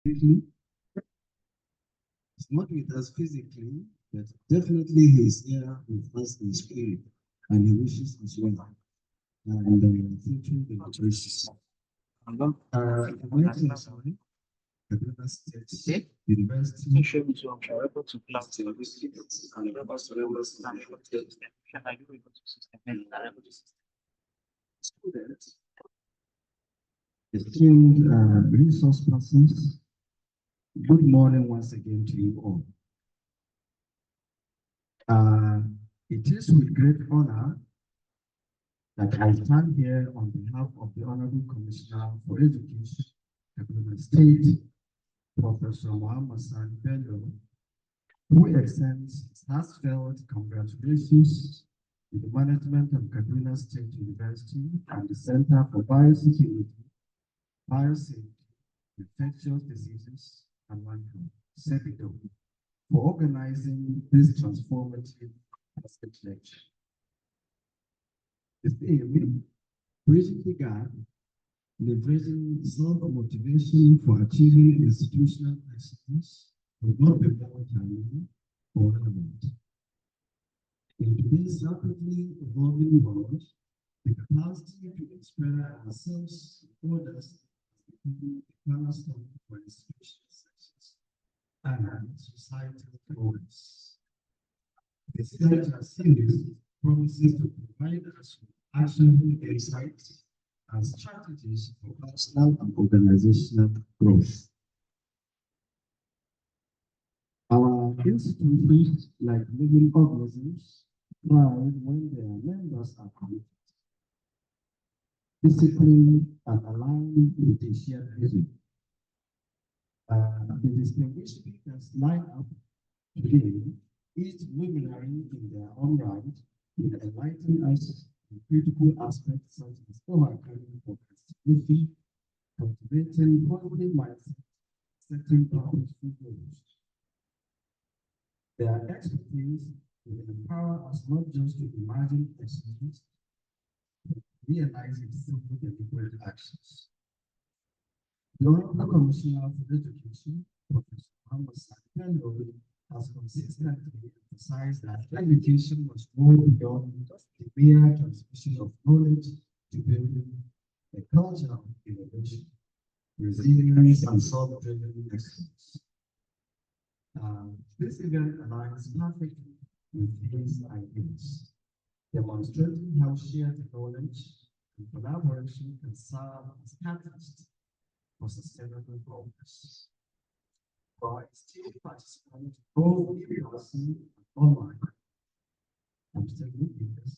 It's not with us physically, but definitely he is here with us in spirit, and he wishes us well. And thinking the gracious. Imagine sorry, Kaduna State University. Students, esteemed resource persons, good morning once again to you all. Uh, it is with great honor that I stand here on behalf of the Honorable Commissioner for Education, Kaduna State, Professor Muhammad San Bello, who extends heartfelt congratulations to the management of Kaduna State University and the Center for Biosecurity, Biosafety, Infectious Diseases, and One Health, CEBBIDOH, for organizing this transformative aspect lecture. The theme, bridging the gap, leveraging self-motivation for achieving institutional excellence will not be more challenging or relevant. In today's rapidly evolving world, the capacity to inspire ourselves and others is becoming the cornerstone for institutional success and societal progress. This lecture series promises to provide us with actionable insights and strategies for personal and organizational growth. Our institutions, like living organisms, thrive when their members are committed, disciplined, and aligned with a shared vision. The distinguished speakers line up today, each luminary in their own right, will enlighten us in critical aspects such as overcoming procrastination, cultivating positive mindset, setting purposeful goals. Their expertise will empower us not just to imagine excellence, but realize it through deliberate actions. The Honorable Commissioner for Education, Professor Muhammad Sani, has consistently emphasized that education must go beyond the mere transmission of knowledge to building a culture of innovation, resilience, and self-driven excellence. This event aligns perfectly with these ideas, demonstrating how shared knowledge and collaboration can serve as catalysts for sustainable progress. For esteemed participants, both in person and online, I'm still with us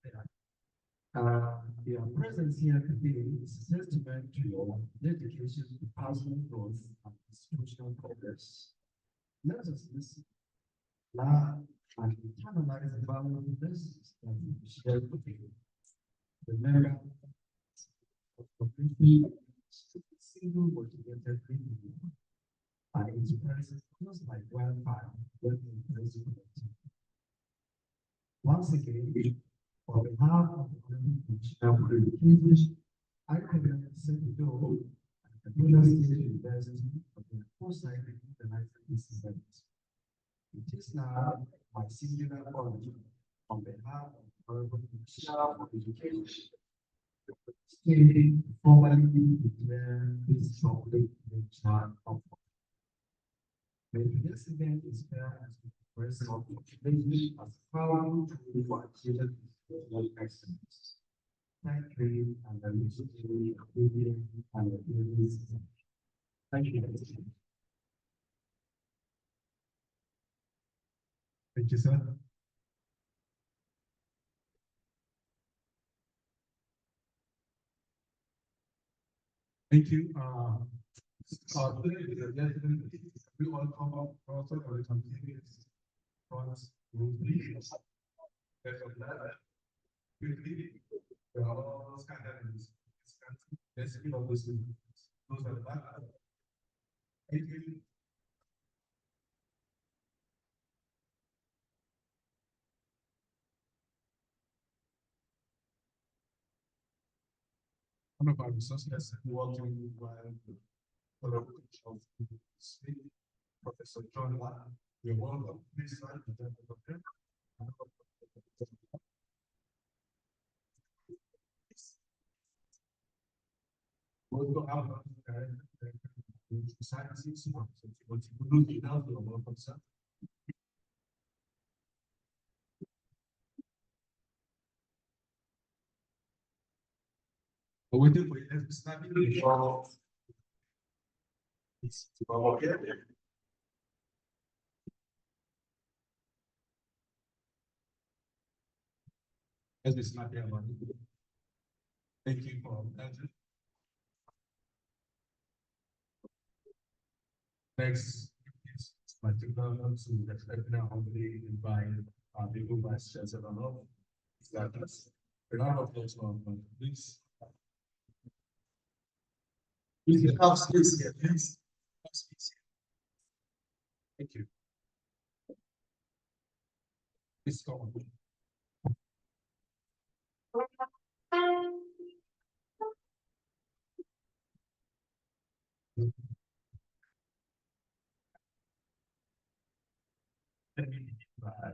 there. Your presence here today is a testament to your dedication to personal growth and institutional progress. Let us listen, learn, and internalize the valuable lessons that we share with you. Remember, completely single motivated people and it spreads just like wildfire when it plays with it. Once again, on behalf of the Commissioner for Education, I congratulate CEBBIDOH and Kaduna State University for their foresight in organizing this event. It is now my singular honor on behalf of the Honorable Commissioner for Education to formally declare this public lecture of may this event inspire us to express our motivation as powerful tool for achieving institutional excellence. Thank you, and I wish you a good day and a good season. Thank you. Thank you, sir. Thank you. Today, we all come up also for the continuous products will be based on that. Quickly, there are all scattered basically of those are the back. Thank you. One of our resources working while Professor John Ladd, you're welcome. Please stand and join the doctor. Also, our sciences, what you do now, you're welcome, sir. But waiting for you, let's start before it's about here. Let's be smart here, man. Thank you for that. Next is particular to reflect now on the by the group vice chancellor of that. A lot of those please. Please have space here, please. Have space here. Thank you. Please come on. Let me begin by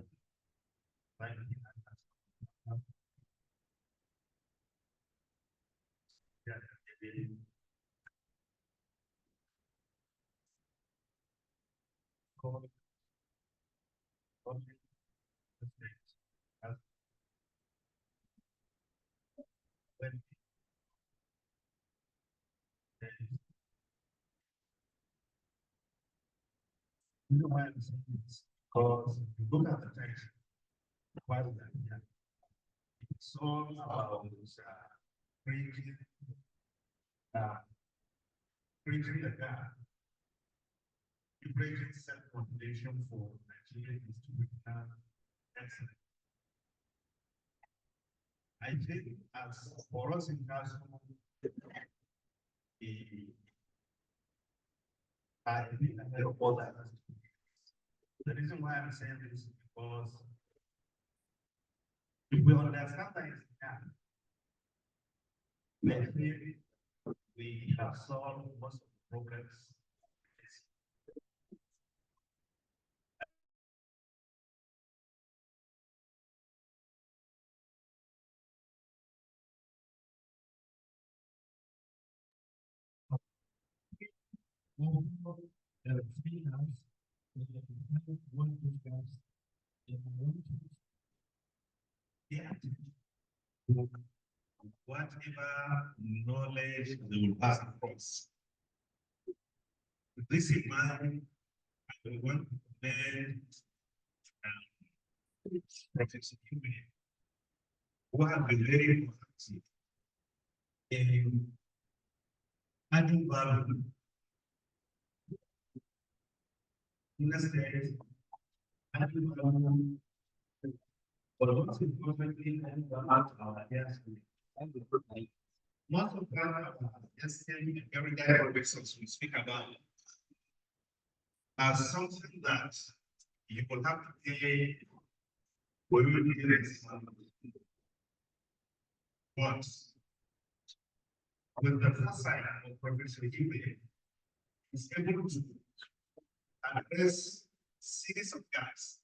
you know why I'm saying this? Because if you look at the text, why would that be? It's all about creating creating the gap. You creating self-motivation for Nigeria is to become excellent. I think as for us in Kasuma, I think I know all that. The reason why I'm saying this is because if we understand that it's gap, maybe we have solved most of the problems. There are three gaps. One of those gaps. Yeah. Whatever knowledge they will pass across. With this in mind, I want to commend Professor Kiwe, who have been very proactive in adding value in the state, adding value, but most importantly, adding value to our destiny. Most of our destiny and everyday professors we speak about are something that you will have to pay for your parents. But with the foresight of Professor Ibe, is able to address series of gaps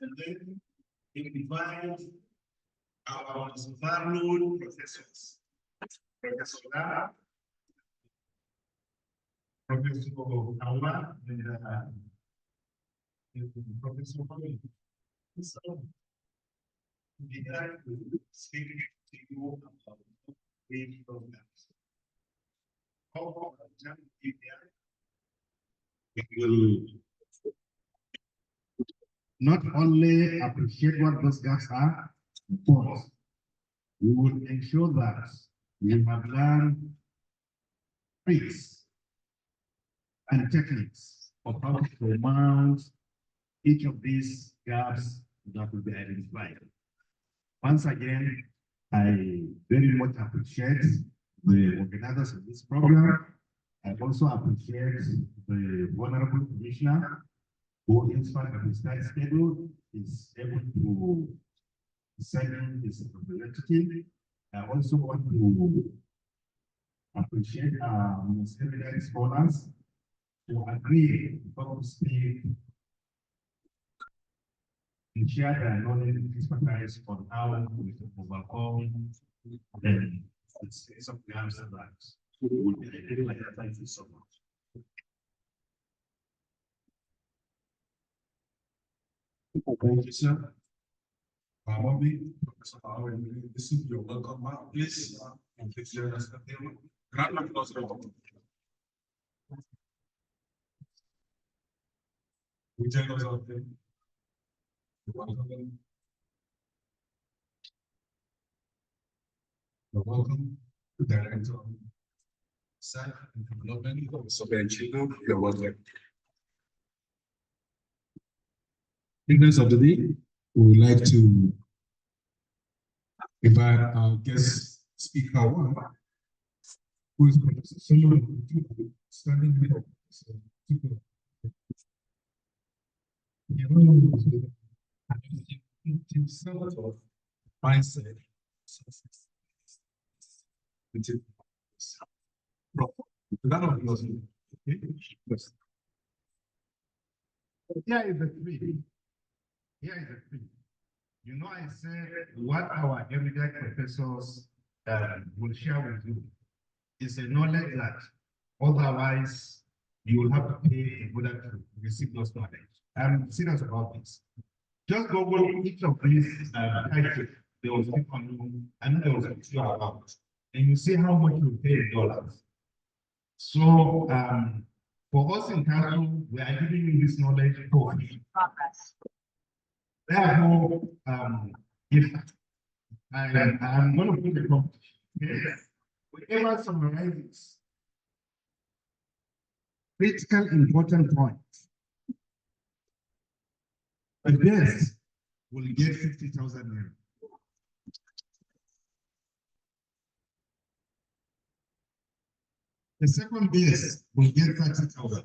and then invite our most valued professors, Professor Lara, Professor Awa, and Professor Holly. So, we have to speak to you about these programs. How we will not only appreciate what those gaps are, but we will ensure that we have learned tricks and techniques of how to surmount each of these gaps that will be identified. Once again, I very much appreciate the organizers of this program. I also appreciate the Honorable Commissioner who, in spite of his tight schedule, is able to send his representative. I also want to appreciate Ms. Evidence scholars to agree to speak and share their knowledge and expertise on how we can overcome some of the obstacles. Thank you so much. Thank you, sir. Bobby, this is your welcome, please. And please join us at the table. Round of applause. We join us out there. Welcome. You're welcome. Director of Site and Development, so you're welcome. Business of the day, we would like to invite our guest speaker one, who is someone standing with us. Sort of mindset. That of yours. Okay. Yes. Here is the three. Here is the three. You know, I said what our everyday professors will share with you is a knowledge that otherwise you will have to pay in order to receive those knowledge. I'm serious about this. Just Google each of these titles. They will speak on you and they will speak to you about. And you see how much you pay in dollars. So for us in council, we are giving you this knowledge for free. Therefore, if I'm going to put a competition, whoever summarizes critical important points, the best will get 50,000 naira. The second best will get 30,000.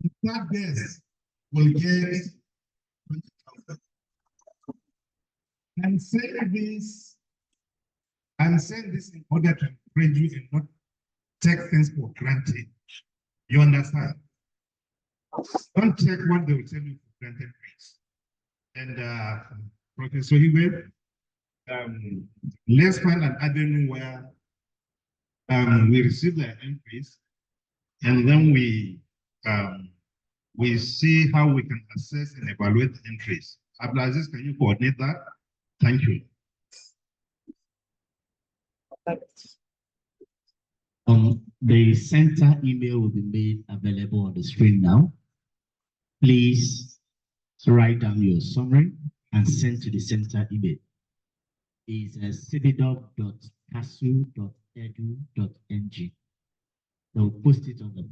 The third best will get 20,000. And send this in order to encourage you and not take things for granted. You understand? Don't take what they will tell you for granted, please. And Professor Hiwe, let's find an avenue where we receive the entries, and then we see how we can assess and evaluate the entries. Abdulaziz, can you coordinate that? Thank you. The center email will be made available on the screen now. Please write down your summary and send to the center email. It's CEBBIDOH.casu.edu.ng. They'll post it on the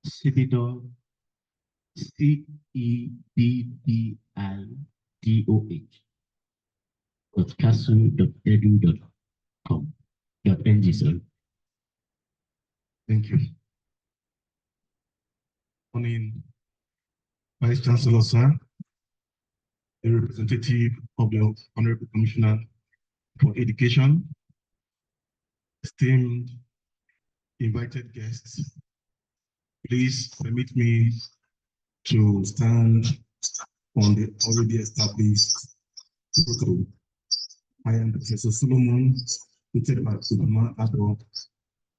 CEBBIDOH, CEBBIDIDOH.casu.edu.com.ng. Sorry. Thank you. Morning, Vice Chancellor, sir, the representative of the Honorable Commissioner for Education, esteemed invited guests, please permit me to stand on the already established protocol. I am Professor Solomon Ado.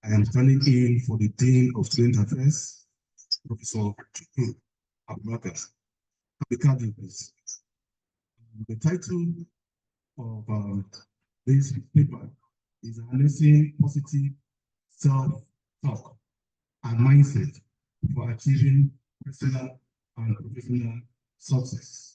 I am standing in for the Dean of Student Affairs, Professor Abubakar. Please. The title of this paper is Harnessing Positive Self-Talk and Mindset for Achieving Personal and Professional Success.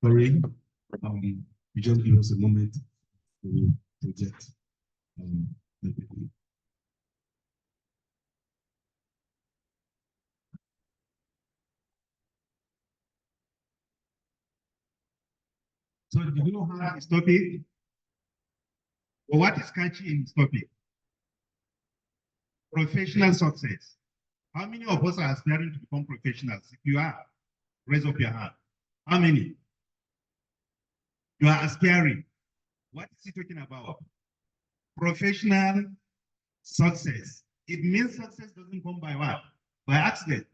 Sorry, you just give us a moment to project. The people. So do you know how it's topic? Or what is catchy in this topic? Professional success. How many of us are aspiring to become professionals? If you are, raise up your hand. How many? You are aspiring. What is he talking about? Professional success. It means success doesn't come by what? By accident.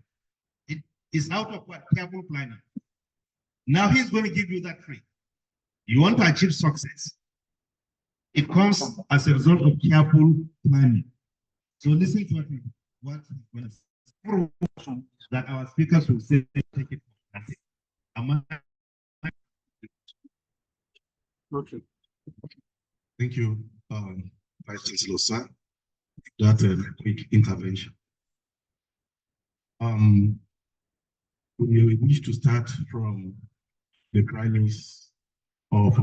It is out of what? Careful planning. Now he's going to give you that trick. You want to achieve success. It comes as a result of careful planning. So listen to what he's going to say. That our speakers will say, take it for granted. Okay. Thank you, Vice Chancellor, sir. That quick intervention. We wish to start from the premise of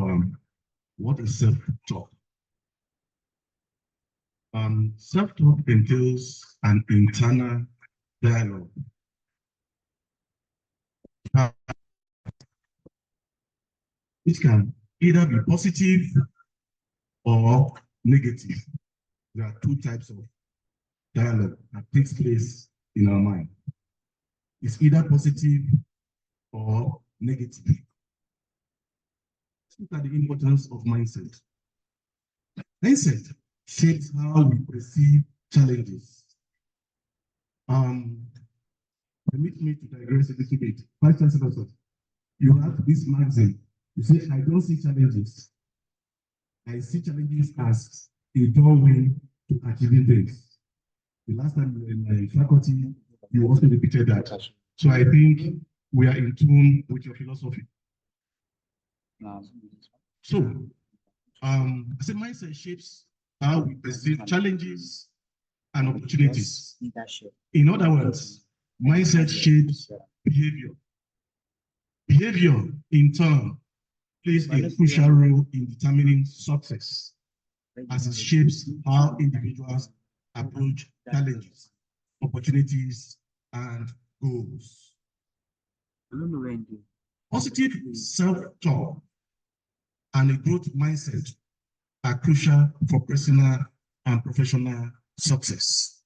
what is self-talk. Self-talk entails an internal dialogue. It can either be positive or negative. There are two types of dialogue that takes place in our mind. It's either positive or negative. Let's look at the importance of mindset. Mindset shapes how we perceive challenges. Permit me to digress a little bit. Vice Chancellor, sir, you have this magazine. You say, I don't see challenges. I see challenges as a doorway to achieving things. The last time you were in my faculty, you also repeated that. So I think we are in tune with your philosophy. So, I said mindset shapes how we perceive challenges and opportunities. In other words, mindset shapes behavior. Behavior, in turn, plays a crucial role in determining success, as it shapes how individuals approach challenges, opportunities, and goals. Positive self-talk and a growth mindset are crucial for personal and professional success.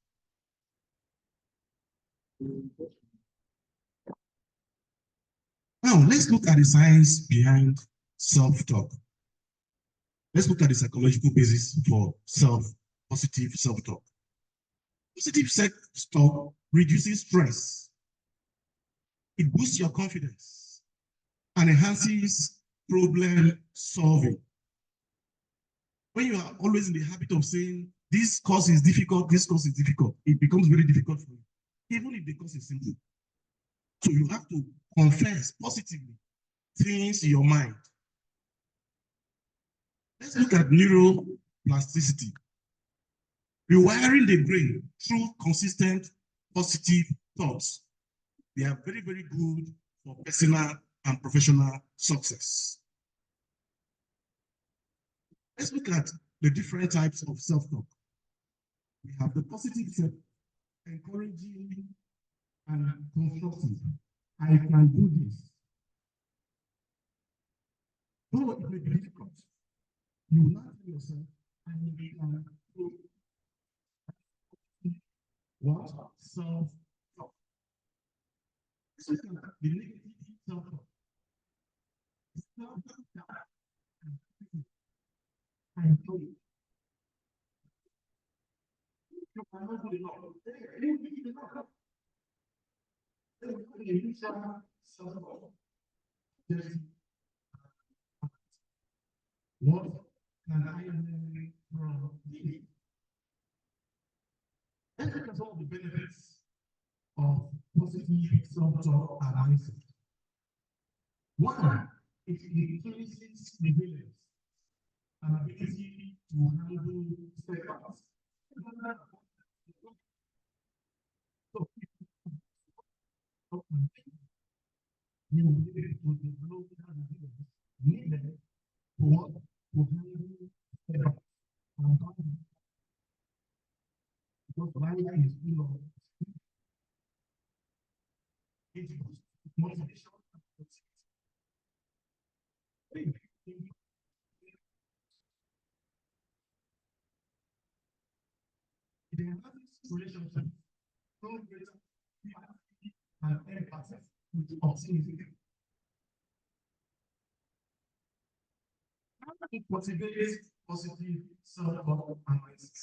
Now, let's look at the science behind self-talk. Let's look at the psychological basis for positive self-talk. Positive self-talk reduces stress. It boosts your confidence and enhances problem solving. When you are always in the habit of saying, this course is difficult, it becomes very difficult for you, even if the course is simple. So you have to confess positively things in your mind. Let's look at neuroplasticity. Rewiring the brain through consistent positive thoughts. They are very, very good for personal and professional success. Let's look at the different types of self-talk. We have the positive self, encouraging and constructive. I can do this. Though it may be difficult, you will not tell yourself, and you can do what? Self-talk. Let's look at the negative self-talk. I know it. You cannot do enough. What can I learn from this? Let's look at some of the benefits of positive self-talk and mindset. One, it increases resilience and ability to handle setbacks. You will develop life is full of motivation. They have this relationship, no greater and empathy with optimism. It motivates positive self-talk and mindset.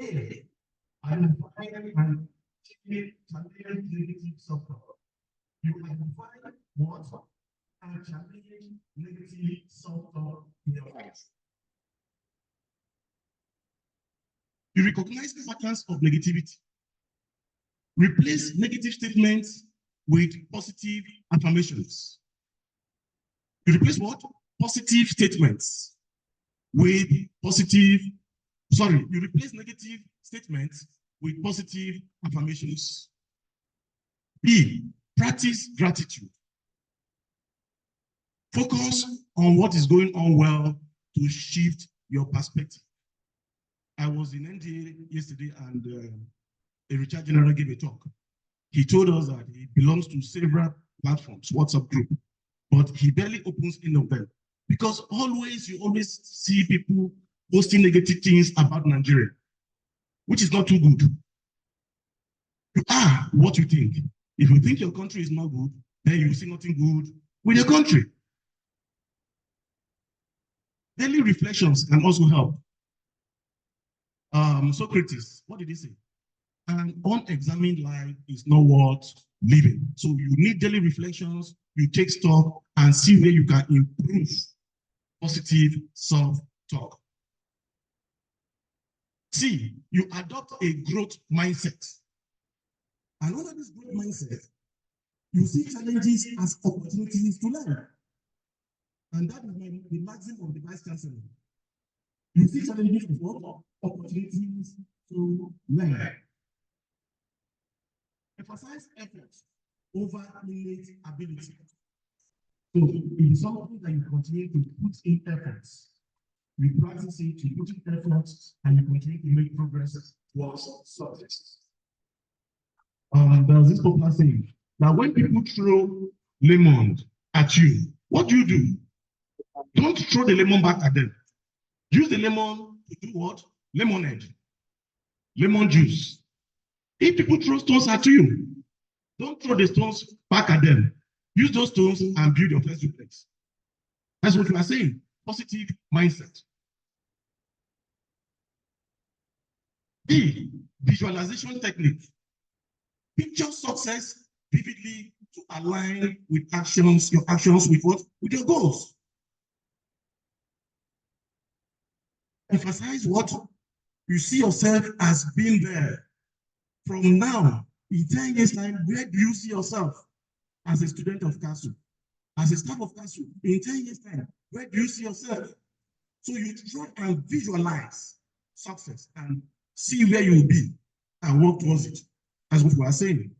A, identify and challenge negative self-talk. You identify what and challenge negative self-talk in your life. You recognize the patterns of negativity. Replace negative statements with positive affirmations. You replace what? Positive statements with positive, you replace negative statements with positive affirmations. B, practice gratitude. Focus on what is going on well to shift your perspective. I was in NDA yesterday and a retired general gave a talk. He told us that he belongs to several platforms, WhatsApp group, but he barely opens any of them because you always see people posting negative things about Nigeria, which is not too good. You are what you think. If you think your country is not good, then you see nothing good with your country. Daily reflections can also help. Socrates, what did he say? An unexamined life is not worth living. So you need daily reflections, you take stock and see where you can improve positive self-talk. C, you adopt a growth mindset. And under this growth mindset, you see challenges as opportunities to learn. And that is the maxim of the Vice Chancellor. You see challenges as opportunities to learn. Emphasize effort over innate ability. So it is something that you continue to put in efforts. You practice it, you put in efforts, and you continue to make progress towards success. There's this popular saying that when people throw lemon at you, what do? Don't throw the lemon back at them. Use the lemon to do what? Lemonade. Lemon juice. If people throw stones at you, don't throw the stones back at them. Use those stones and build your first duplex. That's what we are saying. Positive mindset. D, visualization technique. Picture success vividly to align with actions, your actions with what? With your goals. Emphasize what? You see yourself as being there. From now, in 10 years' time, where do you see yourself as a student of CASU? As a staff of CASU, in 10 years' time, where do you see yourself? So you try and visualize success and see where you will be and work towards it. That's what we are saying.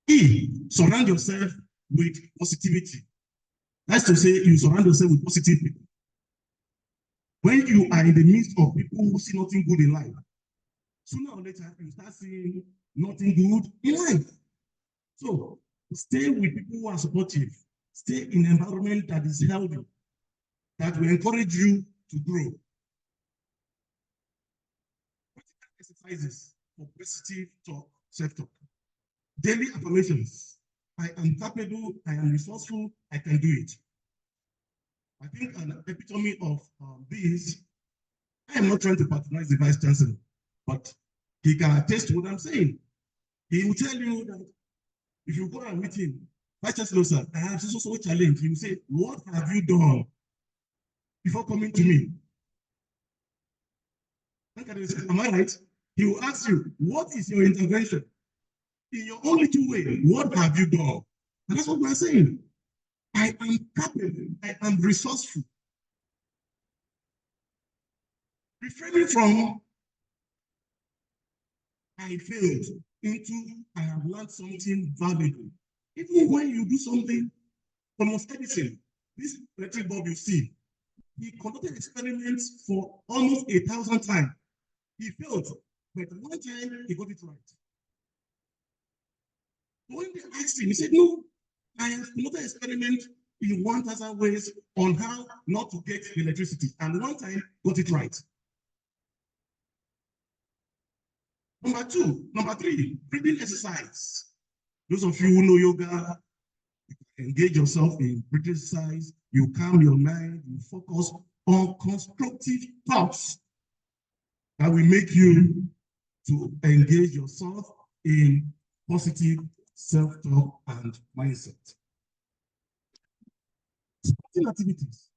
E, surround yourself with positivity. That's to say, you surround yourself with positive people. When you are in the midst of people who see nothing good in life, sooner or later, you start seeing nothing good in life. So stay with people who are supportive. Stay in an environment that is healthy, that will encourage you to grow. Practical exercises for positive talk, self-talk. Daily affirmations. I am capable, I am resourceful, I can do it. I think an epitome of this, I am not trying to patronize the Vice Chancellor, but he can attest to what I'm saying. He will tell you that if you go and meet him, Vice Chancellor, sir, I have so challenge. He will say, what have you done before coming to me? Am I right? He will ask you, what is your intervention? In your own little way, what have you done? And that's what we're saying. I am capable, I am resourceful. Refraining from I failed into I have learned something valuable. Even when you do something, almost anything, this electric bulb you see, He conducted experiments for almost 1,000 times. He failed, but one time he got it right. When they asked him, he said, no, I have conducted experiment in 1,000 ways on how not to get electricity, and one time got it right. Number three, breathing exercise. Those of you who know yoga, engage yourself in breathing exercise, you calm your mind, you focus on constructive thoughts that will make you to engage yourself in positive self-talk and mindset. Sporting activities.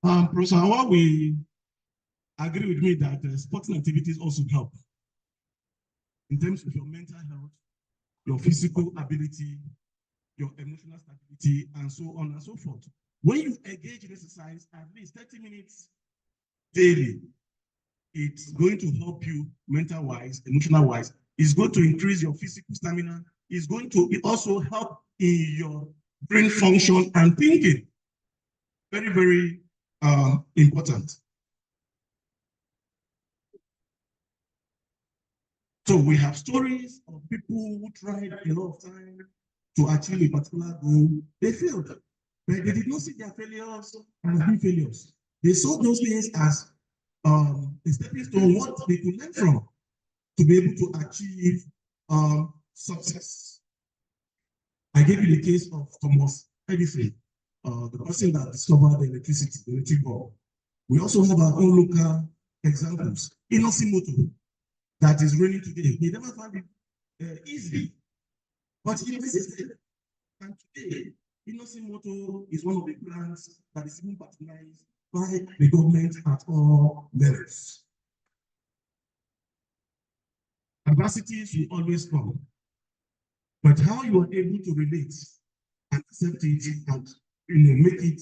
Professor Hawa will agree with me that sporting activities also help in terms of your mental health, your physical ability, your emotional stability, and so on and so forth. When you engage in exercise at least 30 minutes daily, it's going to help you mental-wise, emotional-wise. It's going to increase your physical stamina. It's going to also help in your brain function and thinking. Very, very important. So we have stories of people who tried a lot of time to achieve a particular goal. They failed, but they did not see their failures as being failures. They saw those things as a stepping stone, what they could learn from to be able to achieve success. I gave you the case of Thomas Edison, the person that discovered the electricity, the electric bulb. We also have our own local examples. Moto, that is raining today. He never found it easy, but he persisted. And today, Moto is one of the brands that is even patronized by the government at all levels. Adversities will always come, but how you are able to relate and accept it and make it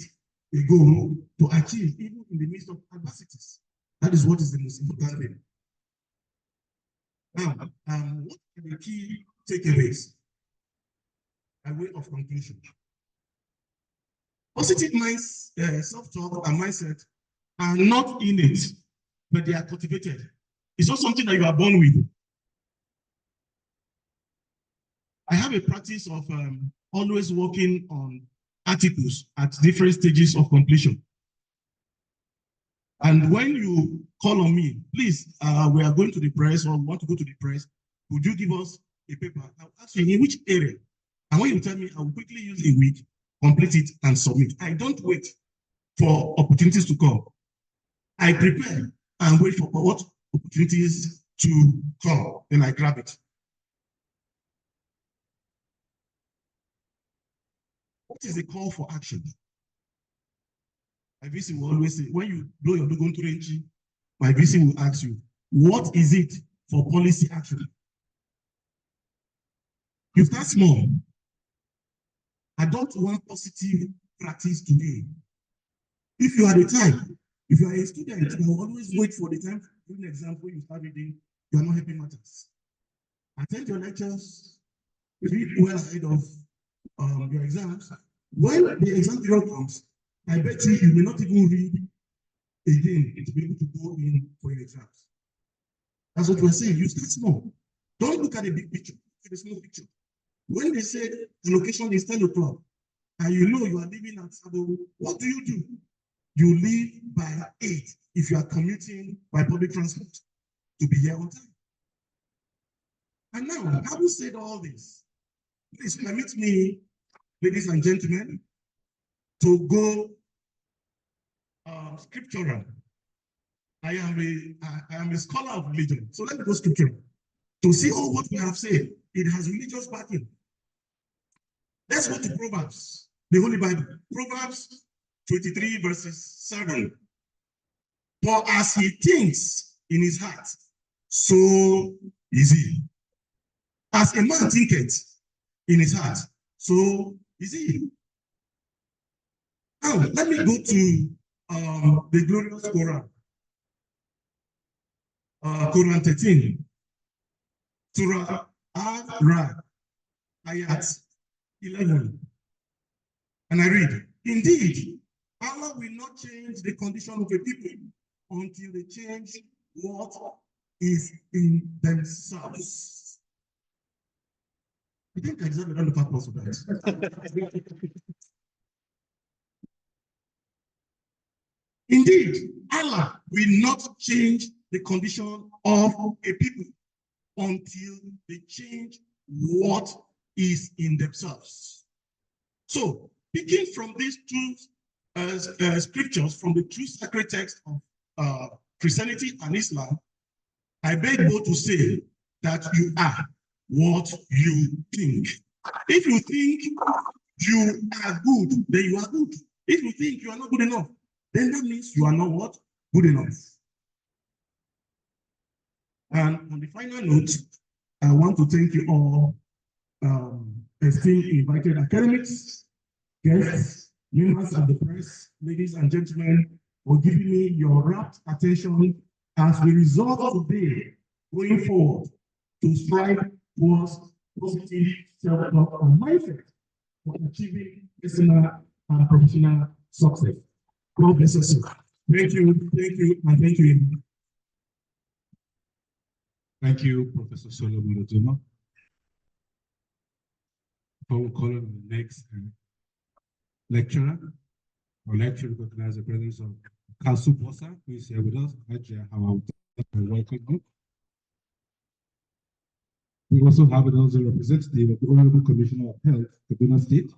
a goal to achieve even in the midst of adversities. That is what is the most important thing. Now, what are the key takeaways by way of conclusion? Positive minds, self-talk and mindset are not innate, but they are cultivated. It's not something that you are born with. I have a practice of always working on articles at different stages of completion. And when you call on me, please, we are going to the press or want to go to the press, would you give us a paper? I'll ask you in which area. And when you tell me, I will quickly use a week, complete it, and submit. I don't wait for opportunities to come. I prepare and wait for what opportunities to come, then I grab it. What is the call for action? My VC will always say, when you blow your logo into Renchi, my VC will ask you, what is it for policy action? You start small. Adopt one positive practice today. If you are the type, if you are a student, you will always wait for the time during the exam when you start reading, you are not helping matters. Attend your lectures, read well ahead of your exams. When the exam period comes, I bet you may not even read again to be able to go in for your exams. That's what we're saying. You start small. Don't look at the big picture, look at the small picture. When they say the location is 10 o'clock, and you know you are leaving at 7, what do? You leave by 8 if you are commuting by public transport to be here on time. And now, having said all this, please permit me, ladies and gentlemen, to go scriptural. I am a scholar of religion, so let me go scriptural. To see all what we have said, it has religious backing. Let's go to Proverbs, the Holy Bible. Proverbs 23 verses 7. For as he thinks in his heart, so is he. As a man thinketh in his heart, so is he. Now, let me go to the glorious Quran. Quran 13. Surah Al-Ra'd, Ayat 11. And I read, indeed, Allah will not change the condition of a people until they change what is in themselves. I think I deserve another purpose of that. Indeed, Allah will not change the condition of a people until they change what is in themselves. So, picking from these two scriptures from the two sacred texts of Christianity and Islam, I beg both to say that you are what you think. If you think you are good, then you are good. If you think you are not good enough, then that means you are not what? Good enough. And on the final note, I want to thank you all, esteemed invited academics, guests, members of the press, ladies and gentlemen, for giving me your rapt attention as we resolve today, going forward, to strive towards positive self-talk and mindset for achieving personal and professional success. God bless us. Thank you, and thank you. Thank you, Professor Solomon Ojoma. Before we call on the next lecturer, I would like to recognize the presence of Council Bossa, who is here with us. Welcome you. We also have another representative of the Honorable Commissioner of Health, Kaduna State,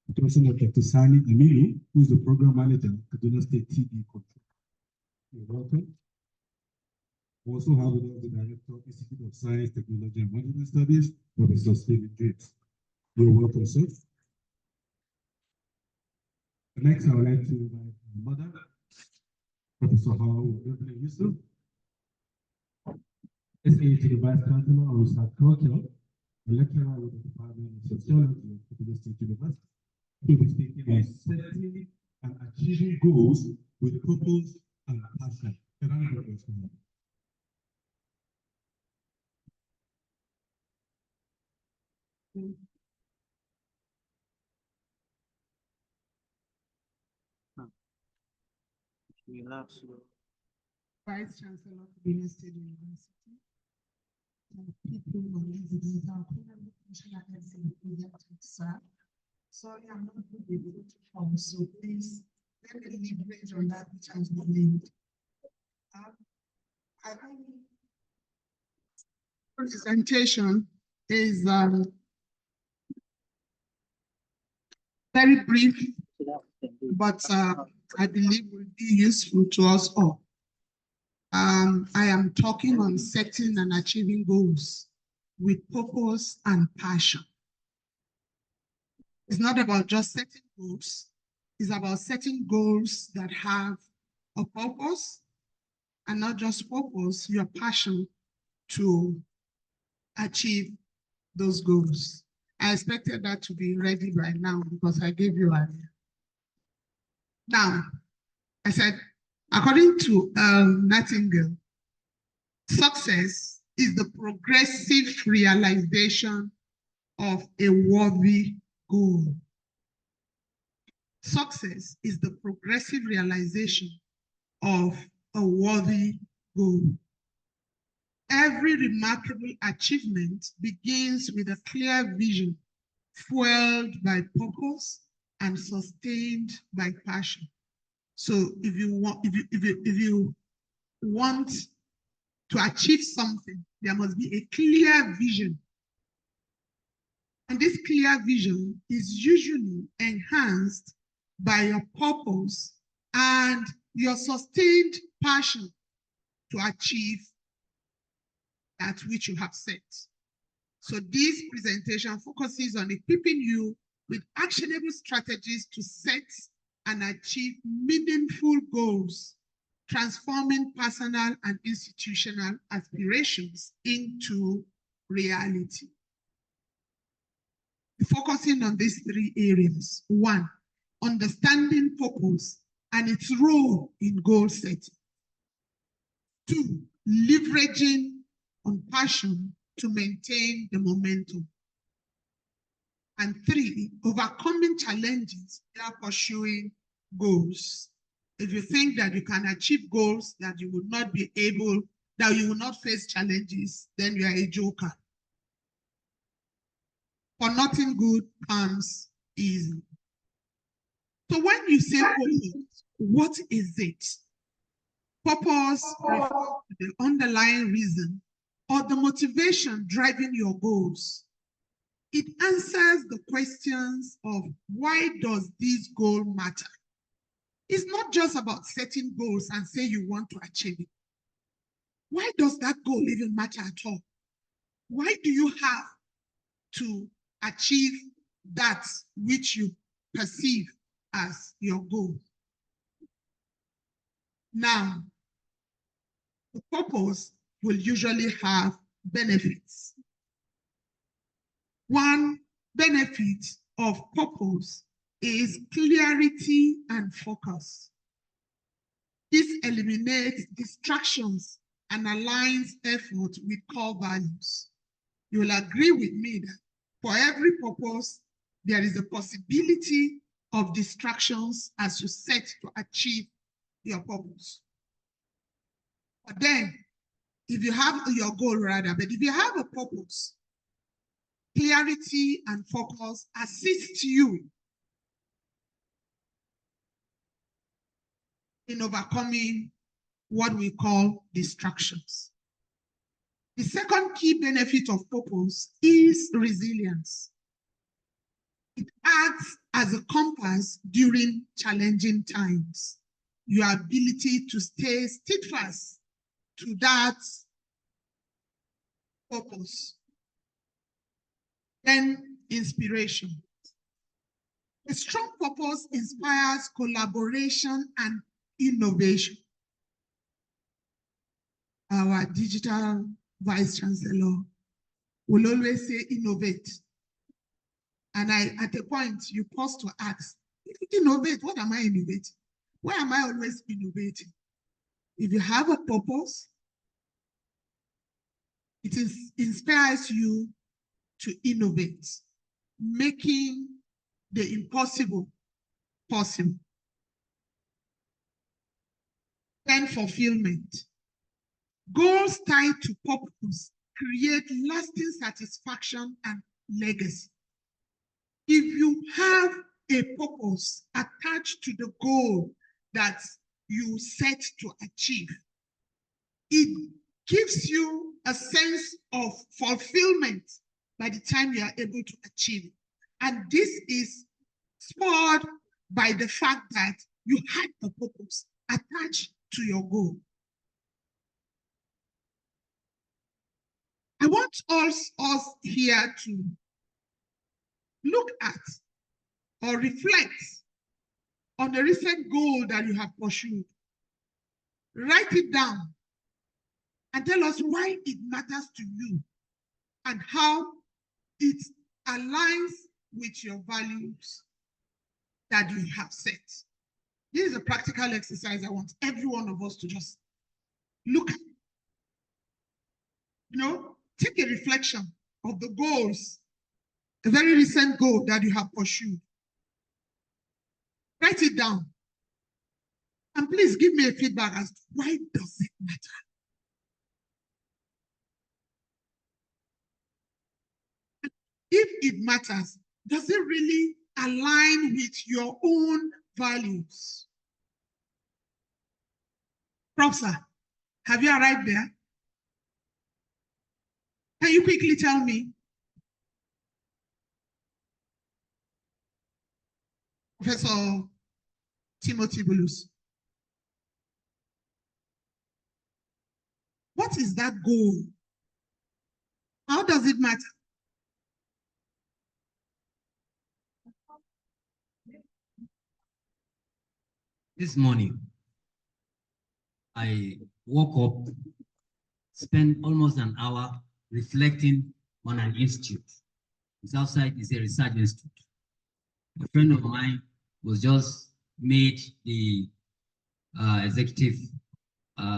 the person of Dr. Sani Amilu, who is the Program Manager, Kaduna State TB Control. You're welcome. We also have with us the Director of Institute of Science, Technology, and Management Studies, Professor Stephen James. You're welcome, sir. Next, I would like to invite my mother, Professor Howard Yusuf, SA to the Vice Chancellor of Research Culture, a lecturer with the Department of Sociology at Kaduna State University. He will be speaking on setting and achieving goals with purpose and passion. Vice Chancellor of Kaduna State University, people who residents are currently functional heads in the project sir. Sorry, I'm not going to be able to form, so please let me leverage on that which has been named. I think presentation is very brief, but I believe will be useful to us all. I am talking on setting and achieving goals with purpose and passion. It's not about just setting goals. It's about setting goals that have a purpose, and not just purpose, your passion to achieve those goals. I expected that to be ready by now because I gave you an. Now, I said, according to Nightingale, success is the progressive realization of a worthy goal. Success is the progressive realization of a worthy goal. Every remarkable achievement begins with a clear vision, fueled by purpose and sustained by passion. So if you want to achieve something, there must be a clear vision. And this clear vision is usually enhanced by your purpose and your sustained passion to achieve that which you have set. So this presentation focuses on equipping you with actionable strategies to set and achieve meaningful goals, transforming personal and institutional aspirations into reality. Focusing on these three areas. 1, understanding purpose and its role in goal setting. 2, leveraging on passion to maintain the momentum. And 3, overcoming challenges while pursuing goals, if you think that you can achieve goals that you will not be able, that you will not face challenges, then you are a joker. For nothing good comes easy. So when you say purpose, what is it? Purpose refers to the underlying reason or the motivation driving your goals. It answers the questions of why does this goal matter? It's not just about setting goals and say you want to achieve it. Why does that goal even matter at all? Why do you have to achieve that which you perceive as your goal? Now, the purpose will usually have benefits. One benefit of purpose is clarity and focus. This eliminates distractions and aligns effort with core values. You will agree with me that for every purpose, there is a possibility of distractions as you set to achieve your purpose. But then, if you have your goal rather, but if you have a purpose, clarity and focus assist you in overcoming what we call distractions. The second key benefit of purpose is resilience. It acts as a compass during challenging times. Your ability to stay steadfast to that purpose. Then inspiration. A strong purpose inspires collaboration and innovation. Our digital vice chancellor will always say innovate. And at a point, you pause to ask, if you innovate, what am I innovating? Why am I always innovating? If you have a purpose, it inspires you to innovate, making the impossible possible. Then fulfillment. Goals tied to purpose create lasting satisfaction and legacy. If you have a purpose attached to the goal that you set to achieve, it gives you a sense of fulfillment by the time you are able to achieve it. And this is spurred by the fact that you had a purpose attached to your goal. I want us here to look at or reflect on the recent goal that you have pursued. Write it down and tell us why it matters to you and how it aligns with your values that you have set. This is a practical exercise I want every one of us to just look at. You know, take a reflection of the goals, a very recent goal that you have pursued. Write it down. And please give me a feedback as to why does it matter? If it matters, does it really align with your own values? Prof. Sir, have you arrived there? Can you quickly tell me? Professor Timothy Bulus. What is that goal? How does it matter? This morning, I woke up, spent almost an hour reflecting on an institute. It's outside, it's a research institute. A friend of mine was just made the executive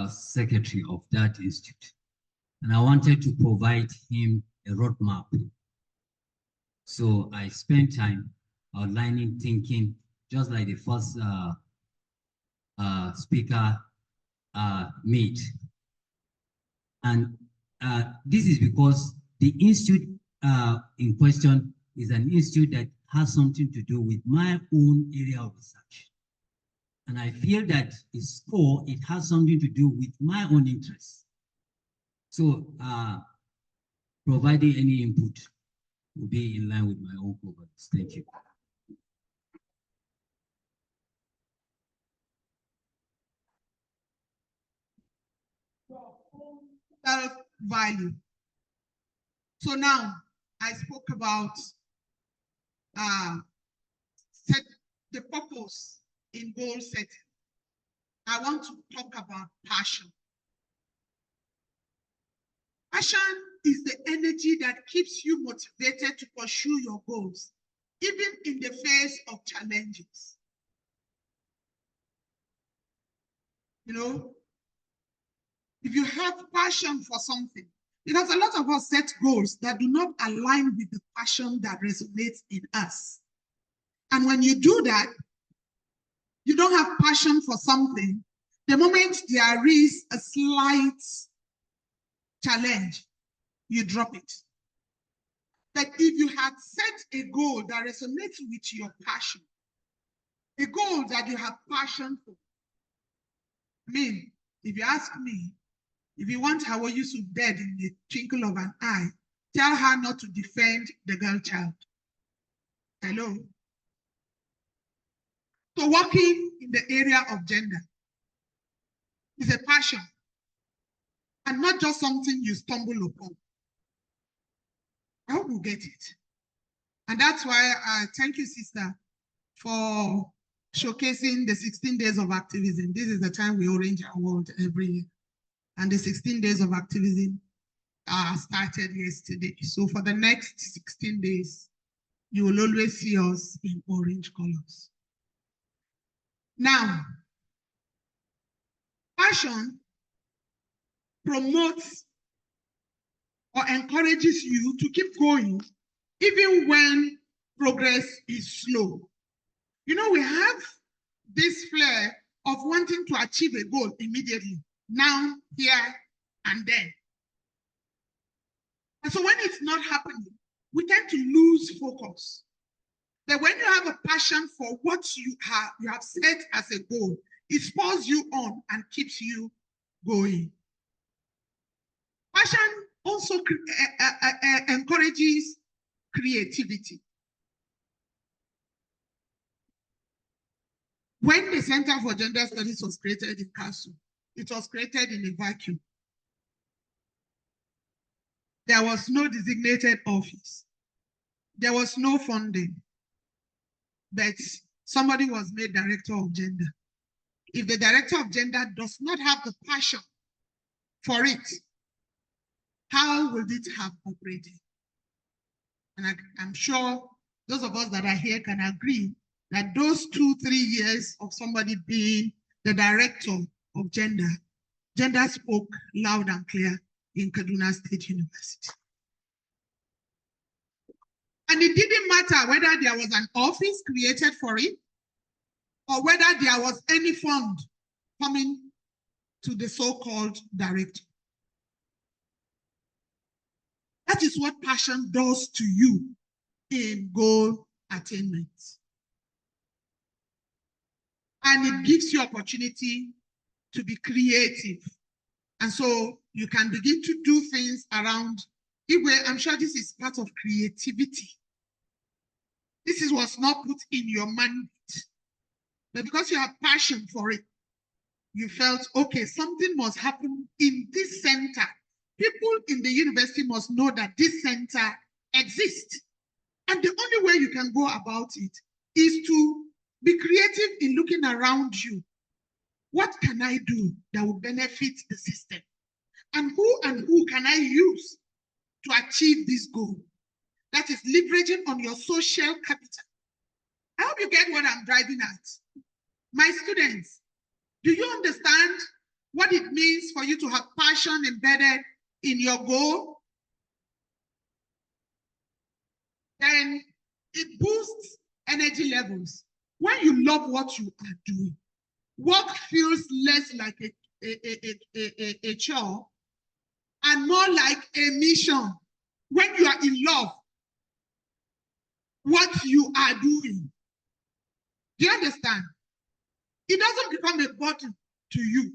secretary of that institute. And I wanted to provide him a roadmap. So I spent time outlining, thinking just like the first speaker made. And this is because the institute in question is an institute that has something to do with my own area of research. And I feel that its core, it has something to do with my own interests. So providing any input will be in line with my own programs. Thank you. Self-value. So now I spoke about set the purpose in goal setting. I want to talk about passion. Passion is the energy that keeps you motivated to pursue your goals, even in the face of challenges. You know, if you have passion for something, because a lot of us set goals that do not align with the passion that resonates in us. And when you do that, you don't have passion for something. The moment there is a slight challenge, you drop it. But if you had set a goal that resonates with your passion, a goal that you have passion for, I mean, if you ask me, if you want Hawa Yusuf dead in the twinkle of an eye, tell her not to defend the girl child. Hello? So working in the area of gender is a passion and not just something you stumble upon. I hope you get it. And that's why I thank you, sister, for showcasing the 16 days of activism. This is the time we orange our world every year. And the 16 days of activism started yesterday. So for the next 16 days, you will always see us in orange colors. Now, passion promotes or encourages you to keep going even when progress is slow. You know, we have this flair of wanting to achieve a goal immediately, now, here, and then. And so when it's not happening, we tend to lose focus. But when you have a passion for what you have set as a goal, it spurs you on and keeps you going. Passion also encourages creativity. When the Center for Gender Studies was created in Council, it was created in a vacuum. There was no designated office. There was no funding. But somebody was made director of gender. If the director of gender does not have the passion for it, how will it have operated? And I'm sure those of us that are here can agree that those 2-3 years of somebody being the director of gender spoke loud and clear in Kaduna State University. And it didn't matter whether there was an office created for it or whether there was any fund coming to the so-called director. That is what passion does to you in goal attainment. And it gives you opportunity to be creative. And so you can begin to do things around. I'm sure this is part of creativity. This is what's not put in your mandate. But because you have passion for it, you felt, okay, something must happen in this center. People in the university must know that this center exists. And the only way you can go about it is to be creative in looking around you. What can I do that will benefit the system? And who can I use to achieve this goal? That is leveraging on your social capital. I hope you get what I'm driving at. My students, do you understand what it means for you to have passion embedded in your goal? Then it boosts energy levels. When you love what you are doing, work feels less like a chore and more like a mission. When you are in love, what you are doing, do you understand? It doesn't become a burden to you.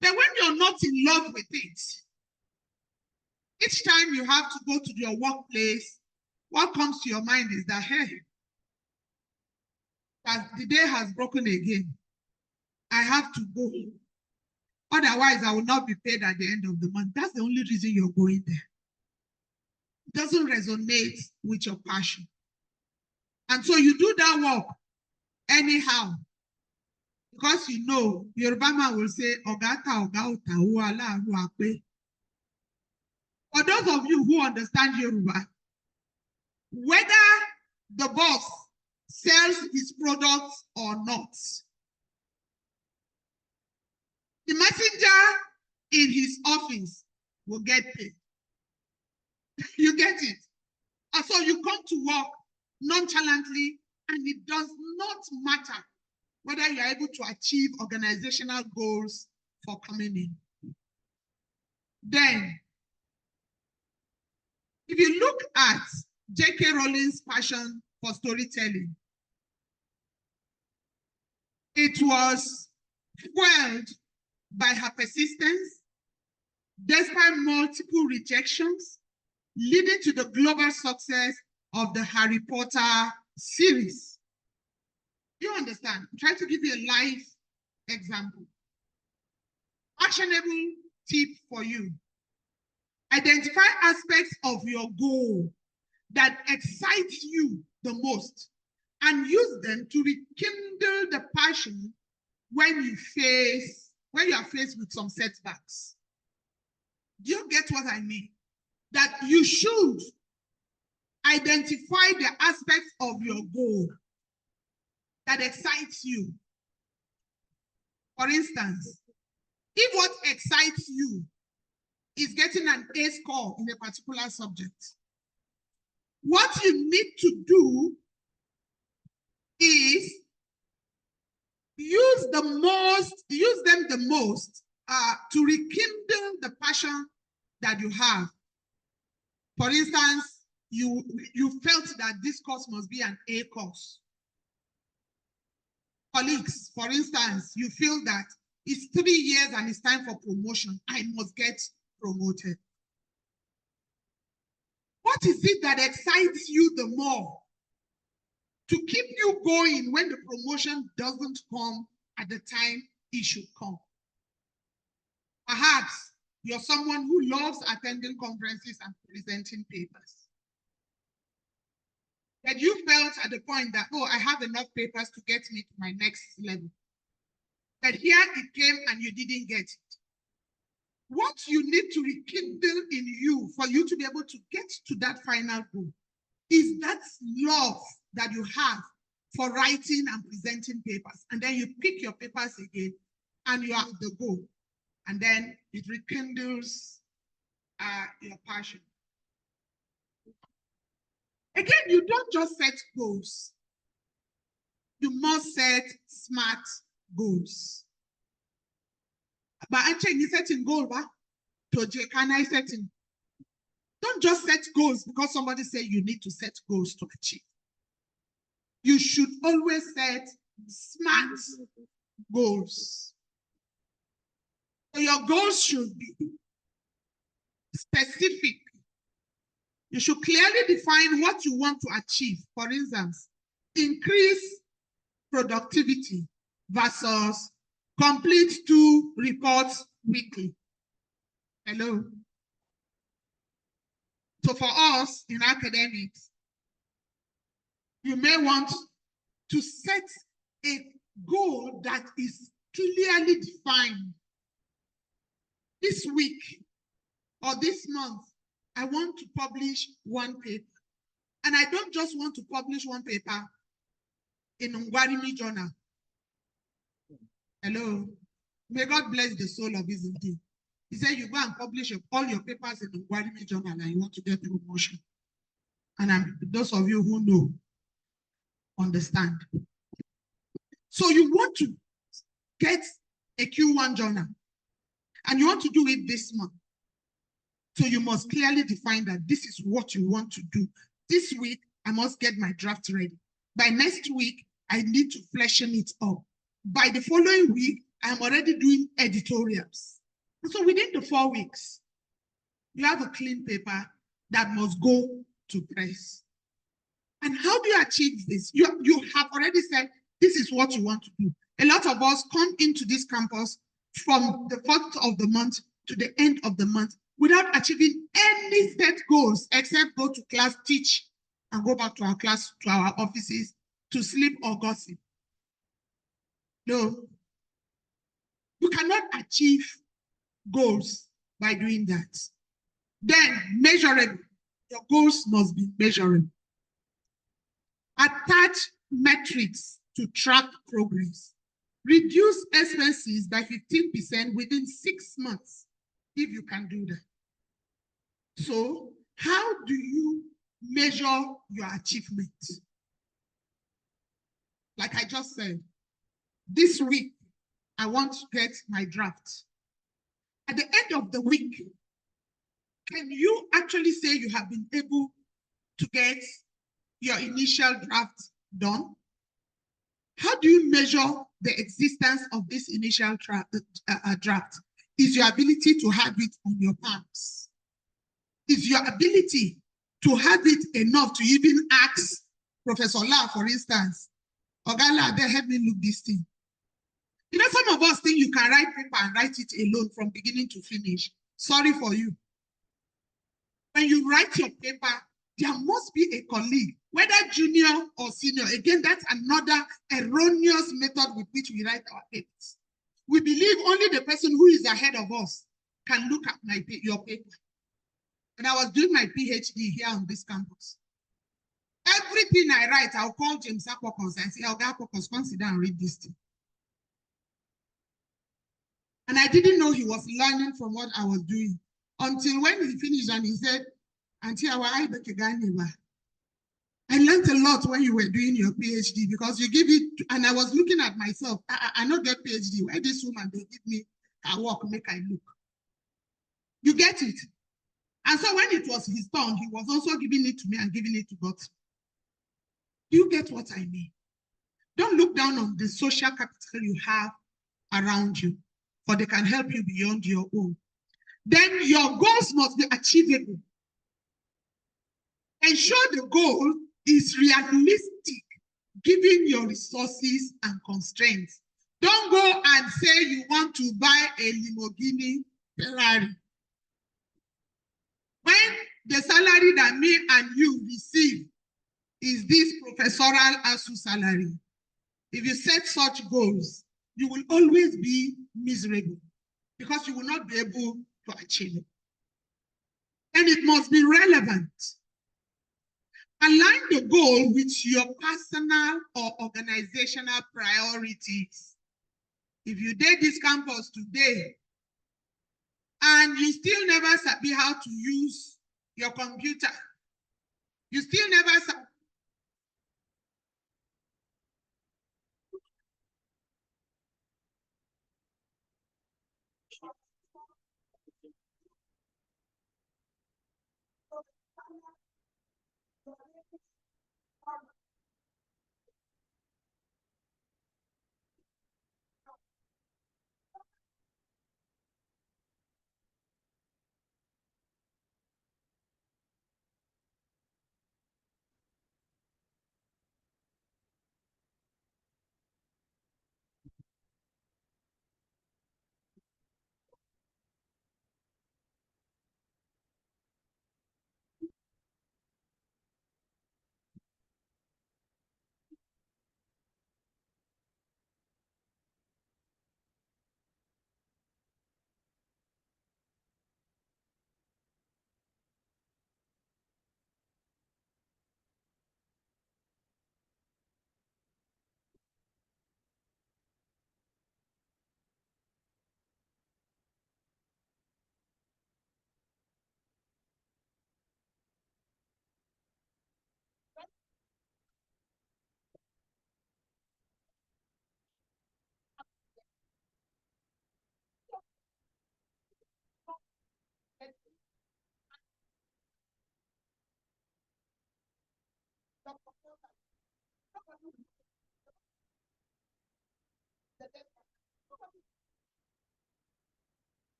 But when you're not in love with it, each time you have to go to your workplace, what comes to your mind is that, hey, that the day has broken again. I have to go. Otherwise, I will not be paid at the end of the month. That's the only reason you're going there. It doesn't resonate with your passion. And so you do that work anyhow. Because you know, Yoruba man will say, Ogata, Ogata, Uala, Uape. For those of you who understand Yoruba, whether the boss sells his products or not, the messenger in his office will get paid. You get it? And so you come to work nonchalantly, and it does not matter whether you are able to achieve organizational goals for coming in. Then, if you look at J.K. Rowling's passion for storytelling, it was fueled by her persistence, despite multiple rejections, leading to the global success of the Harry Potter series. You understand? I'm trying to give you a live example. Actionable tip for you. Identify aspects of your goal that excite you the most and use them to rekindle the passion when you are faced with some setbacks. Do you get what I mean? That you should identify the aspects of your goal that excites you. For instance, if what excites you is getting an A score in a particular subject, what you need to do is use them the most to rekindle the passion that you have. For instance, you felt that this course must be an A course. Colleagues, for instance, you feel that it's 3 years and it's time for promotion. I must get promoted. What is it that excites you the more to keep you going when the promotion doesn't come at the time it should come? Perhaps you're someone who loves attending conferences and presenting papers. That you felt at the point that, oh, I have enough papers to get me to my next level. That here it came and you didn't get it. What you need to rekindle in you for you to be able to get to that final goal is that love that you have for writing and presenting papers. And then you pick your papers again and you are at the goal. And then it rekindles your passion. Again, you don't just set goals. You must set smart goals. But actually, you setting goal, can I setting? Don't just set goals because somebody said you need to set goals to achieve. You should always set smart goals. So your goals should be specific. You should clearly define what you want to achieve. For instance, increase productivity versus complete 2 reports weekly. Hello. So for us in academics, you may want to set a goal that is clearly defined. This week or this month, I want to publish 1 paper. And I don't just want to publish 1 paper in Ngwarimi Journal. Hello. May God bless the soul of his indeed. He said you go and publish all your papers in Ngwarimi Journal and you want to get promotion. And those of you who know, understand. So you want to get a Q1 journal and you want to do it this month. So you must clearly define that this is what you want to do. This week, I must get my draft ready. By next week, I need to freshen it up. By the following week, I'm already doing editorials. So within the 4 weeks, you have a clean paper that must go to press. And how do you achieve this? You have already said, this is what you want to do. A lot of us come into this campus from the first of the month to the end of the month without achieving any set goals except go to class, teach, and go back to our class, to our offices, to sleep or gossip. No. You cannot achieve goals by doing that. Then measurable. Your goals must be measurable. Attach metrics to track progress. Reduce expenses by 15% within 6 months, if you can do that. So, how do you measure your achievement? Like I just said, this week, I want to get my draft. At the end of the week, can you actually say you have been able to get your initial draft done? How do you measure the existence of this initial draft? Is your ability to have it on your palms? Is your ability to have it enough to even ask Professor La, for instance, Ogala, they help me look this thing. You know, some of us think you can write paper and write it alone from beginning to finish. Sorry for you. When you write your paper, there must be a colleague, whether junior or senior. Again, that's another erroneous method with which we write our papers. We believe only the person who is ahead of us can look at your paper. When I was doing my PhD here on this campus, everything I write, I'll call James Apokos and say, Apokos, come sit down and read this thing. And I didn't know he was learning from what I was doing until when he finished and he said, Auntie, I learned a lot when you were doing your PhD because you give it, and I was looking at myself. I not get PhD. Why this woman, they give me a work, make I look. You get it? And so when it was his turn, he was also giving it to me and giving it to God. Do you get what I mean? Don't look down on the social capital you have around you, for they can help you beyond your own. Then your goals must be achievable. Ensure the goal is realistic, given your resources and constraints. Don't go and say you want to buy a Lamborghini Ferrari. When the salary that me and you receive is this professorial ASU salary, if you set such goals, you will always be miserable because you will not be able to achieve it. And it must be relevant. Align the goal with your personal or organizational priorities. If you did this campus today and you still never sabi how to use your computer, you still never sabi.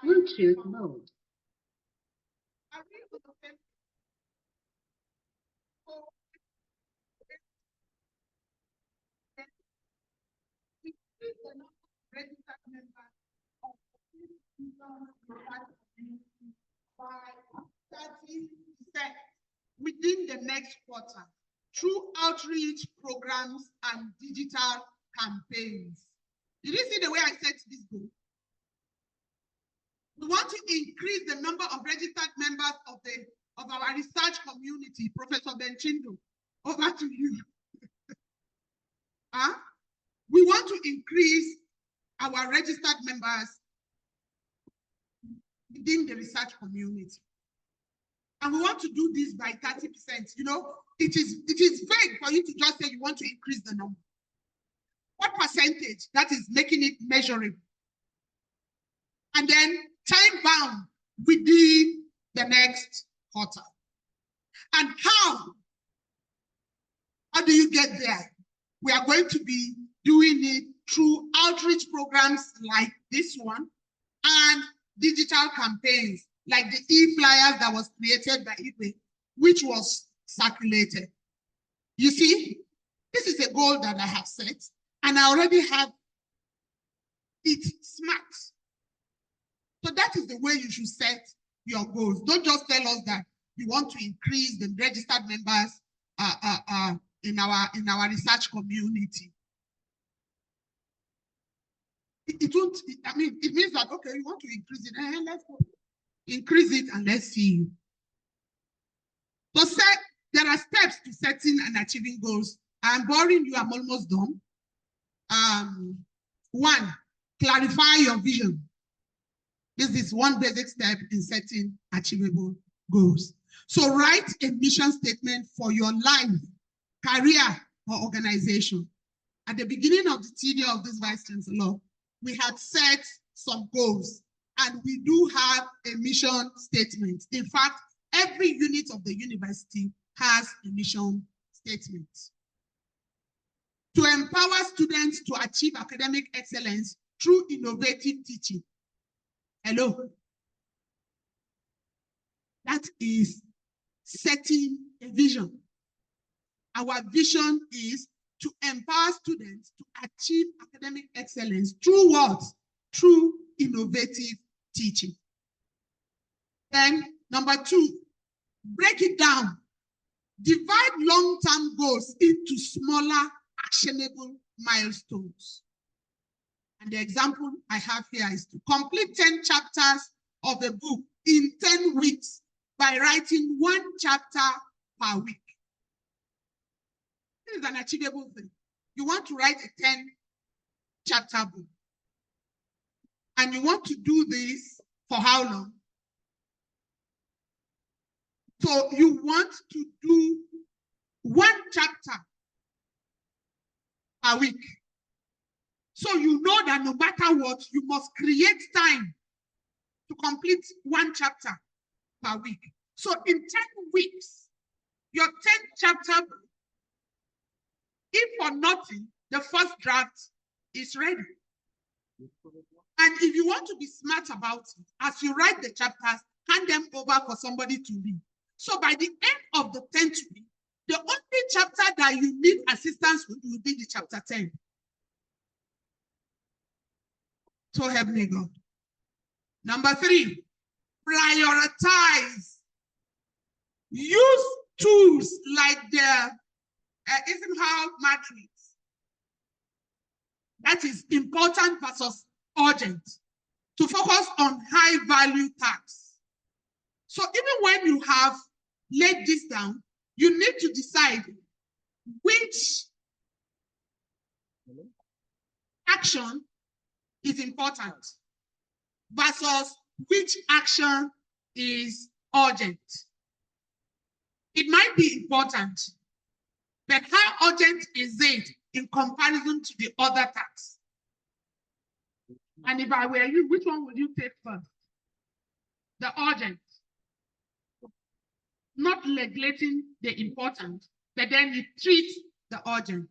Bluetooth mode. Within the next quarter through outreach programs and digital campaigns. Did you see the way I set this goal? We want to increase the number of registered members of our research community. Professor Benchindo, over to you. We want to increase our registered members within the research community. And we want to do this by 30%. You know, it is vague for you to just say you want to increase the number. What percentage? That is making it measurable. And then time bound within the next quarter. And how do you get there? We are going to be doing it through outreach programs like this one and digital campaigns like the e-flyers that was created by eBay, which was circulated. You see, this is a goal that I have set, and I already have it smart. So that is the way you should set your goals. Don't just tell us that you want to increase the registered members in our research community. It won't, I mean, it means that, okay, you want to increase it, let's go. Increase it and let's see you. So there are steps to setting and achieving goals. I'm boring you, I'm almost done. 1, clarify your vision. This is one basic step in setting achievable goals. So write a mission statement for your life, career, or organization. At the beginning of the tenure of this Vice Chancellor, we had set some goals, and we do have a mission statement. In fact, every unit of the university has a mission statement. To empower students to achieve academic excellence through innovative teaching. Hello. That is setting a vision. Our vision is to empower students to achieve academic excellence through what? Through innovative teaching. Then, number 2, break it down. Divide long-term goals into smaller, actionable milestones. And the example I have here is to complete 10 chapters of a book in 10 weeks by writing 1 chapter per week. This is an achievable thing. You want to write a 10-chapter book. And you want to do this for how long? So you want to do 1 chapter a week. So you know that no matter what, you must create time to complete 1 chapter per week. So in 10 weeks, your 10-chapter book, if for nothing, the first draft is ready. And if you want to be smart about it, as you write the chapters, hand them over for somebody to read. So by the end of the 10th week, the only chapter that you need assistance with will be the chapter 10. So help me God. Number 3, prioritize. Use tools like the Eisenhower matrix. That is important versus urgent, to focus on high value tasks. So even when you have laid this down, you need to decide which action is important versus which action is urgent. It might be important, but how urgent is it in comparison to the other tasks? And if I were you, which one would you take first? The urgent. not neglecting the important, but then you treat the urgent.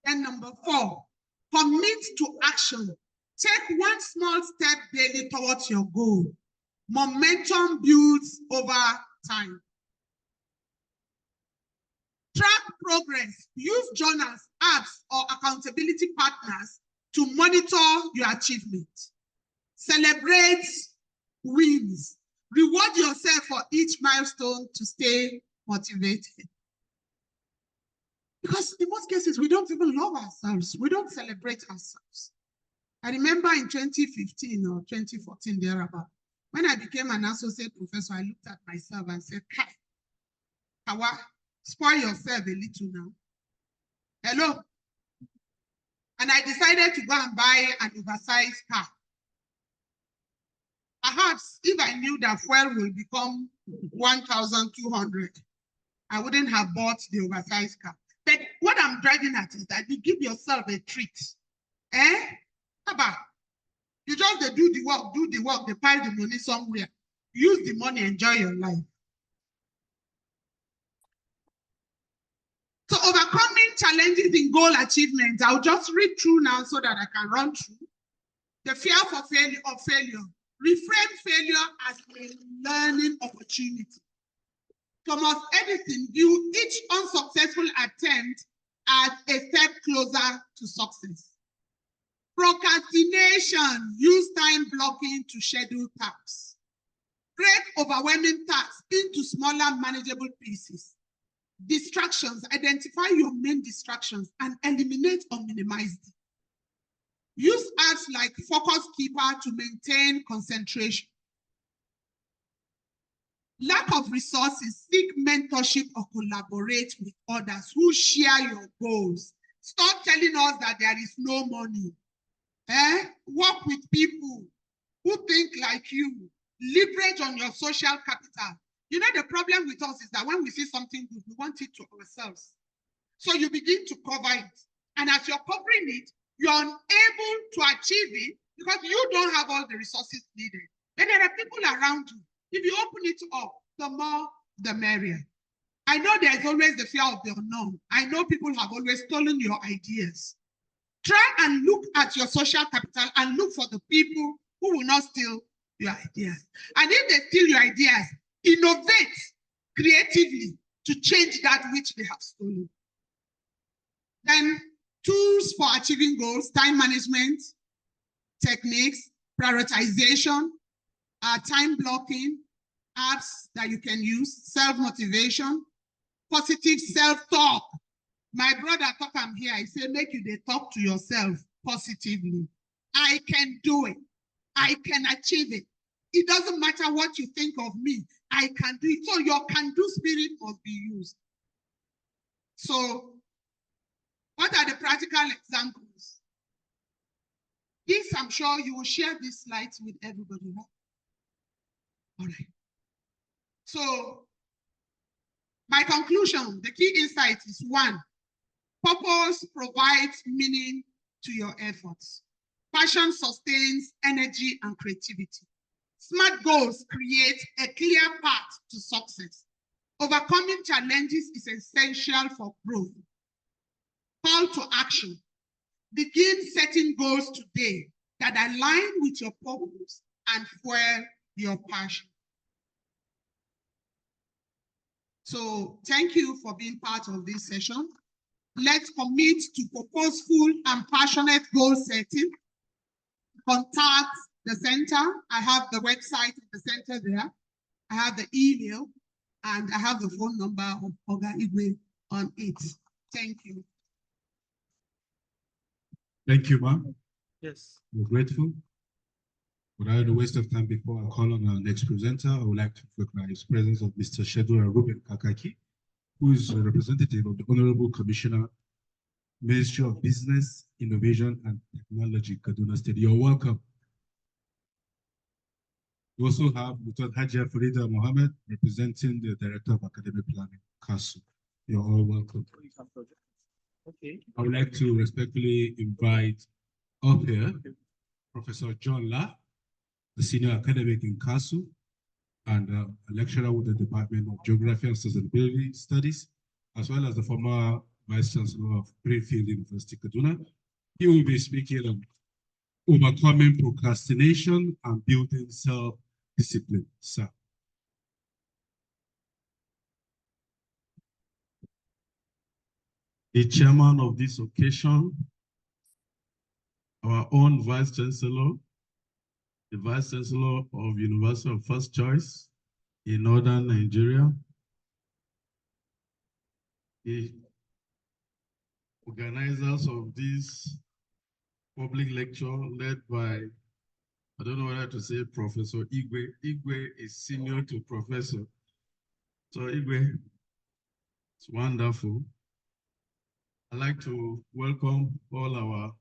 And number 4, commit to action. Take one small step daily towards your goal. Momentum builds over time. Track progress. Use journals, apps, or accountability partners to monitor your achievement. Celebrate wins. Reward yourself for each milestone to stay motivated. Because in most cases, we don't even love ourselves. We don't celebrate ourselves. I remember in 2015 or 2014, thereabout, when I became an associate professor, I looked at myself and said, Kai, Kawa, spoil yourself a little now. Hello? And I decided to go and buy an oversized car. Perhaps if I knew that fuel will become 1,200, I wouldn't have bought the oversized car. But what I'm driving at is that you give yourself a treat. You just do the work, they pile the money somewhere. Use the money, enjoy your life. So overcoming challenges in goal achievement, I'll just read through now so that I can run through. The fear of failure. Reframe failure as a learning opportunity. Thomas Edison viewed each unsuccessful attempt as a step closer to success. Procrastination. Use time blocking to schedule tasks. Break overwhelming tasks into smaller, manageable pieces. Distractions. Identify your main distractions and eliminate or minimize them. Use apps like Focus Keeper to maintain concentration. Lack of resources. Seek mentorship or collaborate with others who share your goals. Stop telling us that there is no money. Work with people who think like you. Leverage on your social capital. You know, the problem with us is that when we see something good, we want it to ourselves. So you begin to cover it. And as you're covering it, you're unable to achieve it because you don't have all the resources needed. And there are people around you. If you open it up, the more, the merrier. I know there's always the fear of the unknown. I know people have always stolen your ideas. Try and look at your social capital and look for the people who will not steal your ideas. And if they steal your ideas, innovate creatively to change that which they have stolen. Then tools for achieving goals, time management, techniques, prioritization, time blocking, apps that you can use, self-motivation, positive self-talk. My brother talk, I'm here, I say, make you they talk to yourself positively. I can do it. I can achieve it. It doesn't matter what you think of me. I can do it. So your can-do spirit must be used. So what are the practical examples? This, I'm sure you will share these slides with everybody, right? All right. So my conclusion, the key insight is 1, purpose provides meaning to your efforts. Passion sustains energy and creativity. Smart goals create a clear path to success. Overcoming challenges is essential for growth. Call to action. Begin setting goals today that align with your purpose and fuel your passion. So thank you for being part of this session. Let's commit to purposeful and passionate goal setting. Contact the center. I have the website of the center there. I have the email, and I have the phone number of Oga Igwe on it. Thank you. Thank you, ma'am. Yes. We're grateful. Without a waste of time, before I call on our next presenter, I would like to recognize the presence of Mr. Shedura Ruben Kakaki, who is a representative of the Honorable Commissioner, Ministry of Business, Innovation and Technology, Kaduna State. You're welcome. We also have Dr. Hajia Farida Mohammed, representing the Director of Academic Planning, CASU. You're all welcome. Okay. I would like to respectfully invite up here Professor John La, the Senior Academic in CASU, and a lecturer with the Department of Geography and Sustainability Studies, as well as the former Vice Chancellor of Greenfield University, Kaduna. He will be speaking on overcoming procrastination and building self-discipline. Sir. The chairman of this occasion, our own Vice Chancellor, the Vice Chancellor of University of First Choice in Northern Nigeria, the organizers of this public lecture led by, I don't know whether to say Professor Igwe. Igwe is senior to Professor. So Igwe, it's wonderful. I'd like to welcome all our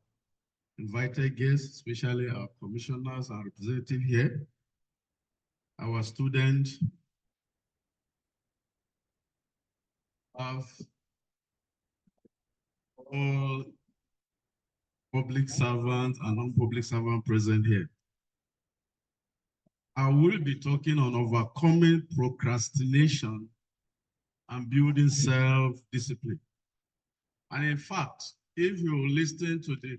invited guests, especially our commissioners and representatives here, our students, of all public servants and non-public servants present here. I will be talking on overcoming procrastination and building self-discipline. And in fact, if you listen to the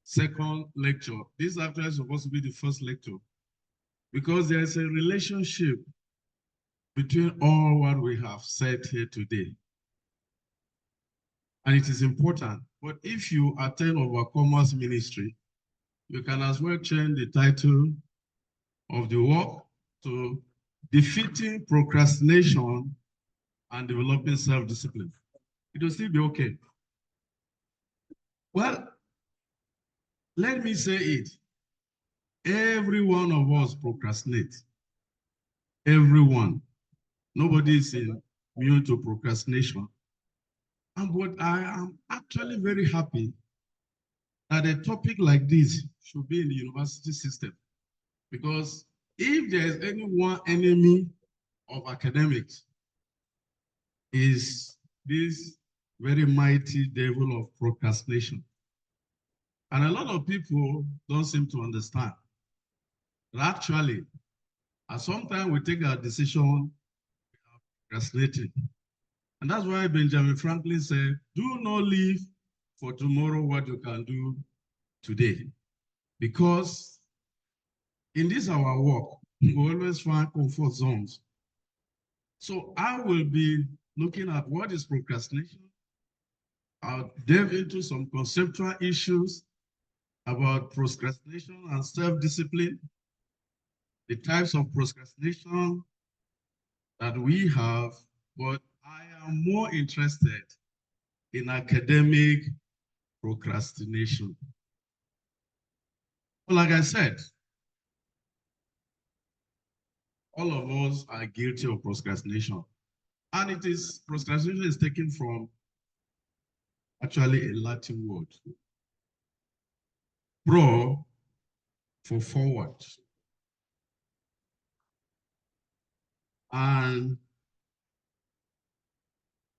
second lecture, this is actually supposed to be the first lecture, because there is a relationship between all what we have said here today. And it is important. But if you attend Overcomers Ministry, you can as well change the title of the work to Defeating Procrastination and Developing Self-Discipline. It will still be okay. Well, let me say it. Every one of us procrastinate. Everyone. Nobody is immune to procrastination. But I am actually very happy that a topic like this should be in the university system. Because if there is any one enemy of academics, is this very mighty devil of procrastination. And a lot of people don't seem to understand that actually, at some time we take our decision, we are procrastinating. And that's why Benjamin Franklin said, do not leave for tomorrow what you can do today. Because in this our work, we always find comfort zones. So I will be looking at what is procrastination. I'll delve into some conceptual issues about procrastination and self-discipline, the types of procrastination that we have, but I am more interested in academic procrastination. Well, like I said, all of us are guilty of procrastination. And procrastination is taken from actually a Latin word. Pro, for forward. And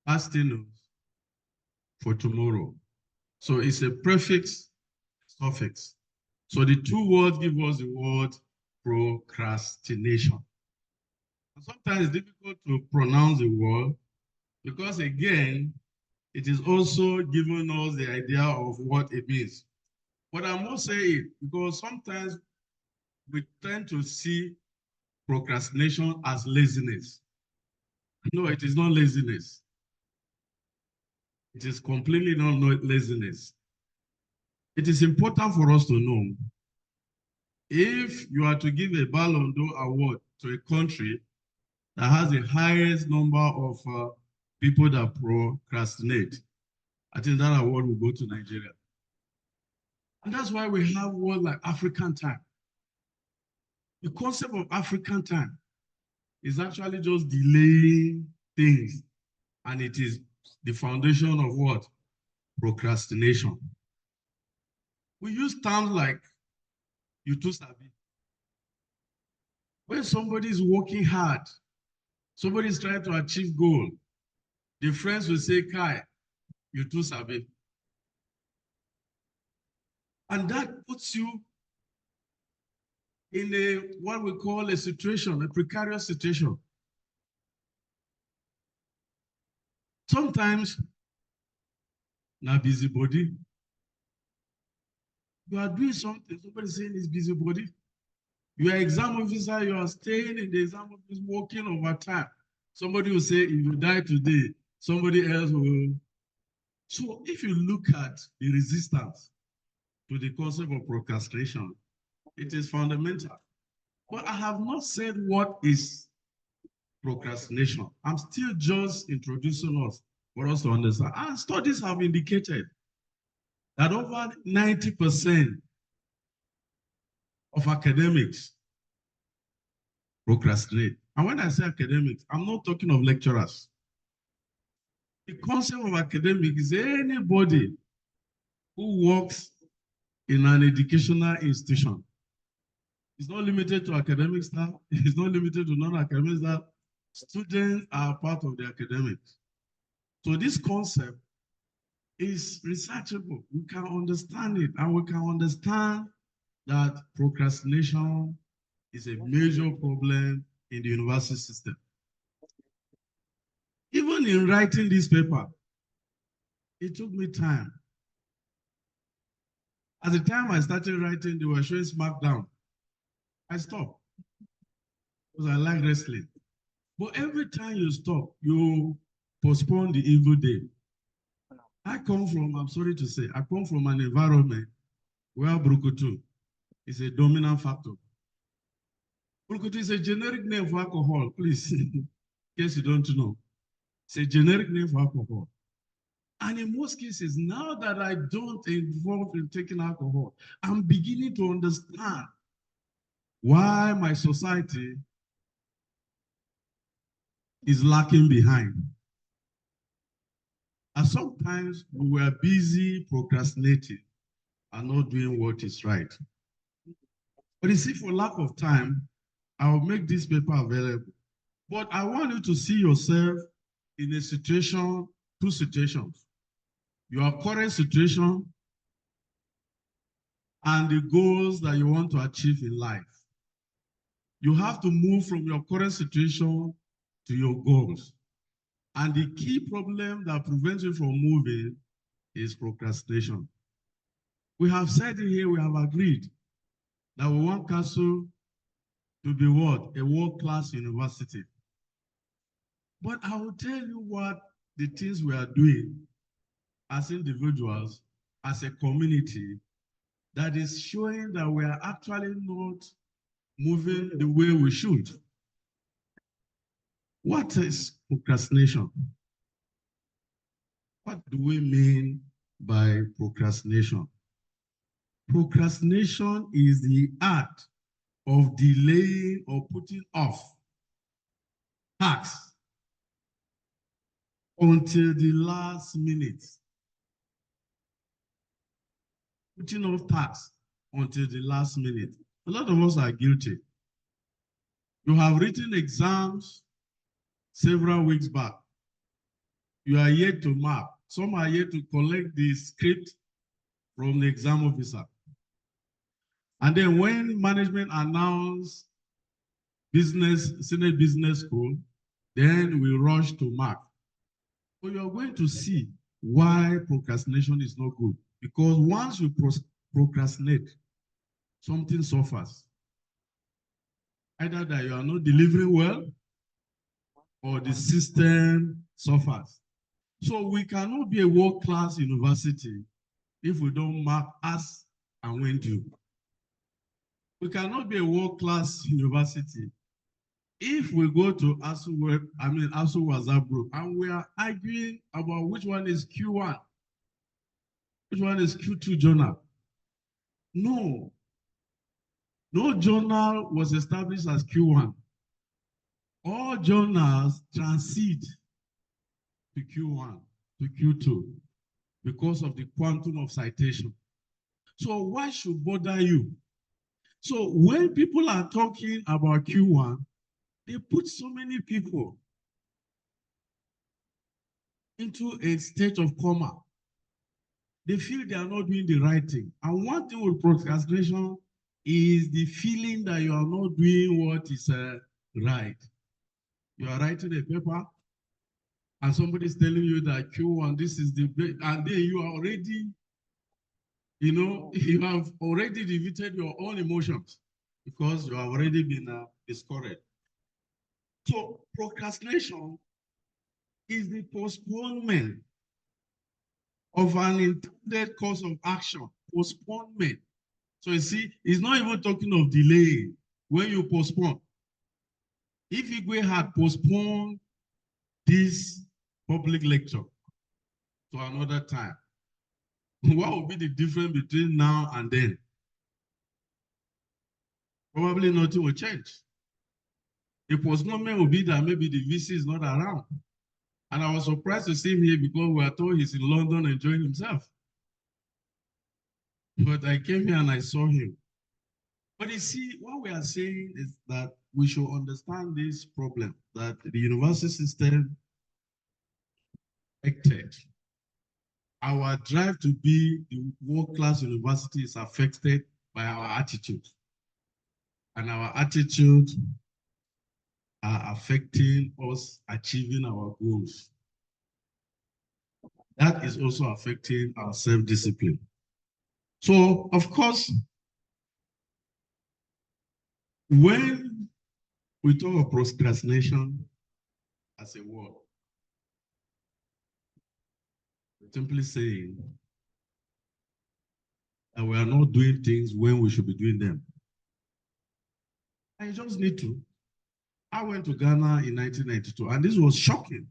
pastinus, for tomorrow. So it's a prefix, suffix. So the two words give us the word procrastination. And sometimes it's difficult to pronounce the word because, again, it is also giving us the idea of what it means. But I must say it because sometimes we tend to see procrastination as laziness. No, it is not laziness. It is completely not laziness. It is important for us to know if you are to give a Ballon d'Or award to a country that has the highest number of people that procrastinate, I think that award will go to Nigeria. And that's why we have words like African time. The concept of African time is actually just delaying things. And it is the foundation of what? Procrastination. We use terms like you too sabi. When somebody is working hard, somebody is trying to achieve goal, the friends will say, Kai, you too sabi. And that puts you in a what we call a situation, a precarious situation. Sometimes, now busybody, you are doing something, somebody saying it's busybody. You are exam officer, you are staying in the exam office, working overtime. Somebody will say, if you die today, somebody else will. So if you look at the resistance to the concept of procrastination, it is fundamental. But I have not said what is procrastination. I'm still just introducing us for us to understand. And studies have indicated that over 90% of academics procrastinate. And when I say academics, I'm not talking of lecturers. The concept of academic is anybody who works in an educational institution. It's not limited to academic staff. It's not limited to non-academic staff. Students are part of the academics. So this concept is researchable. We can understand it, and we can understand that procrastination is a major problem in the university system. Even in writing this paper, it took me time. At the time I started writing, they were showing SmackDown. I stopped because I like wrestling. But every time you stop, you postpone the evil day. I'm sorry to say, I come from an environment where brukutu is a dominant factor. Brukutu is a generic name for alcohol, please, in case you don't know. It's a generic name for alcohol. And in most cases, now that I don't involve in taking alcohol, I'm beginning to understand why my society is lacking behind. And sometimes we were busy procrastinating and not doing what is right. But you see, for lack of time, I will make this paper available. But I want you to see yourself in a situation, two situations. Your current situation and the goals that you want to achieve in life. You have to move from your current situation to your goals. And the key problem that prevents you from moving is procrastination. We have said it here, we have agreed that we want Castle to be what? A world-class university. But I will tell you what the things we are doing as individuals, as a community, that is showing that we are actually not moving the way we should. What is procrastination? What do we mean by procrastination? Procrastination is the act of delaying or putting off tasks until the last minute. Putting off tasks until the last minute. A lot of us are guilty. You have written exams several weeks back. You are yet to mark. Some are yet to collect the script from the exam officer. And then when management announced Senate Business School, then we rush to mark. So you're going to see why procrastination is not good. Because once you procrastinate, something suffers. Either that you are not delivering well, or the system suffers. So we cannot be a world-class university if we don't mark as and when due. We cannot be a world-class university if we go to ASU WhatsApp group and we are arguing about which one is Q1, which one is Q2 journal. No journal was established as Q1. All journals transit to Q1, to Q2, because of the quantum of citation. So why should bother you? So when people are talking about Q1, they put so many people into a state of coma. They feel they are not doing the right thing. And one thing with procrastination is the feeling that you are not doing what is right. You are writing a paper, and somebody is telling you that Q1, this is the best, and then you are already, you have already defeated your own emotions because you have already been discouraged. So procrastination is the postponement of an intended course of action. Postponement. So you see, it's not even talking of delay when you postpone. If Igwe had postponed this public lecture to another time, what would be the difference between now and then? Probably nothing will change. The postponement will be that maybe the VC is not around. And I was surprised to see him here because we are told he's in London enjoying himself. But I came here and I saw him. But you see, what we are saying is that we should understand this problem, that the university system affected. Our drive to be the world-class university is affected by our attitude. And our attitude are affecting us achieving our goals. That is also affecting our self-discipline. So, of course, when we talk of procrastination as a word, we're simply saying that we are not doing things when we should be doing them. I just need to. I went to Ghana in 1992, and this was shocking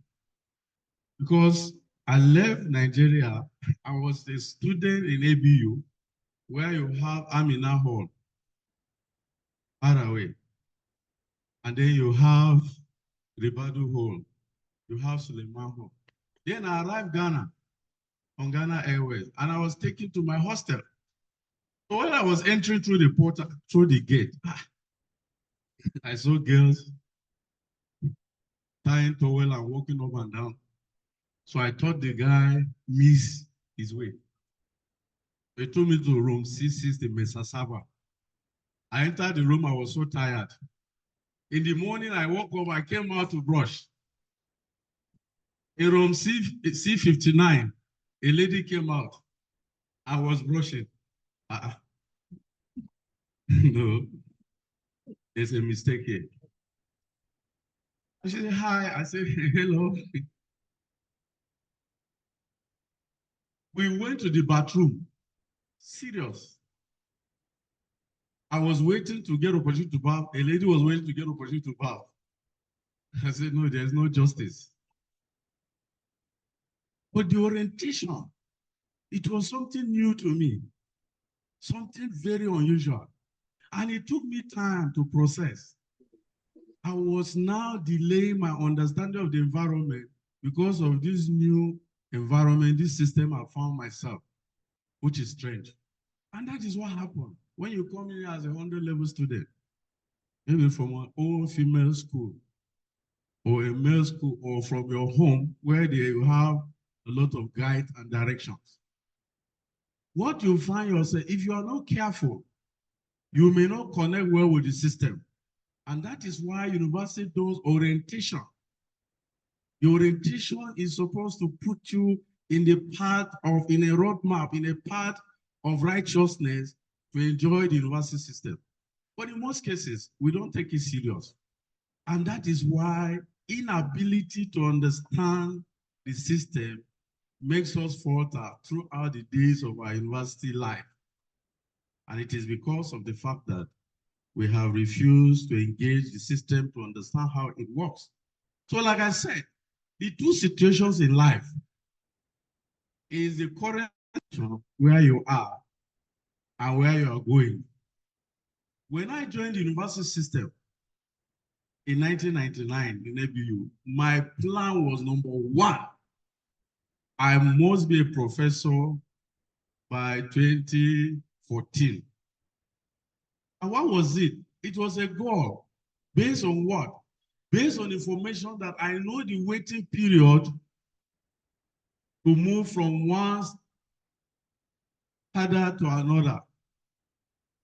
because I left Nigeria. I was a student in ABU, where you have Amina Hall, far away. And then you have Ribadu Hall, you have Suleiman Hall. Then I arrived Ghana on Ghana Airways, and I was taken to my hostel. So when I was entering through the portal, through the gate, I saw girls tying towel and walking up and down. So I thought the guy missed his way. They took me to room 660 Mesasaba. I entered the room, I was so tired. In the morning, I woke up, I came out to brush. In room C59, a lady came out. I was brushing. No, there's a mistake here. She said, hi. I said, hello. We went to the bathroom. Serious. I was waiting to get opportunity to bath. A lady was waiting to get opportunity to bath. I said, no, there's no justice. But the orientation, it was something new to me, something very unusual. And it took me time to process. I was now delaying my understanding of the environment because of this new environment, this system I found myself, which is strange. And that is what happened when you come in as a 100-level student, maybe from an all-female school or a male school or from your home where they have a lot of guide and directions. What you find yourself, if you are not careful, you may not connect well with the system. And that is why university does orientation. The orientation is supposed to put you in the path of, in a roadmap, in a path of righteousness to enjoy the university system. But in most cases, we don't take it serious. And that is why inability to understand the system makes us falter throughout the days of our university life. And it is because of the fact that we have refused to engage the system to understand how it works. So like I said, the two situations in life is the current situation where you are and where you are going. When I joined the university system in 1999 in ABU, my plan was number one, I must be a professor by 2014. And what was it? It was a goal based on what? Based on information that I know the waiting period to move from one cadre to another.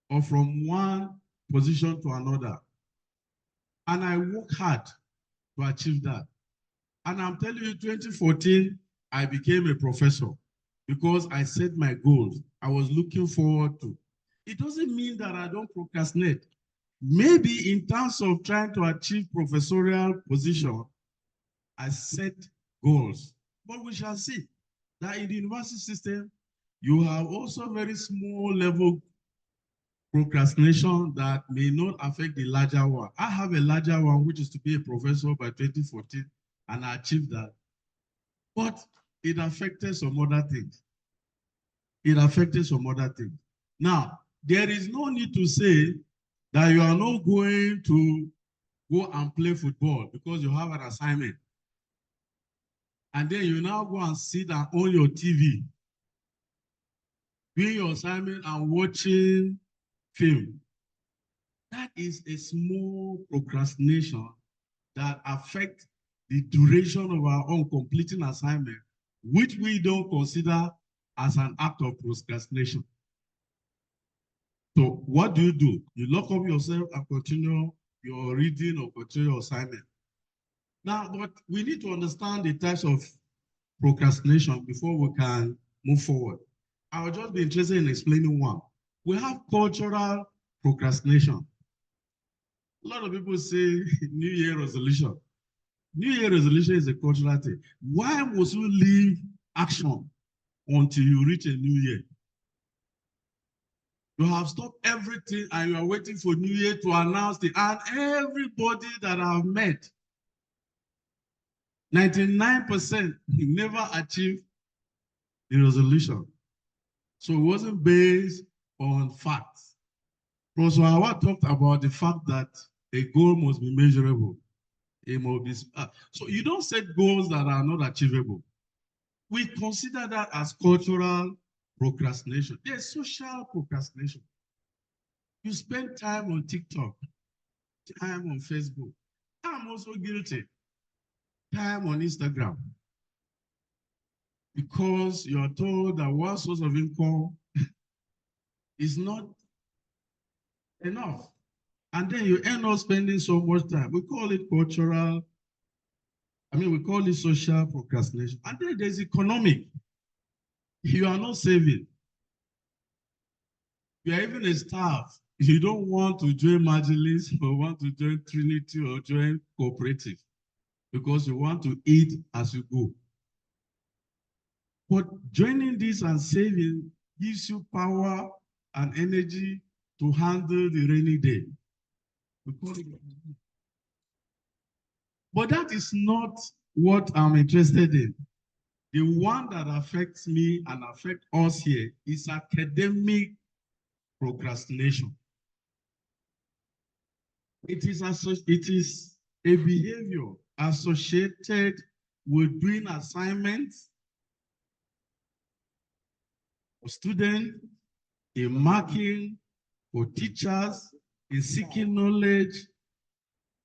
or from one position to another. And I work hard to achieve that. And I'm telling you, 2014, I became a professor because I set my goals. I was looking forward to. It doesn't mean that I don't procrastinate. Maybe in terms of trying to achieve professorial position, I set goals. But we shall see that in the university system, you have also very small level procrastination that may not affect the larger one. I have a larger one, which is to be a professor by 2014, and I achieved that. But it affected some other things. It affected some other things. Now, there is no need to say that you are not going to go and play football because you have an assignment. And then you now go and sit and on your TV, doing your assignment and watching film. That is a small procrastination that affects the duration of our own completing assignment, which we don't consider as an act of procrastination. So what do? You lock up yourself and continue your reading or continue your assignment. Now, but we need to understand the types of procrastination before we can move forward. I will just be interested in explaining one. We have cultural procrastination. A lot of people say New Year resolution. New Year resolution is a cultural thing. Why must you leave action until you reach a new year? You have stopped everything and you are waiting for New Year to announce it. And everybody that I've met, 99% never achieved the resolution. So it wasn't based on facts. Professor Awa talked about the fact that a goal must be measurable. It must be, so you don't set goals that are not achievable. We consider that as cultural procrastination. There's social procrastination. You spend time on TikTok, time on Facebook. I'm also guilty. Time on Instagram. Because you're told that one source of income is not enough. And then you end up spending so much time. We call it cultural, we call it social procrastination. And then there's economic. You are not saving. You are even a staff. You don't want to join Majlis or want to join Trinity or join cooperative because you want to eat as you go. But joining this and saving gives you power and energy to handle the rainy day. But that is not what I'm interested in. The one that affects me and affects us here is academic procrastination. It is a behavior associated with doing assignments for students, in marking for teachers, in seeking knowledge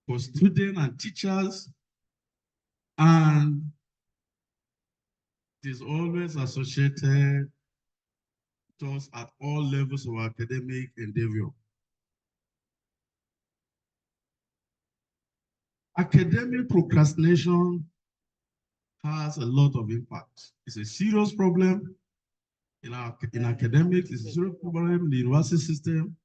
for students and teachers, and it is always associated with us at all levels of academic endeavor. Academic procrastination has a lot of impact. It's a serious problem in academics, it's a serious problem in the university system,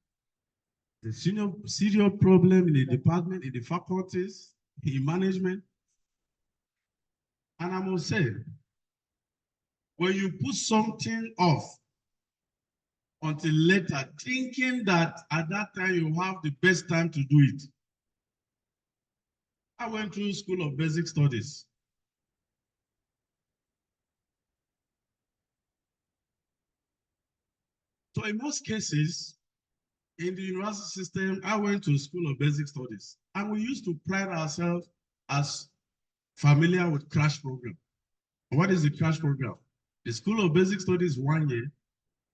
it's a serious problem in the department, in the faculties, in management. And I must say, when you put something off until later, thinking that at that time you have the best time to do it. I went through School of Basic Studies. So in most cases, in the university system, I went to School of Basic Studies. And we used to pride ourselves as familiar with crash program. What is the crash program? The School of Basic Studies 1 year,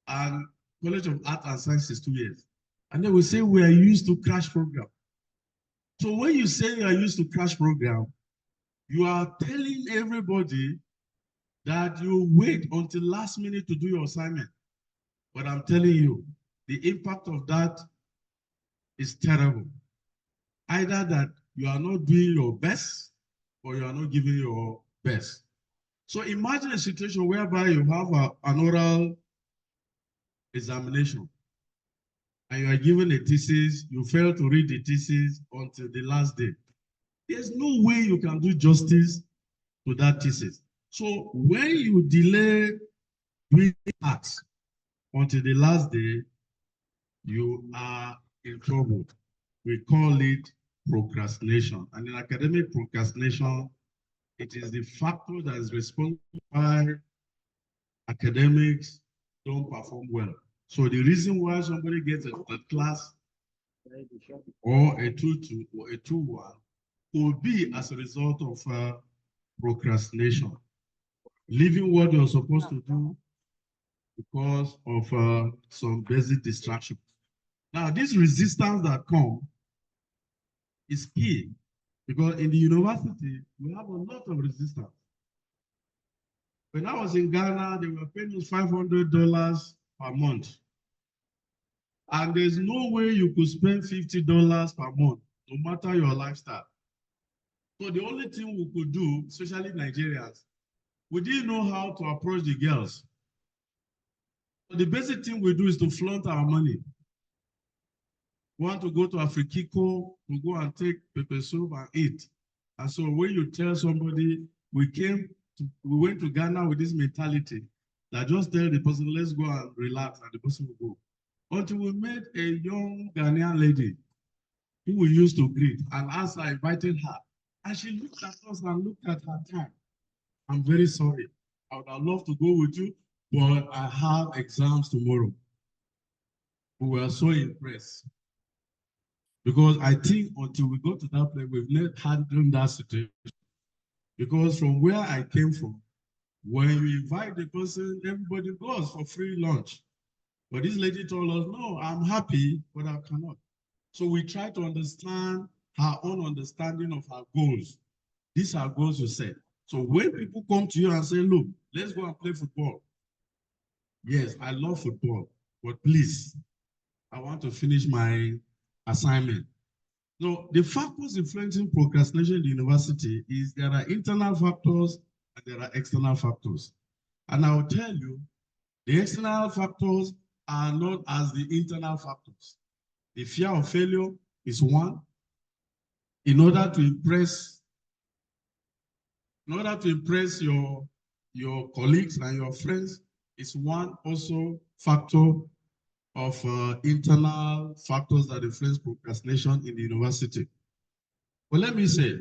and College of Art and Sciences 2 years. And then we say we are used to crash program. So when you say you are used to crash program, you are telling everybody that you wait until last minute to do your assignment. But I'm telling you, the impact of that is terrible. Either that you are not doing your best or you are not giving your best. So imagine a situation whereby you have an oral examination and you are given a thesis, you fail to read the thesis until the last day. There's no way you can do justice to that thesis. So when you delay doing acts until the last day, you are in trouble. We call it procrastination. And in academic procrastination, it is the factor that is responsible why academics don't perform well. So the reason why somebody gets a third class or a 2-2 or a 2-1 could be as a result of procrastination, leaving what you're supposed to do because of some basic distraction. Now, this resistance that comes is key because in the university, we have a lot of resistance. When I was in Ghana, they were paying us $500 per month. And there's no way you could spend $50 per month, no matter your lifestyle. So the only thing we could do, especially Nigerians, we didn't know how to approach the girls. So the basic thing we do is to flaunt our money. We want to go to Afrikiko, to go and take pepper soup and eat. And so when you tell somebody, we went to Ghana with this mentality that just tell the person, let's go and relax, and the person will go. Until we met a young Ghanaian lady who we used to greet, and as I invited her, and she looked at us and looked at her time. I'm very sorry. I would have loved to go with you, but I have exams tomorrow. We were so impressed. Because I think until we go to that place, we've not handled that situation. Because from where I came from, when you invite the person, everybody goes for free lunch. But this lady told us, no, I'm happy, but I cannot. So we try to understand her own understanding of her goals. These are goals you set. So when people come to you and say, look, let's go and play football. Yes, I love football, but please, I want to finish my assignment. So the factors influencing procrastination in the university is there are internal factors and there are external factors. And I will tell you, the external factors are not as the internal factors. The fear of failure is one. In order to impress your colleagues and your friends, is one also factor of internal factors that influence procrastination in the university. But let me say,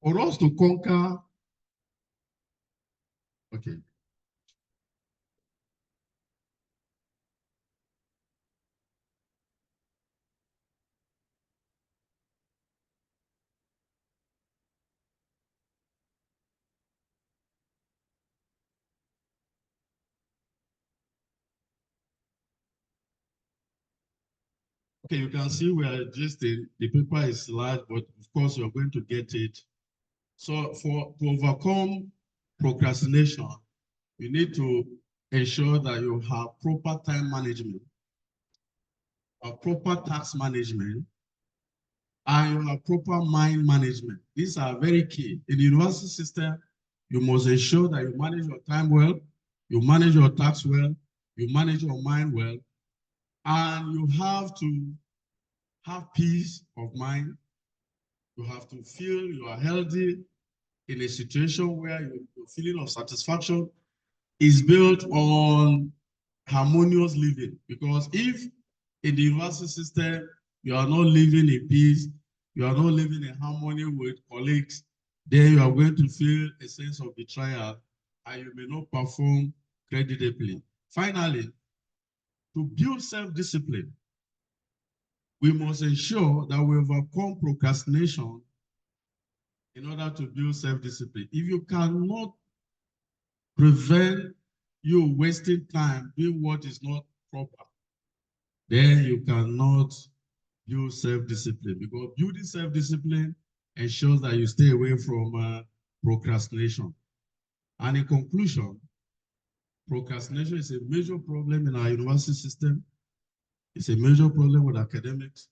for us to conquer, okay. Okay, you can see we are just the paper is large, but of course you're going to get it. So to overcome procrastination, you need to ensure that you have proper time management, proper task management, and you have proper mind management. These are very key. In the university system, you must ensure that you manage your time well, you manage your tasks well, you manage your mind well, and you have to have peace of mind. You have to feel you are healthy in a situation where your feeling of satisfaction is built on harmonious living. Because if in the university system, you are not living in peace, you are not living in harmony with colleagues, then you are going to feel a sense of betrayal and you may not perform creditably. Finally, to build self-discipline, we must ensure that we overcome procrastination in order to build self-discipline. If you cannot prevent you wasting time doing what is not proper, then you cannot build self-discipline, because building self-discipline ensures that you stay away from procrastination. And in conclusion, Procrastination is a major problem in our university system. It's a major problem with academics.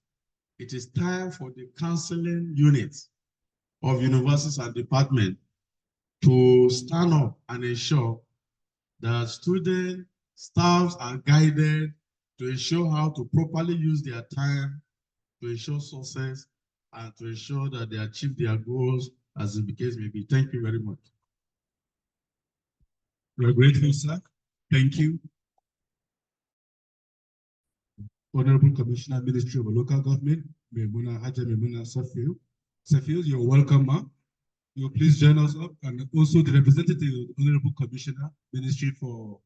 It is time for the counseling units of universities and departments to stand up and ensure that students, staffs are guided to ensure how to properly use their time to ensure success and to ensure that they achieve their goals as the case may be. Thank you very much. We're grateful, sir. Thank you. Honorable Commissioner, Ministry of Local Government, Memuna Haja Memuna Safil. Safil, you're welcome, ma'am. You please join us up, and also the representative of the Honorable Commissioner, Ministry for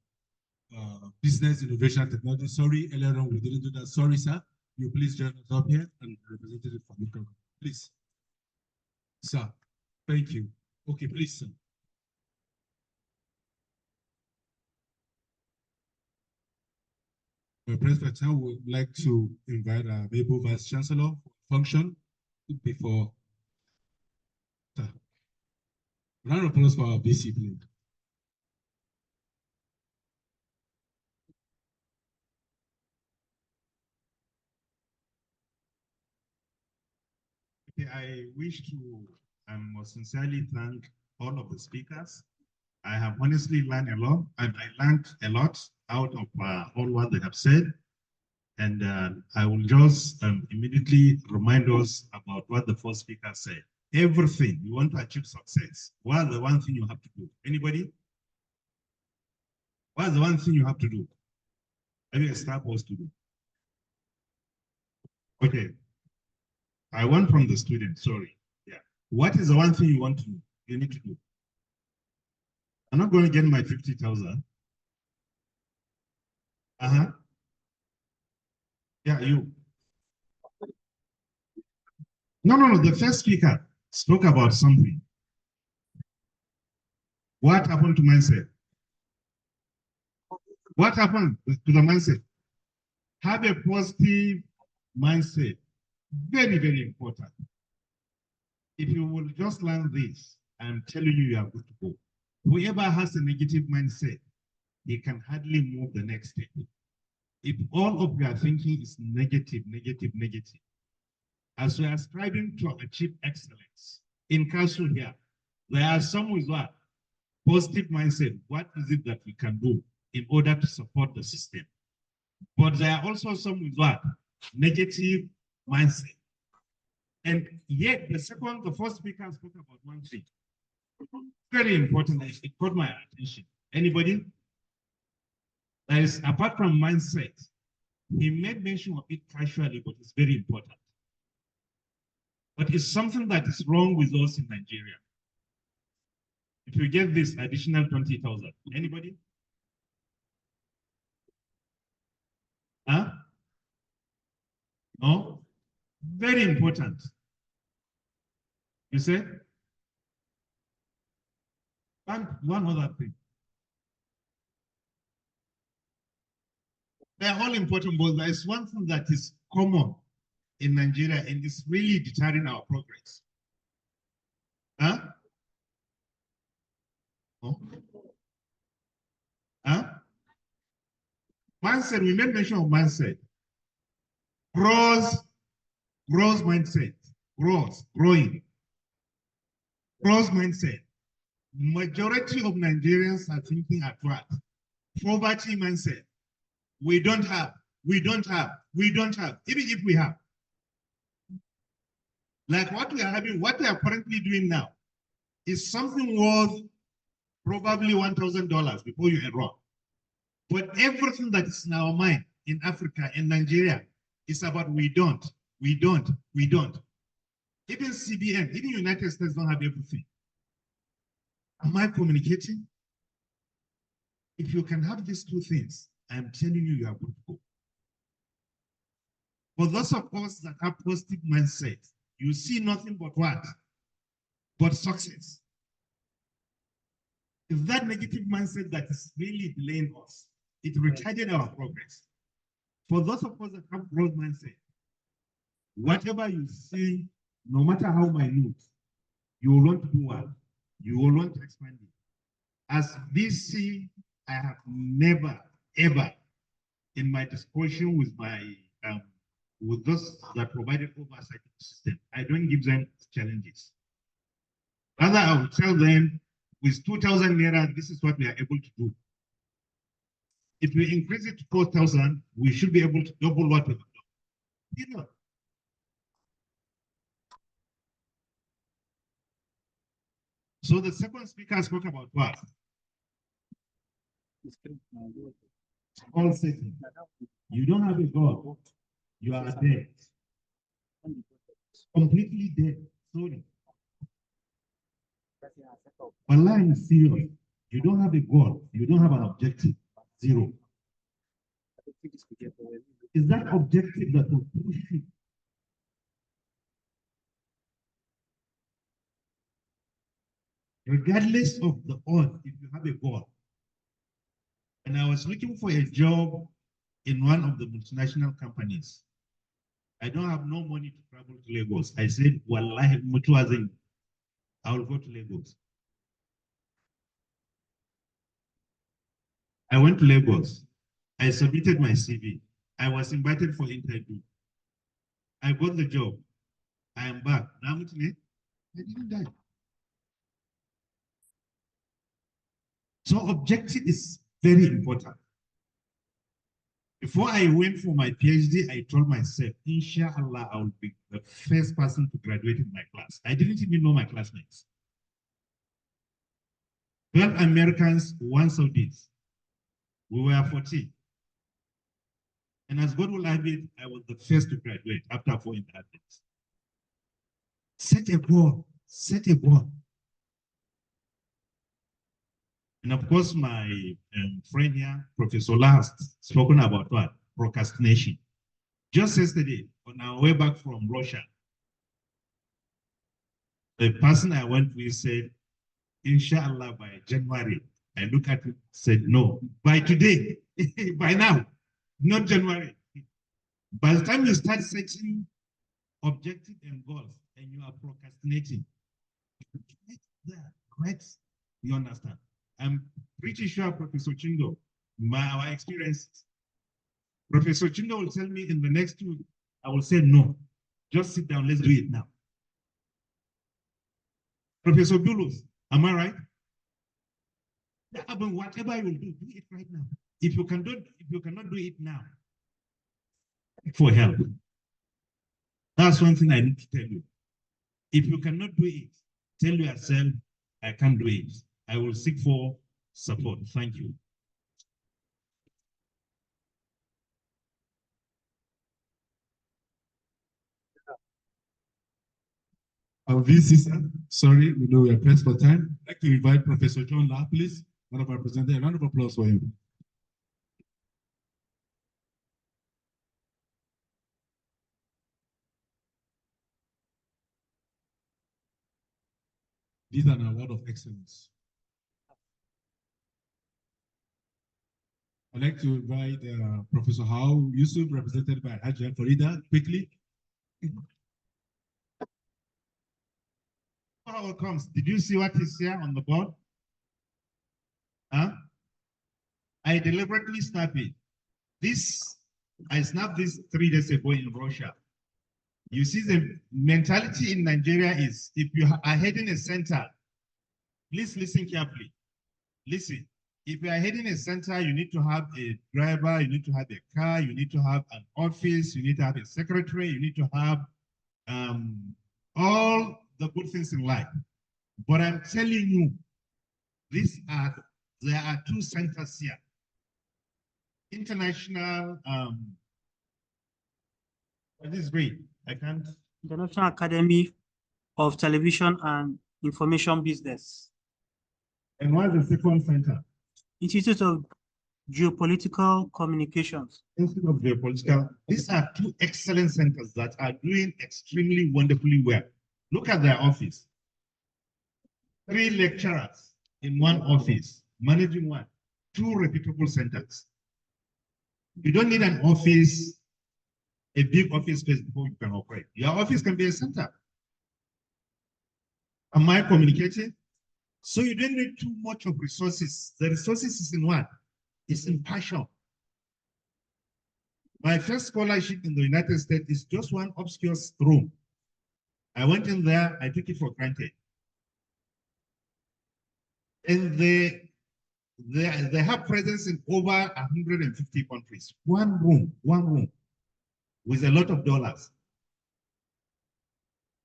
Business, Innovation, and Technology. Sorry, earlier on we didn't do that. Sorry, sir. You please join us up here and representative for local government. Please. Sir, thank you. Okay, please, sir. President, I would like to invite our able Vice Chancellor for function before. Round of applause for our BC, please. Okay, I wish to most sincerely thank all of the speakers. I have honestly learned a lot, and I learned a lot out of all what they have said. And I will just immediately remind us about what the first speaker said. Everything you want to achieve success, what is the one thing you have to do? Anybody? What is the one thing you have to do? Maybe a staff was to do. Okay. I want from the student, sorry. Yeah. What is the one thing you want to do? You need to do. I'm not going to get my 50,000. Uh-huh. Yeah, you. No. The first speaker spoke about something. What happened to mindset? What happened to the mindset? Have a positive mindset. Very, very important. If you will just learn this, I'm telling you, you are good to go. Whoever has a negative mindset, he can hardly move the next step. If all of your thinking is negative, as we are striving to achieve excellence in council here, there are some with what? Positive mindset. What is it that we can do in order to support the system? But there are also some with what? Negative mindset. And yet the first speaker spoke about one thing. Very important, it caught my attention. Anybody? That is, apart from mindset, he made mention of it casually, but it's very important. But it's something that is wrong with us in Nigeria. If you get this additional 20,000, anybody? Huh? No? Very important. You say? One other thing. They're all important, but there is one thing that is common in Nigeria and is really deterring our progress. Huh? Oh. Huh? Mindset, we made mention of mindset. Growth mindset. Growing. Growth mindset. Majority of Nigerians are thinking at what? Poverty mindset. We don't have. Even if we have. Like what we are having, what we are currently doing now is something worth probably $1,000 before you enroll. But everything that is in our mind in Africa and Nigeria is about we don't. Even CBN, even United States don't have everything. Am I communicating? If you can have these two things, I'm telling you, you are good to go. For those of us that have positive mindset, you see nothing but what? But success. It's that negative mindset that is really delaying us. It retarded our progress. For those of us that have growth mindset, whatever you see, no matter how minute, you will want to do what? You will want to expand it. As BC I have never, ever, in my discussion with my with those that provided oversight of the system, I don't give them challenges. Rather, I will tell them with 2,000 naira, this is what we are able to do. If we increase it to 4,000, we should be able to double what we have done. You know. So the second speaker spoke about what? All Satan. You don't have a God. You are dead. Completely dead. Sorry. Allah is serious. You don't have a God. You don't have an objective. Zero. Is that objective that will push you? Regardless of the odds, if you have a God. And I was looking for a job in one of the multinational companies. I don't have no money to travel to Lagos. I said, Wallahi, I will go to Lagos. I went to Lagos. I submitted my CV. I was invited for interview. I got the job. I am back. Now, I didn't die. So objective is very important. Before I went for my PhD, I told myself, inshallah, I will be the first person to graduate in my class. I didn't even know my classmates. 12 Americans, 1 Saudis. We were 14. And as God will have it, I was the first to graduate after 4 interviews. Set a goal. Set a goal. And of course, my friend here, Professor Last, spoken about what? Procrastination. Just yesterday, on our way back from Russia, the person I went with said, inshallah, by January. I look at it, said, no, by today, by now, not January. By the time you start setting objectives and goals, and you are procrastinating, right? You understand? I'm pretty sure Professor Chindo, our experience, Professor Chindo will tell me in the next 2 weeks, I will say, no, just sit down, let's do it now. Professor Bulus, am I right? Yeah, but whatever you will do it right now. If you cannot do it now, for help. That's one thing I need to tell you. If you cannot do it, tell yourself, I can't do it. I will seek for support. Thank you. Our VC, sir, sorry, we know we are pressed for time. I'd like to invite Professor John La, please, one of our presenters. A round of applause for him. These are an award of excellence. I'd like to invite Professor How Yusuf, represented by Hajia Farida, quickly. How it comes? Did you see what is here on the board? Huh? I deliberately snapped it. I snapped this 3 days ago in Russia. You see, the mentality in Nigeria is, if you are heading a center, please listen carefully. Listen, if you are heading a center, you need to have a driver, you need to have a car, you need to have an office, you need to have a secretary, you need to have all the good things in life. But I'm telling you, there are 2 centers here. International, what is great? I can't. International Academy of Television and Information Business. And what is the second center? Institute of Geopolitical Communications. Institute of Geopolitical. These are 2 excellent centers that are doing extremely wonderfully well. Look at their office. 3 lecturers in 1 office, managing 2 reputable centers. You don't need an office, a big office space before you can operate. Your office can be a center. Am I communicating? So you don't need too much of resources. The resources is in what? It's in passion. My first scholarship in the United States is just one obscure room. I went in there, I took it for granted. And they have presence in over 150 countries. One room, with a lot of dollars.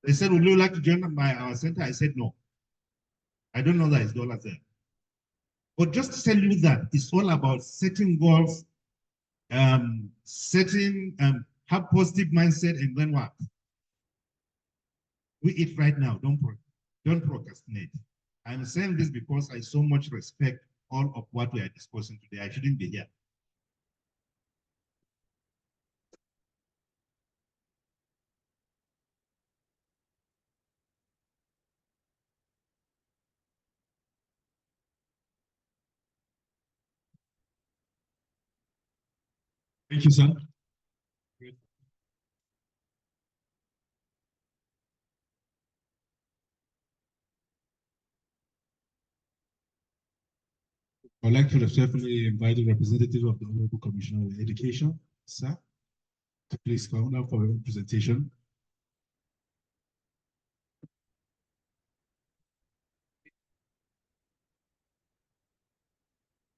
They said, would you like to join our center? I said, no. I don't know that it's dollars there. But just to tell you that it's all about setting goals, have positive mindset, and then what? We eat right now, don't procrastinate. I'm saying this because I so much respect all of what we are discussing today. I shouldn't be here. Thank you, sir. I'd like to respectfully invite the representative of the Honorable Commissioner of Education, sir, to please come up for your presentation.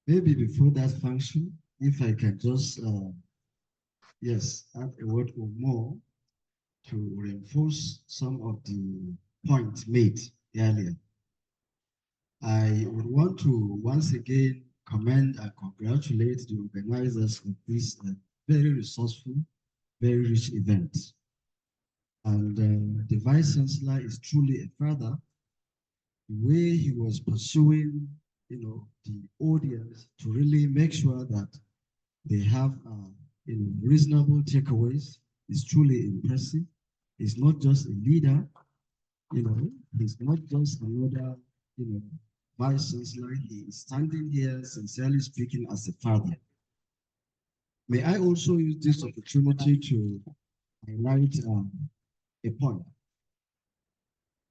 Maybe before that function, if I can just, yes, add a word or more to reinforce some of the points made earlier. I would want to once again commend and congratulate the organizers of this very resourceful, very rich event. And the Vice Chancellor is truly a father. The way he was pursuing, the audience to really make sure that they have, reasonable takeaways is truly impressive. He's not just a leader, he's not just another, Vice Chancellor. He is standing here, sincerely speaking, as a father. May I also use this opportunity to highlight a point.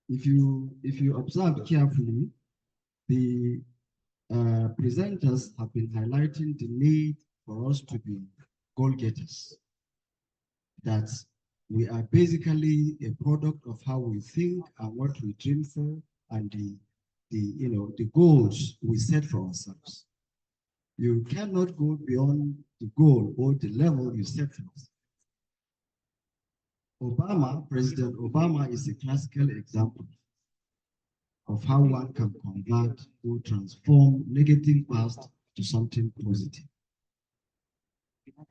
If you observe carefully, the presenters have been highlighting the need for us to be goal-getters. That we are basically a product of how we think and what we dream for, and the goals we set for ourselves. You cannot go beyond the goal or the level you set for yourself. President Obama is a classical example of how one can convert or transform negative past to something positive.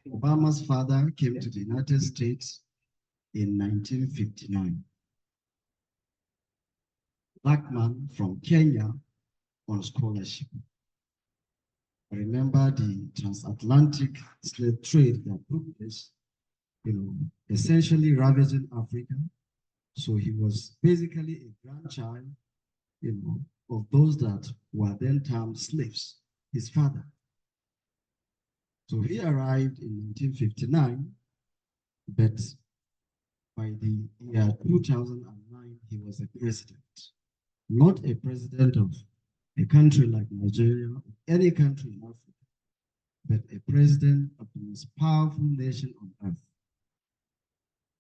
Obama's father came to the United States in 1959. Black man from Kenya on scholarship. I remember the transatlantic slave trade that took place, essentially ravaging Africa. So he was basically a grandchild, of those that were then termed slaves, his father. So he arrived in 1959, but by the year 2009, he was a president. Not a president of a country like Nigeria, or any country in Africa, but a president of the most powerful nation on earth.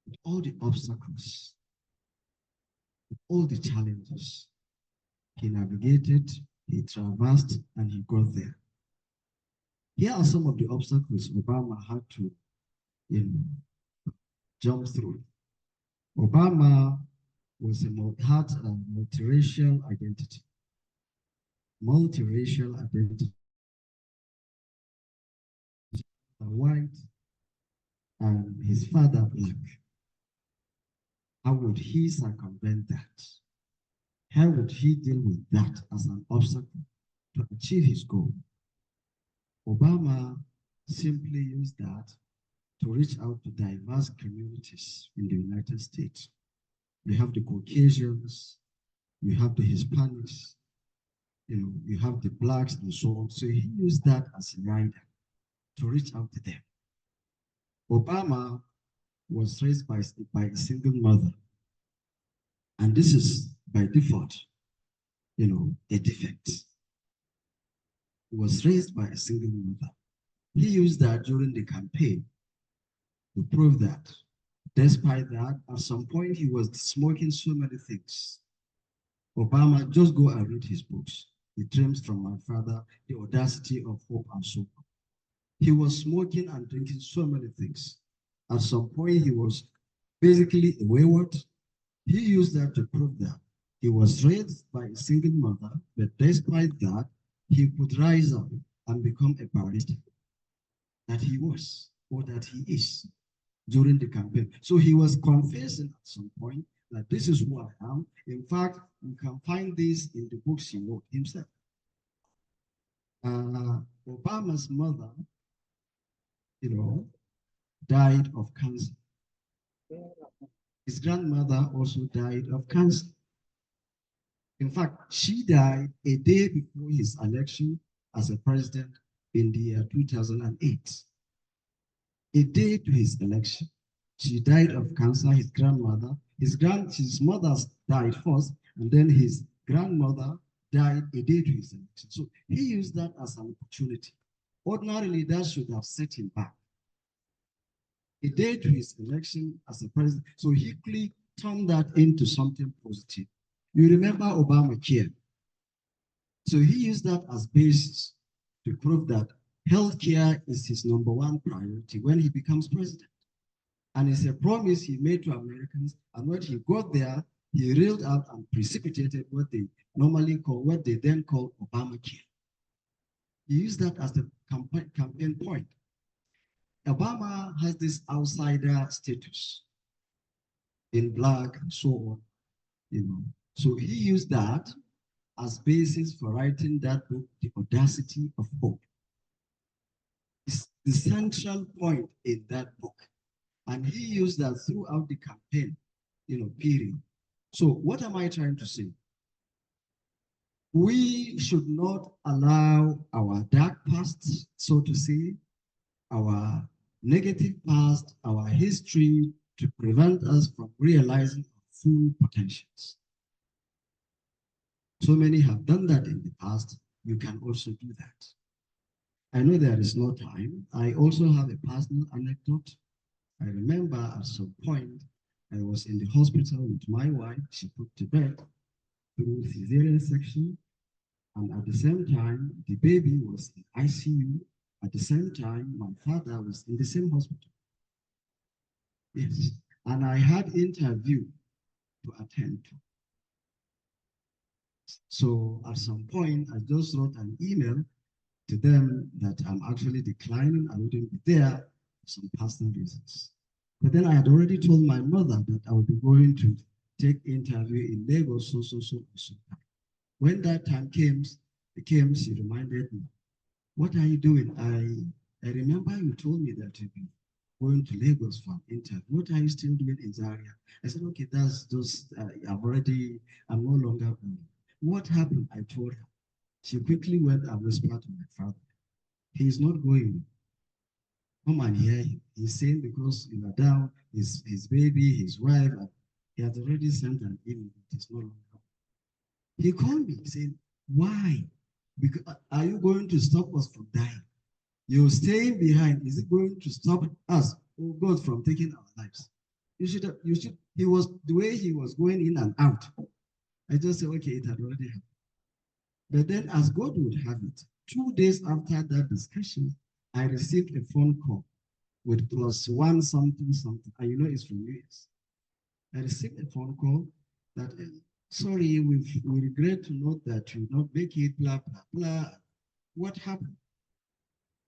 With all the obstacles, with all the challenges, he navigated, he traversed, and he got there. Here are some of the obstacles Obama had to jump through. Obama had a multiracial identity. White, and his father black. How would he circumvent that? How would he deal with that as an obstacle to achieve his goal? Obama simply used that to reach out to diverse communities in the United States. You have the Caucasians, you have the Hispanics, you have the blacks and so on. So he used that as a rider to reach out to them. Obama was raised by a single mother. And this is by default. a defect. He was raised by a single mother. He used that during the campaign to prove that. Despite that, at some point, he was smoking so many things. Obama, just go and read his books. He dreams from my father, the audacity of hope and so on. He was smoking and drinking so many things. At some point, he was basically a wayward. He used that to prove that he was raised by a single mother, but despite that, he could rise up and become a barrister that he was or that he is during the campaign. So he was confessing at some point that this is who I am. In fact, you can find this in the books he wrote himself. Obama's mother, died of cancer. His grandmother also died of cancer. In fact, she died a day before his election as a president in the year 2008. A day to his election, she died of cancer. His grandmother, his mother died first, and then his grandmother died a day to his election. So he used that as an opportunity. Ordinarily, that should have set him back. A day to his election as a president. So he quickly turned that into something positive. You remember Obamacare. So he used that as basis to prove that healthcare is his #1 priority when he becomes president. And it's a promise he made to Americans. And when he got there, he reeled out and precipitated what they then call Obamacare. He used that as the campaign point. Obama has this outsider status in black and so on, So he used that as basis for writing that book, The Audacity of Hope. It's the central point in that book. And he used that throughout the campaign, period. So what am I trying to say? We should not allow our dark past, so to say, our negative past, our history to prevent us from realizing our full potentials. So many have done that in the past. You can also do that. I know there is no time. I also have a personal anecdote. I remember at some point, I was in the hospital with my wife. She put to bed through cesarean section. And at the same time, the baby was in ICU. At the same time, my father was in the same hospital. Yes. And I had interview to attend to. So at some point, I just wrote an email to them that I'm actually declining. I wouldn't be there for some personal reasons. But then I had already told my mother that I would be going to take interview in Lagos, so. When that time came, she reminded me, what are you doing? I remember you told me that you'd be going to Lagos for an interview. What are you still doing in Zaria? I said, okay, that's just, I'm no longer going. What happened? I told her. She quickly went and whispered to my father, he's not going. Come and hear him. He's saying because you are down, his baby, his wife, he has already sent an email. It is no longer. He called me saying, why? Because are you going to stop us from dying? You're staying behind. Is it going to stop us, oh God, from taking our lives? He was, the way he was going in and out. I just said, okay, it had already happened. But then as God would have it, 2 days after that discussion, I received a phone call with +1 something. And it's from US. I received a phone call that, sorry, we regret to note that you not make it, blah, blah, blah. What happened?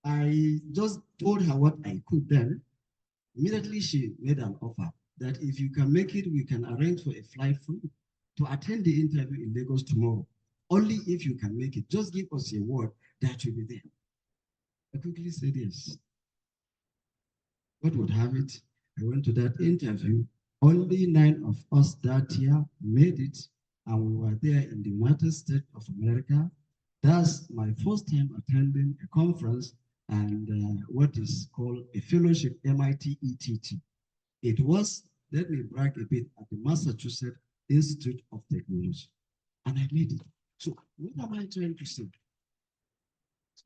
I just told her what I could then. Immediately she made an offer that if you can make it, we can arrange for a flight for you to attend the interview in Lagos tomorrow. Only if you can make it. Just give us a word that you'll be there. I quickly said yes. God would have it. I went to that interview. Only 9 of us that year made it, and we were there in the United States of America. That's my first time attending a conference and what is called a fellowship, MIT-ETT. It was, let me brag a bit, at the Massachusetts Institute of Technology. And I made it. So what am I trying to say?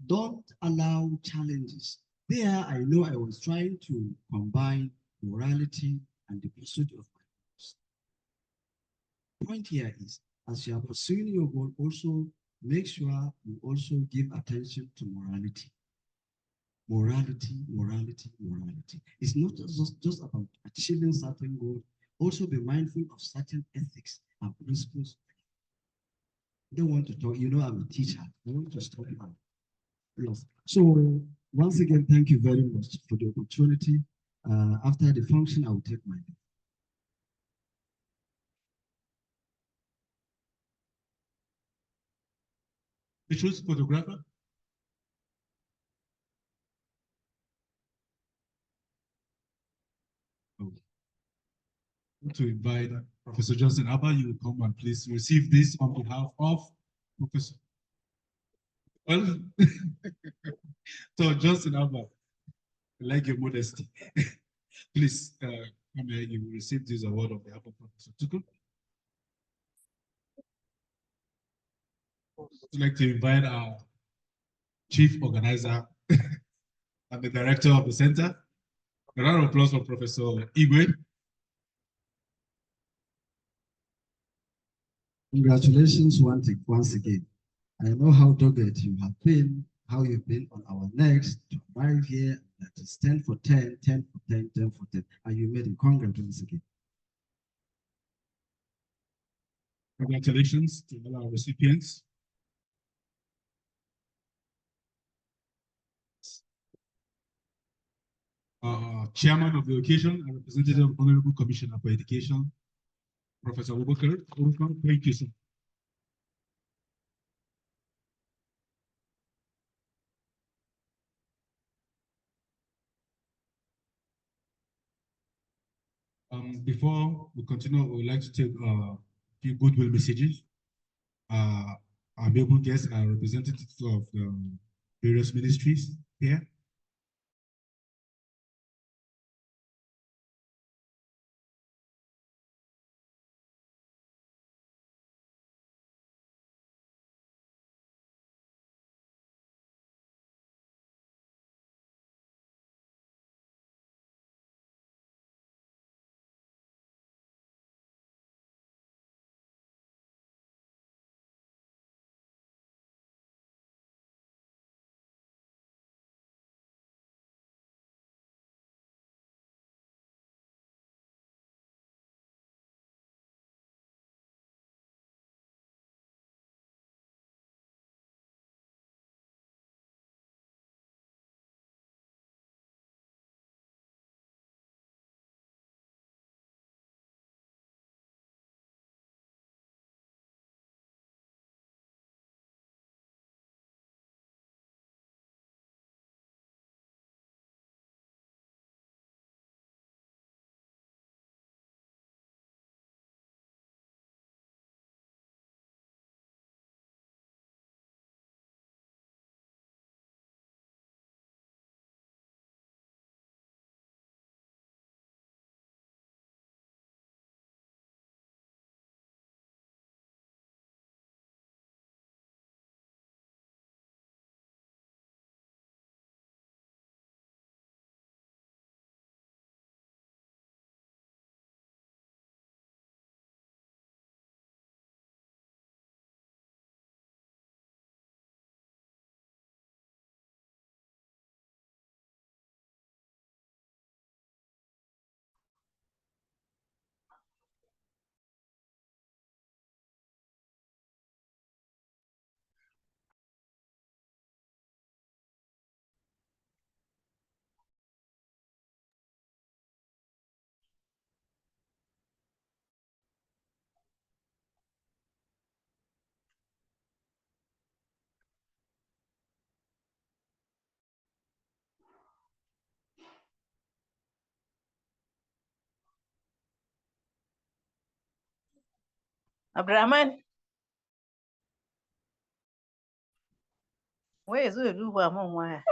Don't allow challenges. There, I know I was trying to combine morality and the pursuit of my goals. The point here is, as you are pursuing your goal, also make sure you also give attention to morality. Morality, morality, morality. It's not just about achieving certain goals. Also be mindful of certain ethics and principles. I don't want to talk, I'm a teacher. I want to talk about. Yes. So once again, thank you very much for the opportunity. After the function, I will take my leave. The choose photographer. Oh. To invite Professor Johnson Abba, you will come and please receive this on behalf of Professor. Well, so Johnson Abba, I like your modesty. Please come here, you will receive this award on behalf of Professor Tuku. I'd like to invite our chief organizer and the director of the center. A round of applause for Professor Igwe. Congratulations once again. I know how dogged you have been, how you've been on our necks to arrive here. That is 10 for 10, 10 for 10, 10 for 10. And you made it. Congratulations again. Congratulations to all our recipients. Chairman of the occasion and representative Honorable Commissioner for Education, Professor Abubakar. Thank you, sir. Before we continue, we would like to take a few goodwill messages. Our able guests are representatives of the various ministries here. Abdurrahman, wai zo ya duba min waya.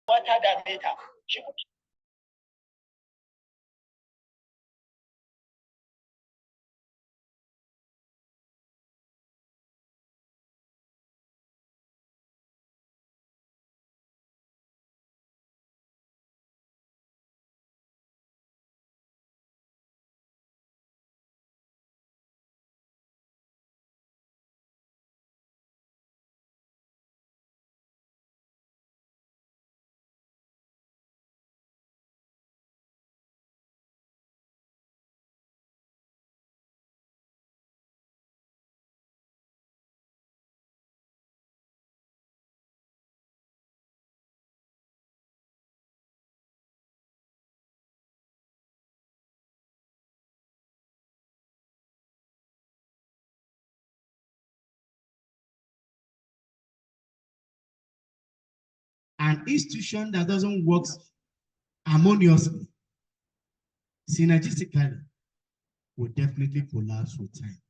water da data. An institution that doesn't work harmoniously, synergistically, will definitely collapse with time.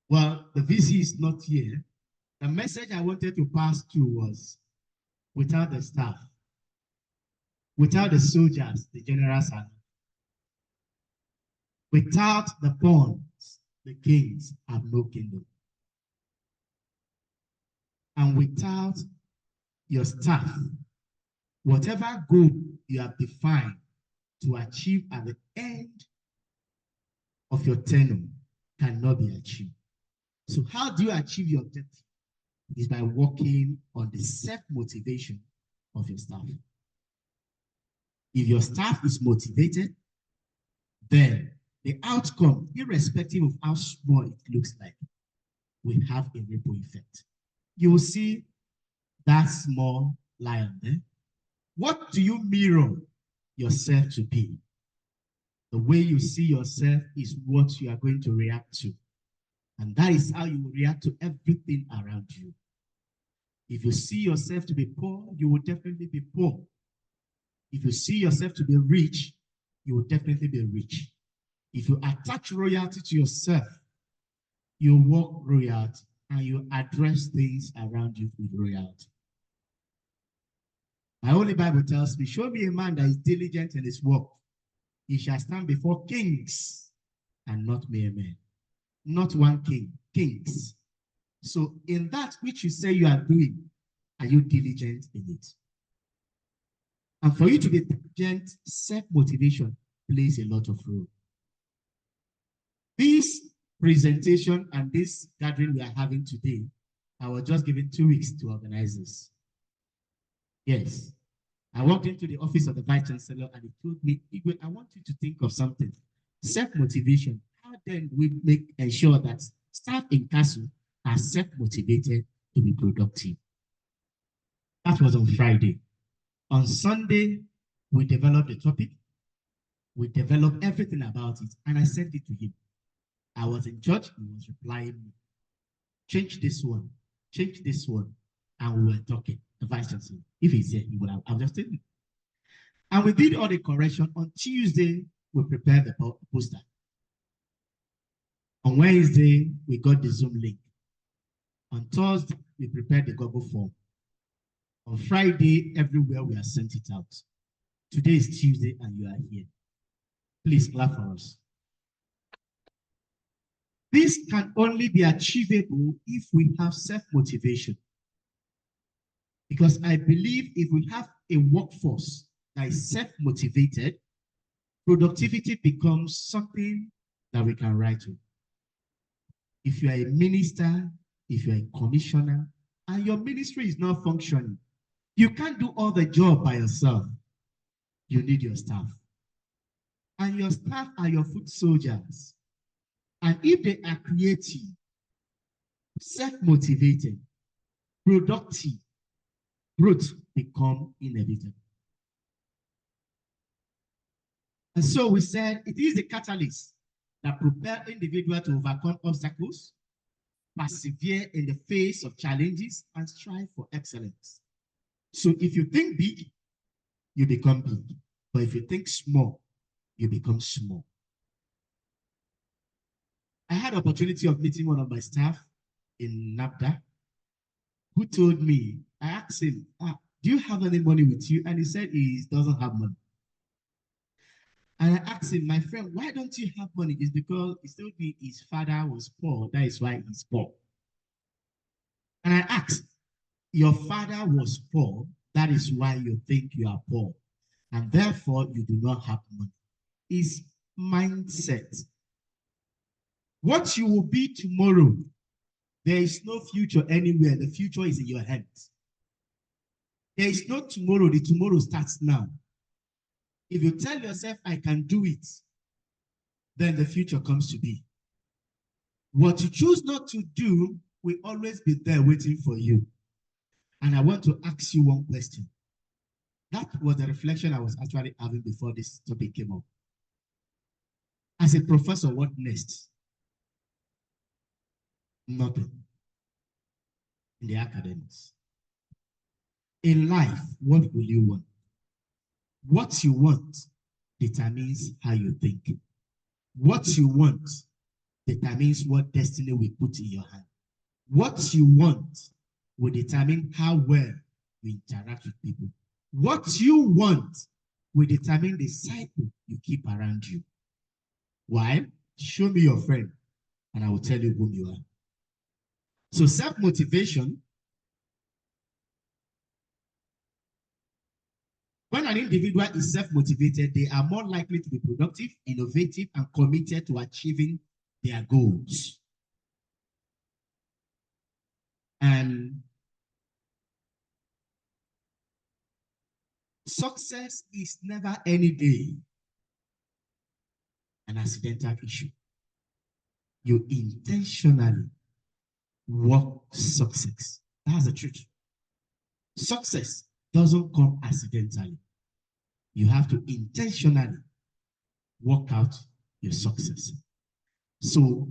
Well, the VC is not here. The message I wanted to pass to was, without the staff, without the soldiers, the generals are not. Without the pawns, the kings have no kingdom. And without your staff, whatever goal you have defined to achieve at the end of your tenure cannot be achieved. So how do you achieve your objective? Is by working on the self-motivation of your staff. If your staff is motivated, then the outcome, irrespective of how small it looks like, will have a ripple effect. You will see that small lion there. What do you mirror yourself to be? The way you see yourself is what you are going to react to. And that is how you will react to everything around you. If you see yourself to be poor, you will definitely be poor. If you see yourself to be rich, you will definitely be rich. If you attach royalty to yourself, you walk royalty and you address things around you with royalty. My Holy Bible tells me, show me a man that is diligent in his work. He shall stand before kings and not mere men. Not one king, kings. So in that which you say you are doing, are you diligent in it? And for you to be diligent, self-motivation plays a lot of role. This presentation and this gathering we are having today, I was just given 2 weeks to organize this. Yes. I walked into the office of the Vice Chancellor and he told me, Igwe, I want you to think of something. Self-motivation. How then we ensure that staff in CASU are self-motivated to be productive? That was on Friday. On Sunday, we developed the topic. We developed everything about it, and I sent it to him. I was in church, he was replying me. Change this one, and we were talking. The Vice Chancellor, if he's here, he would have just taken it. And we did all the correction. On Tuesday, we prepared the poster. On Wednesday, we got the Zoom link. On Thursday, we prepared the Google form. On Friday, everywhere we have sent it out. Today is Tuesday and you are here. Please clap for us. This can only be achievable if we have self-motivation. Because I believe if we have a workforce that is self-motivated, productivity becomes something that we can write to. If you are a minister, if you are a commissioner, and your ministry is not functioning, you can't do all the job by yourself. You need your staff. And your staff are your foot soldiers. And if they are creative, self-motivated, productive, growth become inevitable. And so we said it is the catalyst that propels individuals to overcome obstacles, persevere in the face of challenges, and strive for excellence. So if you think big, you become big. But if you think small, you become small. I had the opportunity of meeting one of my staff in NAPDA who told me, I asked him, do you have any money with you? And he said he doesn't have money. And I asked him, my friend, why don't you have money? It's because he told me his father was poor. That is why he's poor. And I asked, your father was poor. That is why you think you are poor. And therefore, you do not have money. It's mindset. What you will be tomorrow, there is no future anywhere. The future is in your hands. There is no tomorrow. The tomorrow starts now. If you tell yourself, I can do it, then the future comes to be. What you choose not to do will always be there waiting for you. And I want to ask you one question. That was the reflection I was actually having before this topic came up. As a professor, what next? Nothing. In the academics. In life, what will you want? What you want determines how you think. What you want determines what destiny we put in your hand. What you want will determine how well you interact with people. What you want will determine the cycle you keep around you. Why? Show me your friend, and I will tell you whom you are. So self-motivation, when an individual is self-motivated, they are more likely to be productive, innovative, and committed to achieving their goals. And success is never any day an accidental issue. You intentionally work success. That's the truth. Success doesn't come accidentally. You have to intentionally work out your success. So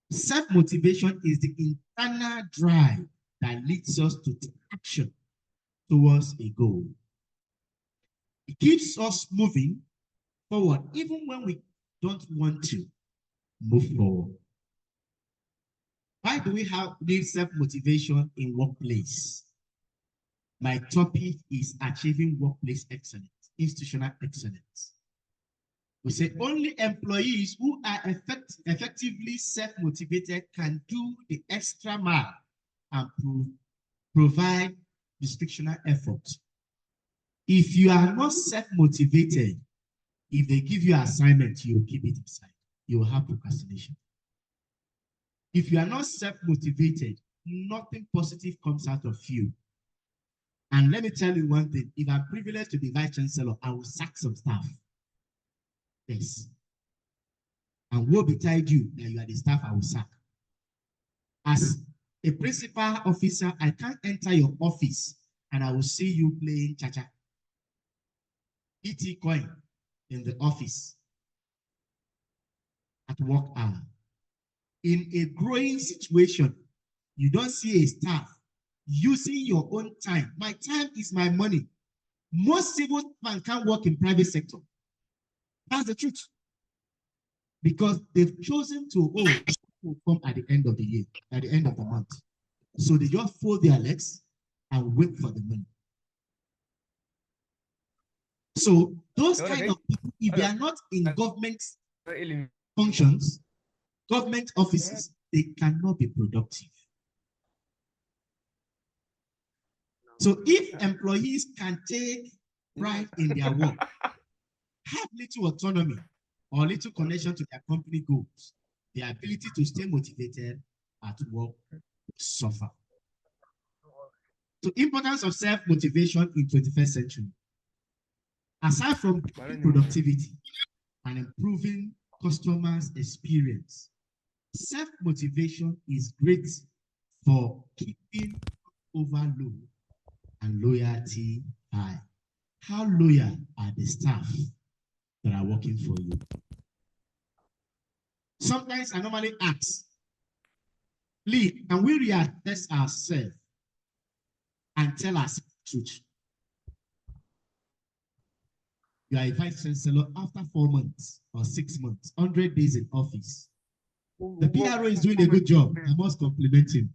self-motivation is the internal drive that leads us to take action towards a goal. It keeps us moving forward even when we don't want to move forward. Why do we need self-motivation in workplace? My topic is achieving workplace excellence, institutional excellence. We say only employees who are effectively self-motivated can do the extra mile and provide discretional effort. If you are not self-motivated, if they give you an assignment, you will keep it aside. You will have procrastination. If you are not self-motivated, nothing positive comes out of you. And let me tell you one thing, if I'm privileged to be vice chancellor, I will sack some staff. Yes. And woe betide you that you are the staff I will sack. As a principal officer, I can't enter your office and I will see you playing cha-cha. ET coin in the office at work hour. In a growing situation, you don't see a staff using your own time. My time is my money. Most civil servants can't work in private sector. That's the truth. Because they've chosen to come at the end of the year, at the end of the month. So they just fold their legs and wait for the money. So those kind of people, if they are not in government functions, government offices, they cannot be productive. So if employees can take pride in their work, have little autonomy or little connection to their company goals, their ability to stay motivated at work will suffer. So importance of self-motivation in 21st century. Aside from productivity and improving customers' experience, self-motivation is great for keeping overload and loyalty high. How loyal are the staff that are working for you? Sometimes I normally ask, please, can we reassess ourselves and tell us the truth? You are a vice chancellor after 4 months or 6 months, 100 days in office. The PRO is doing a good job. I must compliment him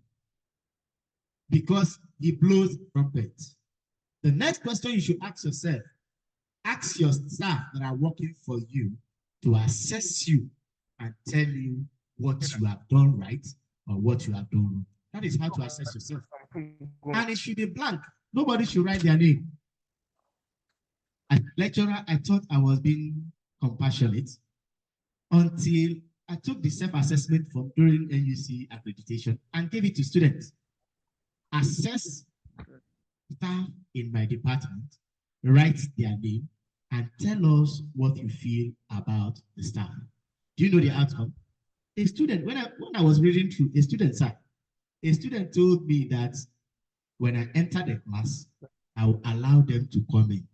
because he blows trumpet. The next question you should ask yourself, ask your staff that are working for you to assess you and tell you what you have done right or what you have done wrong. That is how to assess yourself. And it should be blank. Nobody should write their name. As a lecturer, I thought I was being compassionate until I took the self-assessment from during NUC accreditation and gave it to students. Assess staff in my department, write their name, and tell us what you feel about the staff. Do you know the outcome? A student, when I was reading through, a student told me that when I enter the class, I will allow them to come in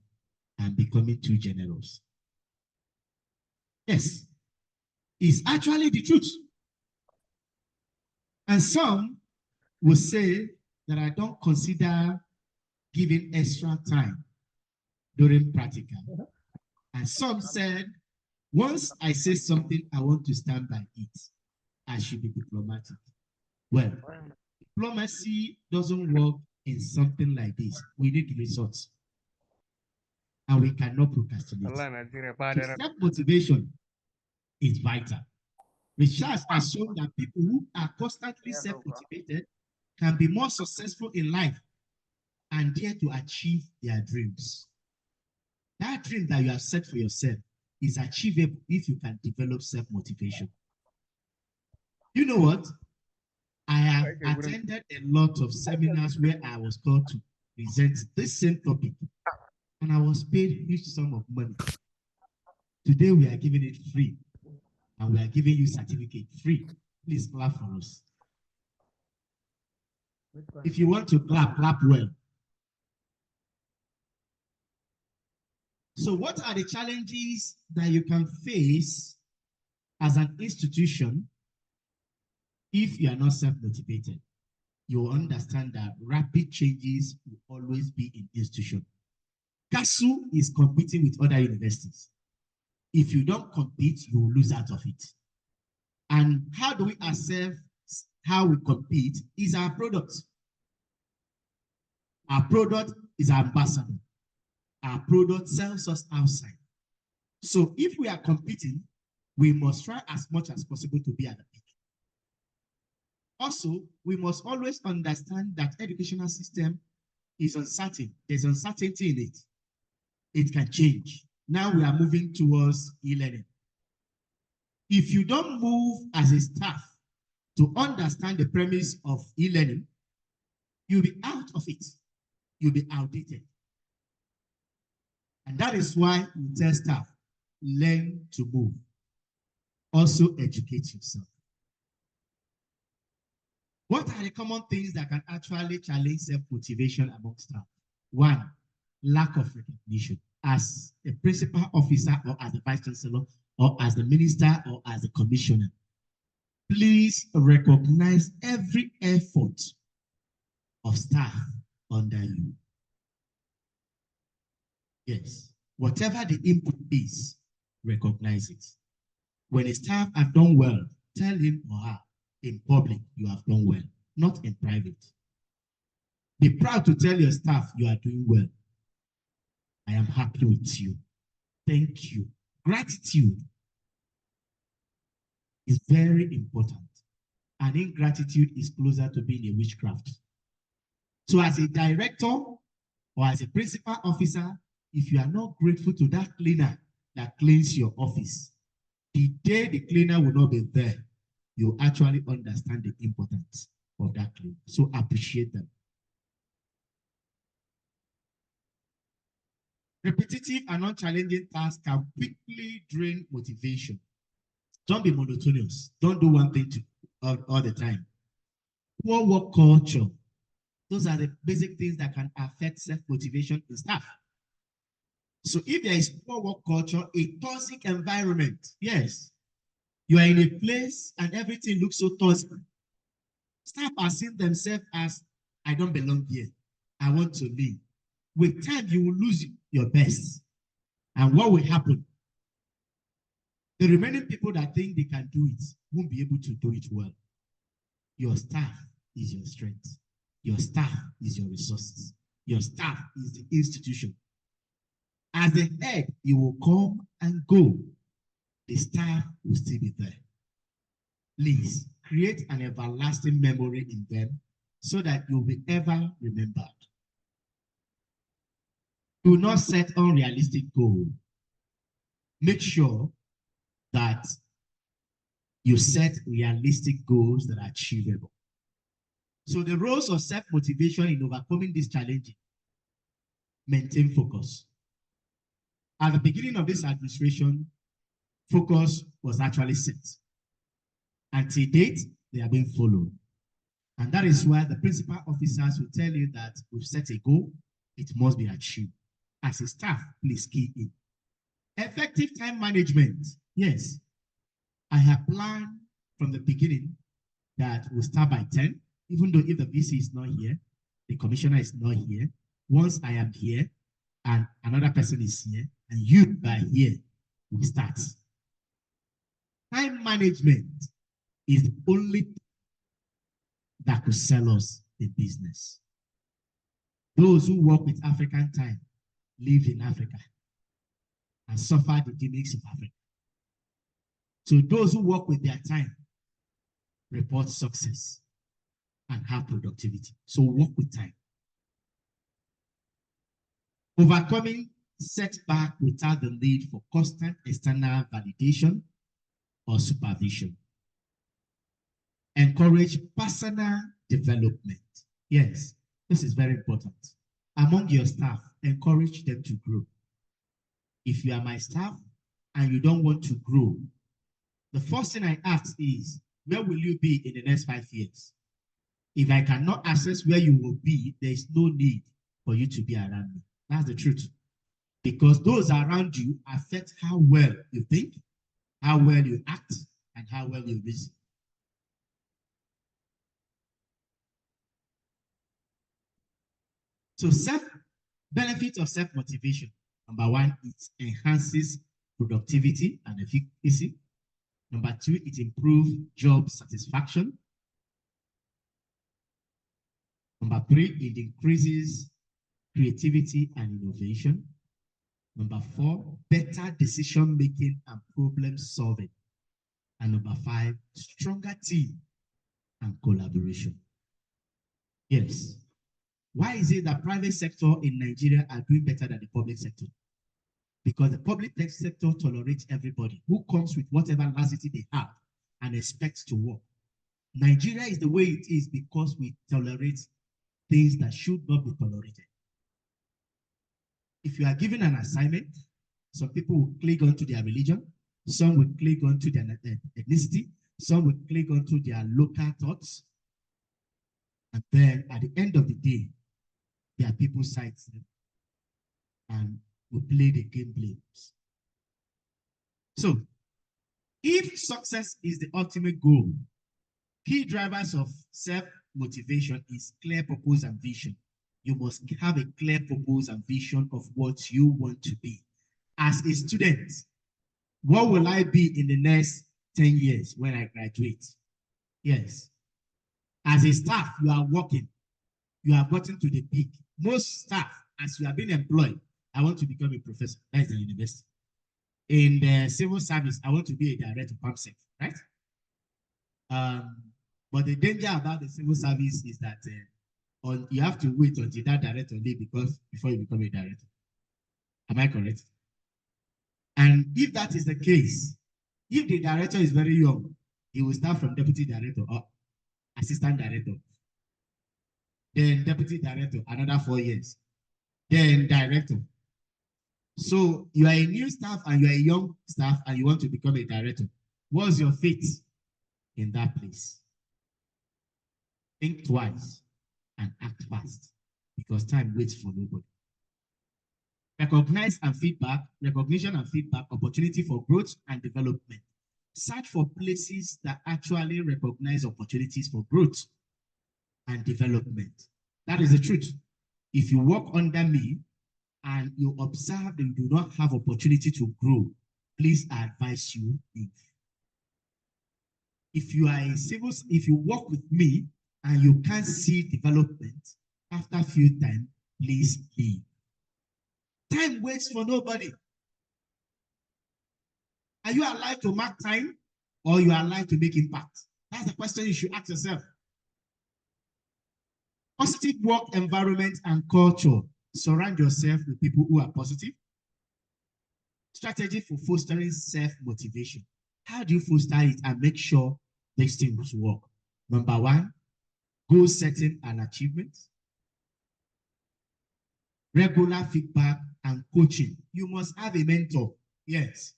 and becoming too generous. Yes, it's actually the truth. And some will say that I don't consider given extra time during practical. And some said, once I say something, I want to stand by it. I should be diplomatic. Well, diplomacy doesn't work in something like this. We need results. And we cannot procrastinate. So self-motivation is vital. Research has shown that people who are constantly self-motivated can be more successful in life and dare to achieve their dreams. That dream that you have set for yourself is achievable if you can develop self-motivation. You know what? I have attended a lot of seminars where I was called to present this same topic, and I was paid a huge sum of money. Today we are giving it free, and we are giving you certificate free. Please clap for us. If you want to clap, clap well. So what are the challenges that you can face as an institution if you are not self-motivated? You will understand that rapid changes will always be in institution. CASU is competing with other universities. If you don't compete, you will lose out of it. And how do we assess how we compete is our product. Our product is our ambassador. Our product sells us outside. So if we are competing, we must try as much as possible to be at the peak. Also, we must always understand that educational system is uncertain. There's uncertainty in it. It can change. Now we are moving towards e-learning. If you don't move as a staff to understand the premise of e-learning, you'll be out of it. You'll be outdated. And that is why we tell staff, learn to move. Also educate yourself. What are the common things that can actually challenge self-motivation among staff? One, lack of recognition. As a principal officer or as the vice chancellor or as the minister or as the commissioner, please recognize every effort of staff under you. Yes, whatever the input is, recognize it. When a staff have done well, tell him or her in public you have done well, not in private. Be proud to tell your staff you are doing well. I am happy with you. Thank you. Gratitude is very important. And ingratitude is closer to being a witchcraft. So as a director or as a principal officer, if you are not grateful to that cleaner that cleans your office, the day the cleaner will not be there, you actually understand the importance of that cleaner. So appreciate them. Repetitive and non-challenging tasks can quickly drain motivation. Don't be monotonous. Don't do one thing all the time. Poor work culture. Those are the basic things that can affect self-motivation in staff. So if there is poor work culture, a toxic environment, yes, you are in a place and everything looks so toxic. Staff are seeing themselves as, I don't belong here. I want to leave. With time, you will lose your best. And what will happen? The remaining people that think they can do it won't be able to do it well. Your staff is your strength. Your staff is your resources. Your staff is the institution. As the head, you will come and go. The staff will still be there. Please create an everlasting memory in them so that you'll be ever remembered. Do not set unrealistic goals. Make sure that you set realistic goals that are achievable. So the roles of self-motivation in overcoming this challenge: maintain focus. At the beginning of this administration, focus was actually set. Until date, they are being followed. And that is why the principal officers will tell you that we've set a goal, it must be achieved. As a staff, please key in. Effective time management. Yes, I have planned from the beginning that we'll start by 10, even though if the VC is not here, the commissioner is not here, Once I am here and another person is here and you are here, we start. Time management is the only that could sell us the business. Those who work with African time live in Africa and suffer the dynamics of Africa. So those who work with their time report success and have productivity. So work with time. Overcoming setback without the need for constant external validation or supervision. Encourage personal development. Yes, this is very important. Among your staff, encourage them to grow. If you are my staff and you don't want to grow, the first thing I ask is, where will you be in the next 5 years? If I cannot assess where you will be, there is no need for you to be around me. That's the truth. Because those around you affect how well you think, how well you act, and how well you reason. So benefits of self-motivation. Number one, it enhances productivity and efficacy. Number two, it improves job satisfaction. Number three, it increases creativity and innovation. Number four, better decision-making and problem-solving. And number five, stronger team and collaboration. Yes. Why is it that private sector in Nigeria are doing better than the public sector? Because the public sector tolerates everybody who comes with whatever laxity they have and expects to work. Nigeria is the way it is because we tolerate things that should not be tolerated. If you are given an assignment, some people will click onto their religion, some will click onto their ethnicity, some will click onto their local thoughts, and then at the end of the day, there are people sides and we play the game blames. So, if success is the ultimate goal, key drivers of self-motivation is clear purpose and vision. You must have a clear purpose and vision of what you want to be. As a student, what will I be in the next 10 years when I graduate? Yes. As a staff, you are working. You have gotten to the peak. Most staff, as you have been employed, I want to become a professor. That's the university. In the civil service, I want to be a director of PAMSEC, right? But the danger about the civil service is that you have to wait until that director leaves before you become a director. Am I correct? And if that is the case, if the director is very young, he will start from deputy director or assistant director. Then deputy director, another 4 years. Then director. So you are a new staff and you are a young staff and you want to become a director. What's your fate in that place? Think twice and act fast because time waits for nobody. Recognition and feedback, opportunity for growth and development. Search for places that actually recognize opportunities for growth and development. That is the truth. If you work under me and you observe that you do not have opportunity to grow, please I advise you leave. If you work with me and you can't see development after a few times, please leave. Time waits for nobody. Are you alive to mark time or you are alive to make impact? That's the question you should ask yourself. Positive work environment and culture. Surround yourself with people who are positive. Strategy for fostering self-motivation. How do you foster it and make sure these things work? Number one, goal setting and achievement. Regular feedback and coaching. You must have a mentor. Yes.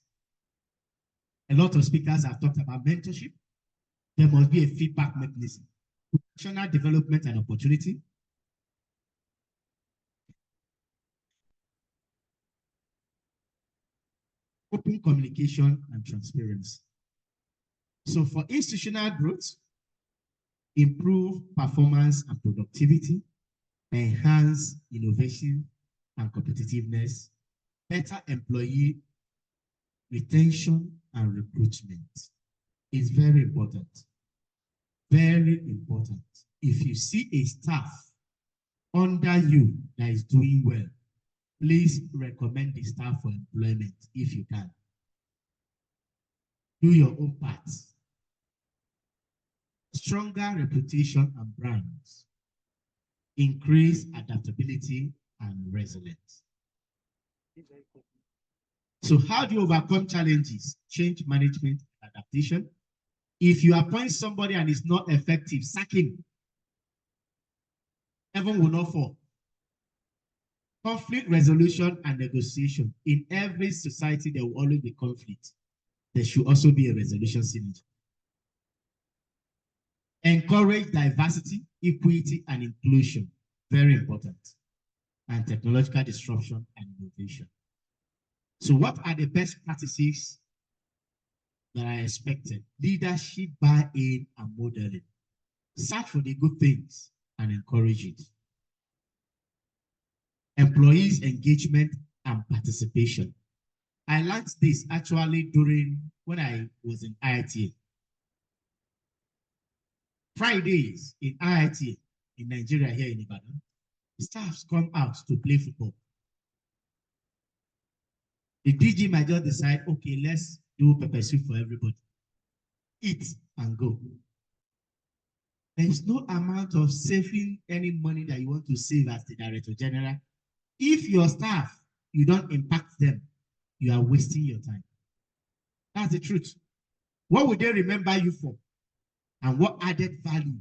A lot of speakers have talked about mentorship. There must be a feedback mechanism. Professional development and opportunity. Open communication and transparency. So for institutional growth, improve performance and productivity, enhance innovation and competitiveness, better employee retention and recruitment. Is very important. Very important. If you see a staff under you that is doing well, please recommend the staff for employment if you can. Do your own part. Stronger reputation and brands. Increase adaptability and resilience. So how do you overcome challenges? Change management, adaptation. If you appoint somebody and it's not effective, sack him. Heaven will not fall. Conflict resolution and negotiation. In every society, there will always be conflict. There should also be a resolution synergy. Encourage diversity, equity, and inclusion. Very important. And technological disruption and innovation. So what are the best practices that are expected? Leadership, buy-in, and modeling. Search for the good things and encourage it. Employees' engagement and participation. I learned this actually during when I was in IITA. Fridays in IITA in Nigeria here in Ibadan, staffs come out to play football. The DG might just decide, okay, let's do pepper soup for everybody. Eat and go. There is no amount of saving any money that you want to save as the Director General. If your staff, you don't impact them, you are wasting your time. That's the truth. What will they remember you for? And what added value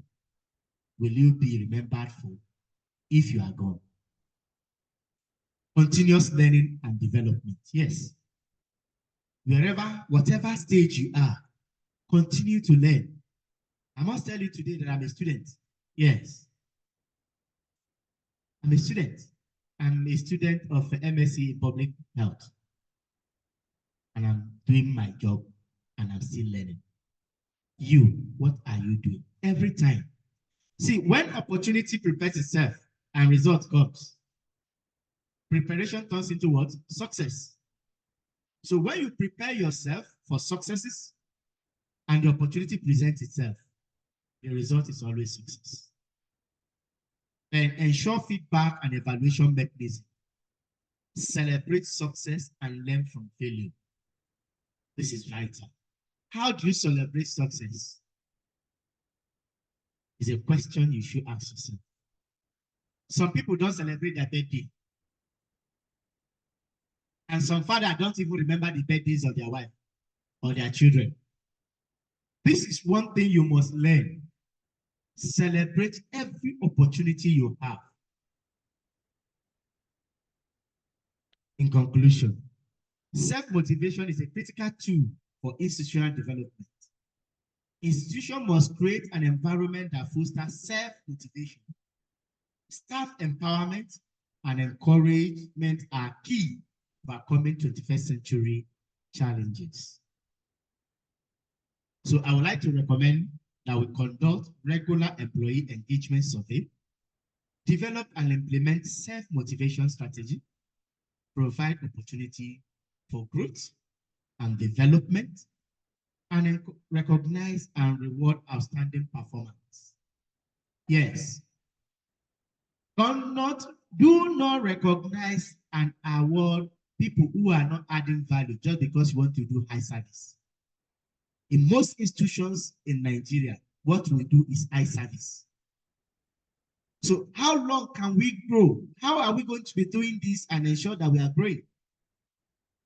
will you be remembered for if you are gone? Continuous learning and development. Yes. Wherever, whatever stage you are, continue to learn. I must tell you today that I'm a student. Yes. I'm a student. I'm a student of MSc in Public Health. And I'm doing my job and I'm still learning. You, what are you doing? Every time. See, when opportunity prepares itself and result comes, preparation turns into what? Success. So when you prepare yourself for successes and the opportunity presents itself, the result is always success. And ensure feedback and evaluation mechanism. Celebrate success and learn from failure. This is vital. How do you celebrate success? It's a question you should ask yourself. Some people don't celebrate their birthday. And some fathers don't even remember the birthdays of their wife or their children. This is one thing you must learn. Celebrate every opportunity you have. In conclusion, self-motivation is a critical tool for institutional development. Institution must create an environment that fosters self-motivation. Staff empowerment and encouragement are key for overcoming 21st century challenges. So I would like to recommend that we conduct regular employee engagement survey, develop and implement self-motivation strategy, provide opportunity for growth and development, and recognize and reward outstanding performance. Yes. Do not recognize and award people who are not adding value just because you want to do high service. In most institutions in Nigeria, what we do is high service. So how long can we grow? How are we going to be doing this and ensure that we are growing?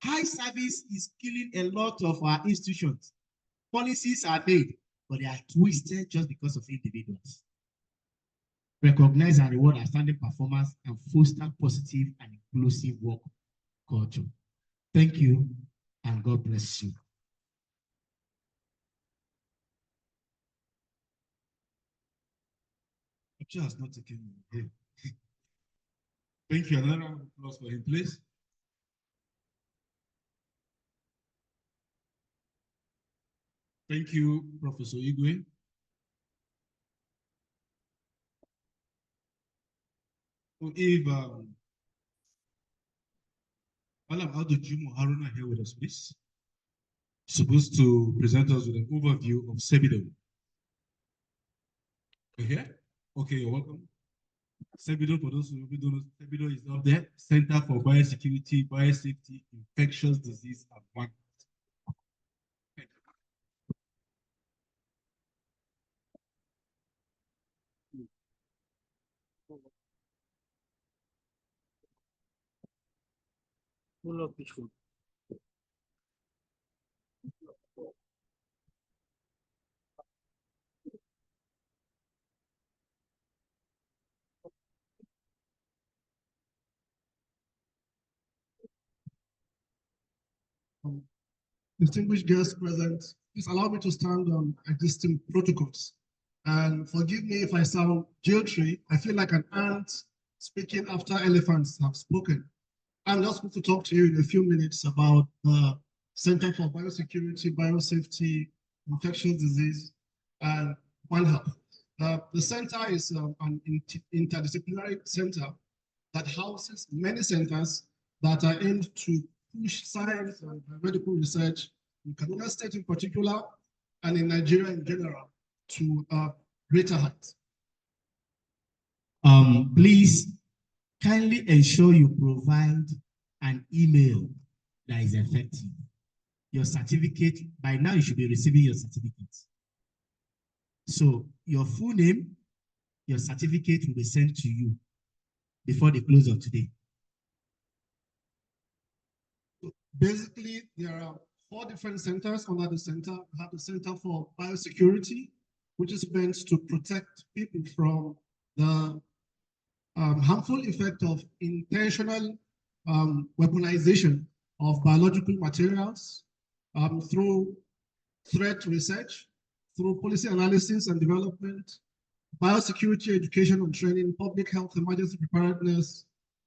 High service is killing a lot of our institutions. Policies are made, but they are twisted just because of individuals. Recognize and reward outstanding performance and foster positive and inclusive work culture. Thank you, and God bless you. Picture has not taken me. Thank you. Another round of applause for him, please. Thank you, Professor Igwe. So if Malam Jimo Haruna here with us, please. Supposed to present us with an overview of CEBBIDOH. You here? Okay, you're welcome. CEBBIDOH, for those who don't know, CEBBIDOH is up there. Center for Biosecurity, Biosafety, Infectious Disease, and One. Pull up which one? Distinguished guests present, please allow me to stand on existing protocols. And forgive me if I sound jilty. I feel like an ant speaking after elephants have spoken. I'm just going to talk to you in a few minutes about the Center for Biosecurity, Biosafety, Infectious Disease, and One Health. The center is an interdisciplinary center that houses many centers that are aimed to push science and medical research in Kaduna State in particular, and in Nigeria in general, to greater heights. Please kindly ensure you provide an email that is effective. Your certificate, by now you should be receiving your certificate. So your full name, your certificate will be sent to you before the close of today. Basically, there are 4 different centers under the center. We have the Center for Biosecurity, which is meant to protect people from the harmful effect of intentional weaponization of biological materials through threat research, through policy analysis and development, biosecurity education and training, public health emergency preparedness,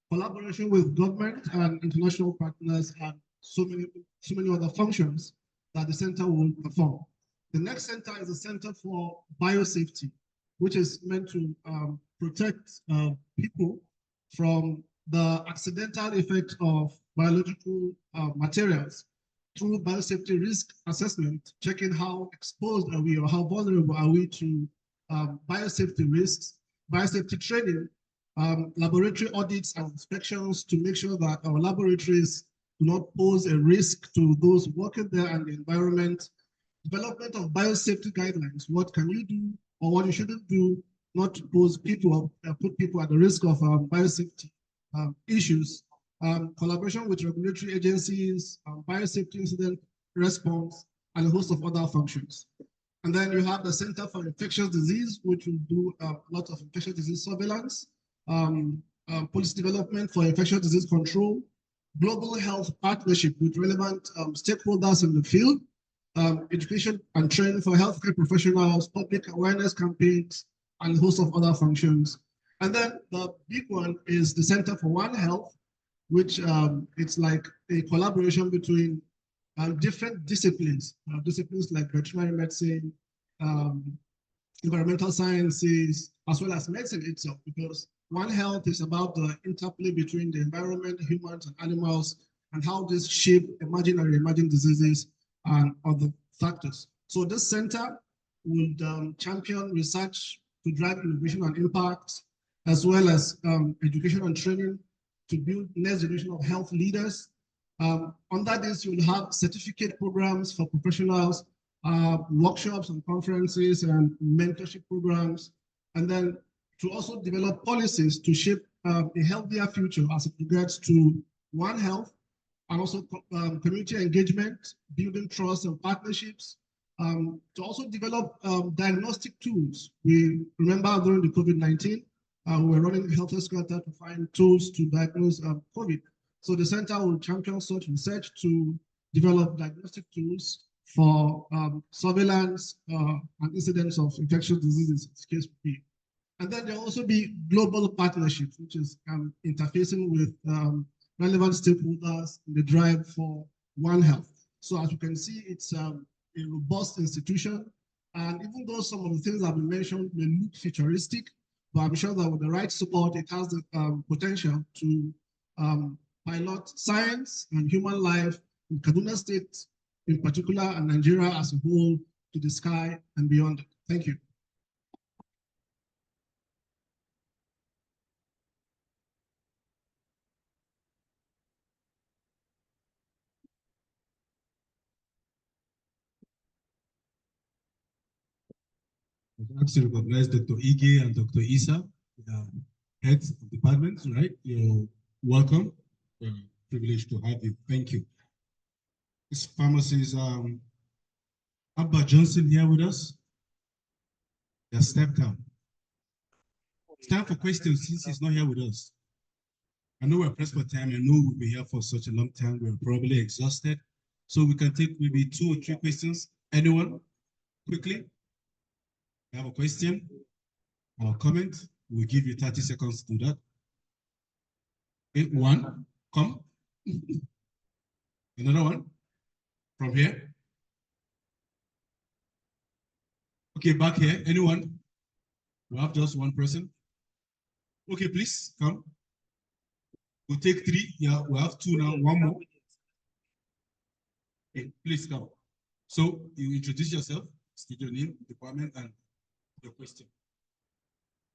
collaboration with government and international partners, and so many other functions that the center will perform. The next center is the Center for Biosafety, which is meant to protect people from the accidental effect of biological materials through biosafety risk assessment, checking how exposed are we or how vulnerable are we to biosafety risks, biosafety training, laboratory audits and inspections to make sure that our laboratories do not pose a risk to those working there and the environment, development of biosafety guidelines. What can you do or what you shouldn't do not to pose people or put people at the risk of biosafety issues, collaboration with regulatory agencies, biosafety incident response, and a host of other functions. And then you have the Center for Infectious Disease, which will do a lot of infectious disease surveillance, policy development for infectious disease control, global health partnership with relevant stakeholders in the field, education and training for healthcare professionals, public awareness campaigns, and a host of other functions. And then the big one is the Center for One Health, which it's like a collaboration between different disciplines, disciplines like veterinary medicine, environmental sciences, as well as medicine itself, because One Health is about the interplay between the environment, humans, and animals, and how this shape emerging and emerging diseases and other factors. So this center would champion research to drive innovation and impact, as well as education and training to build next generation of health leaders. Under this, you'll have certificate programs for professionals, workshops and conferences and mentorship programs, and then to also develop policies to shape a healthier future as it regards to One Health, and also community engagement, building trust and partnerships, to also develop diagnostic tools. We remember during the COVID-19, we were running a health center to find tools to diagnose COVID. So the center will champion such research to develop diagnostic tools for surveillance and incidents of infectious diseases, as the case would be. And then there'll also be global partnerships, which is interfacing with relevant stakeholders in the drive for One Health. So as you can see, it's a robust institution. And even though some of the things that have been mentioned may look futuristic, but I'm sure that with the right support, it has the potential to pilot science and human life in Kaduna State in particular and Nigeria as a whole to the sky and beyond. Thank you. I'd like to recognize Dr. Ige and Dr. Isa, heads of departments, right? You're welcome. Privileged to have you. Thank you. This pharmacy is Abba Johnson here with us. Yeah, step down. It's time for questions since he's not here with us. I know we're pressed for time. I know we'll be here for such a long time. We're probably exhausted. So we can take maybe 2 or 3 questions. Anyone? Quickly. You have a question or a comment? We'll give you 30 seconds to do that. Okay, 1, come. Another one from here. Okay, back here. Anyone? We have just 1 person. Okay, please come. We'll take 3. Yeah, we have 2 now. 1 more. Okay, please come. So you introduce yourself, state your name, department, and your question.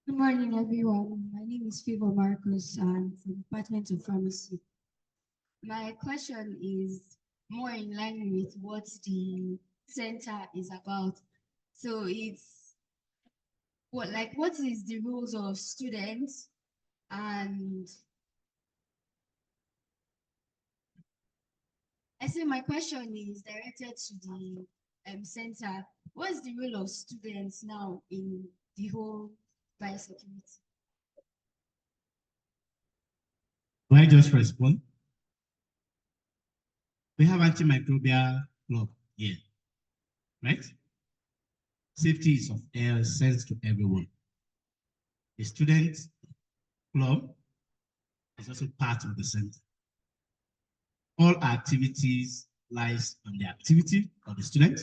Good morning, everyone. My name is Favor Marcos. I'm from the Department of Pharmacy. My question is more in line with what the center is about. So it's what is the roles of students, and I say my question is directed to the center. What's the role of students now in the whole biosecurity? Will I just respond? We have antimicrobial club here, right? Safety is of essence to everyone. The student club is also part of the center. All activities lies on the activity of the student,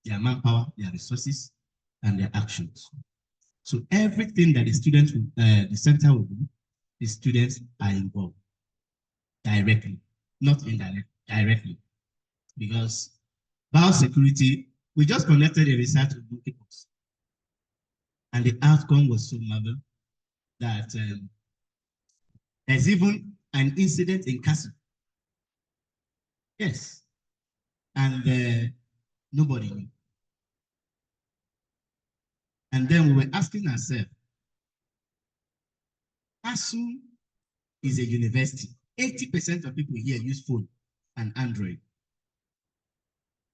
their manpower, their resources, and their actions. So everything that the students, the center will do, the students are involved directly, not indirectly, directly. Because biosecurity, we just conducted a research with monkeypox, and the outcome was so marvelous that there's even an incident in Castle. Yes, and nobody knew. And then we were asking ourselves, Castle is a university. 80% of people here use phone and Android.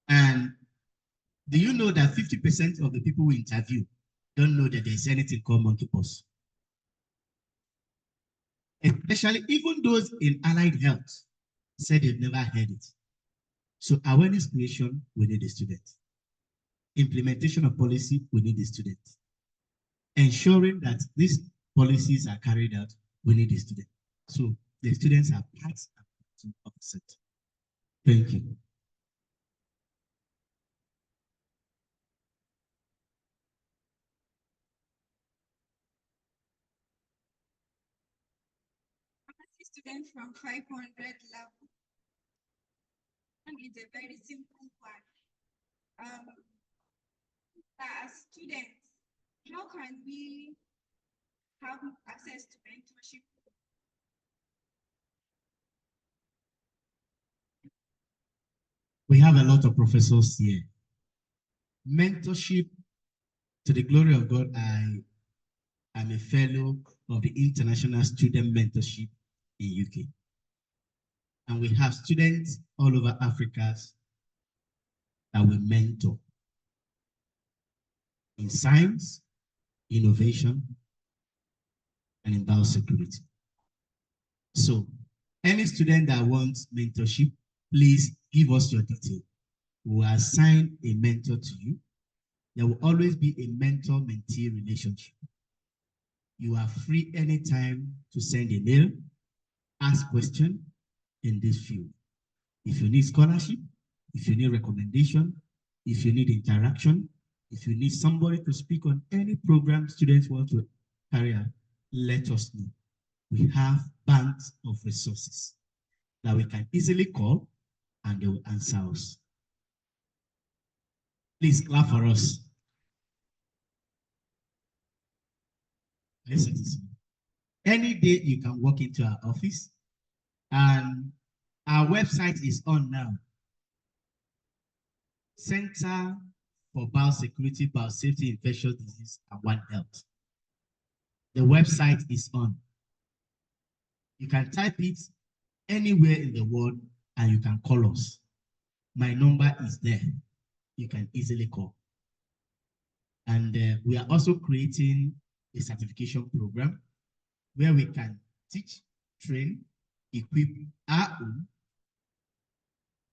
And do you know that 50% of the people we interview don't know that there's anything called monkeypox? Especially even those in allied health said they've never heard it. So awareness creation, we need the students. Implementation of policy, we need the students. Ensuring that these policies are carried out, we need the students. So the students are part of the set. Thank you. Student from 500 level. And it's a very simple one. As students, how can we have access to mentorship? We have a lot of professors here. Mentorship, to the glory of God, I am a fellow of the International Student Mentorship in UK. And we have students all over Africa that we mentor in science, innovation, and in biosecurity. So any student that wants mentorship, please give us your detail. We will assign a mentor to you. There will always be a mentor-mentee relationship. You are free anytime to send a mail, ask questions in this field. If you need scholarship, if you need recommendation, if you need interaction, if you need somebody to speak on any program students want to area, let us know. We have banks of resources that we can easily call and they will answer us. Please clap for us. Any day you can walk into our office, and our website is on now. Center for Biosecurity, Biosafety, Infectious Disease, and One Health. The website is on. You can type it anywhere in the world and you can call us. My number is there. You can easily call. And we are also creating a certification program where we can teach, train, equip our own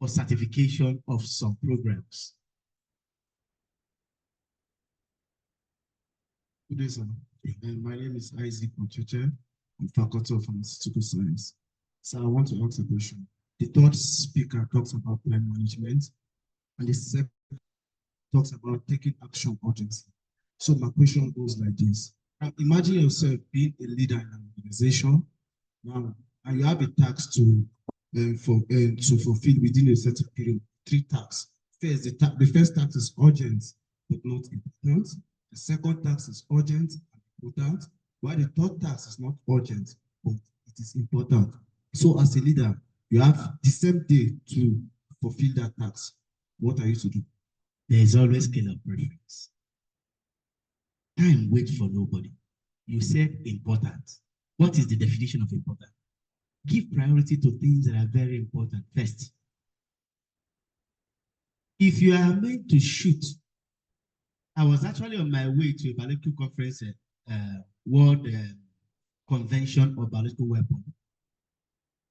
for certification of some programs. Good day, sir. And my name is Isaac Ocheche. I'm Faculty of Pharmaceutical Science. So I want to ask a question. The third speaker talks about plan management, and the second talks about taking action urgency. So my question goes like this. Now, imagine yourself being a leader in an organization now, and you have a task to fulfill within a certain period. 3 tasks. First, the first task is urgent but not important. The second task is urgent and important, while the third task is not urgent but it is important. So as a leader, you have the same day to fulfill that task. What are you to do? There is always scale of preference. Time waits for nobody. You said important. What is the definition of important? Give priority to things that are very important first. If you are meant to shoot, I was actually on my way to a biological conference, World Convention of Biological Weapons.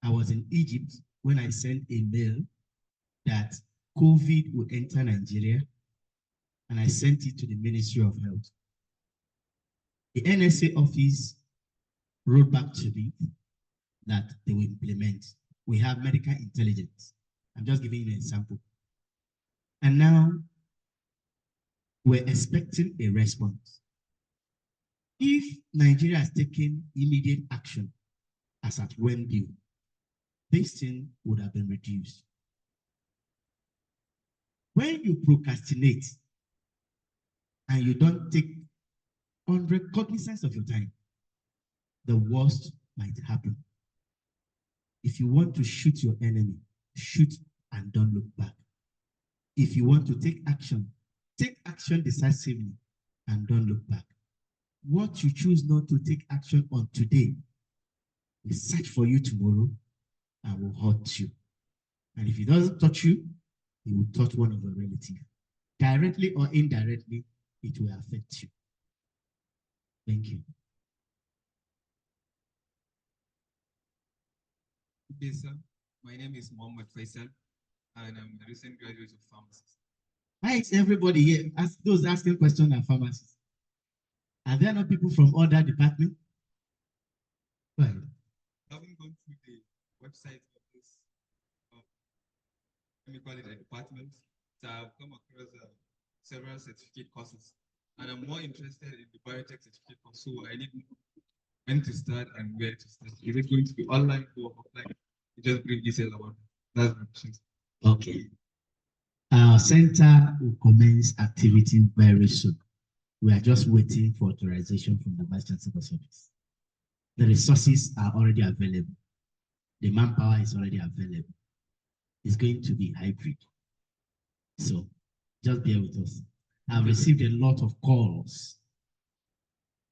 I was in Egypt when I sent a mail that COVID would enter Nigeria, and I sent it to the Ministry of Health. The NSA office wrote back to me that they will implement. We have medical intelligence. I'm just giving you an example. And now we're expecting a response. If Nigeria has taken immediate action, as at when due, this thing would have been reduced. When you procrastinate and you don't take cognizance of your time, the worst might happen. If you want to shoot your enemy, shoot and don't look back. If you want to take action decisively and don't look back. What you choose not to take action on today will search for you tomorrow and will hurt you. And if it doesn't touch you, it will touch one of your relatives. Directly or indirectly, it will affect you. Thank you. Good day, sir. My name is Mohammed Faisal, and I'm a recent graduate of pharmacy. Why is everybody here? Those asking questions are pharmacists. Are there not people from other departments? Go ahead. Having gone through the website of this, let me call it a department, so I've come across several certificate courses, and I'm more interested in the biotech certificate course, so I need when to start and where to start. Is it going to be online or offline? You just bring details about it. That's my question. Okay. Our center will commence activity very soon. We are just waiting for authorization from the Vice Chancellor's office. The resources are already available. The manpower is already available. It's going to be hybrid. So just bear with us. I've received a lot of calls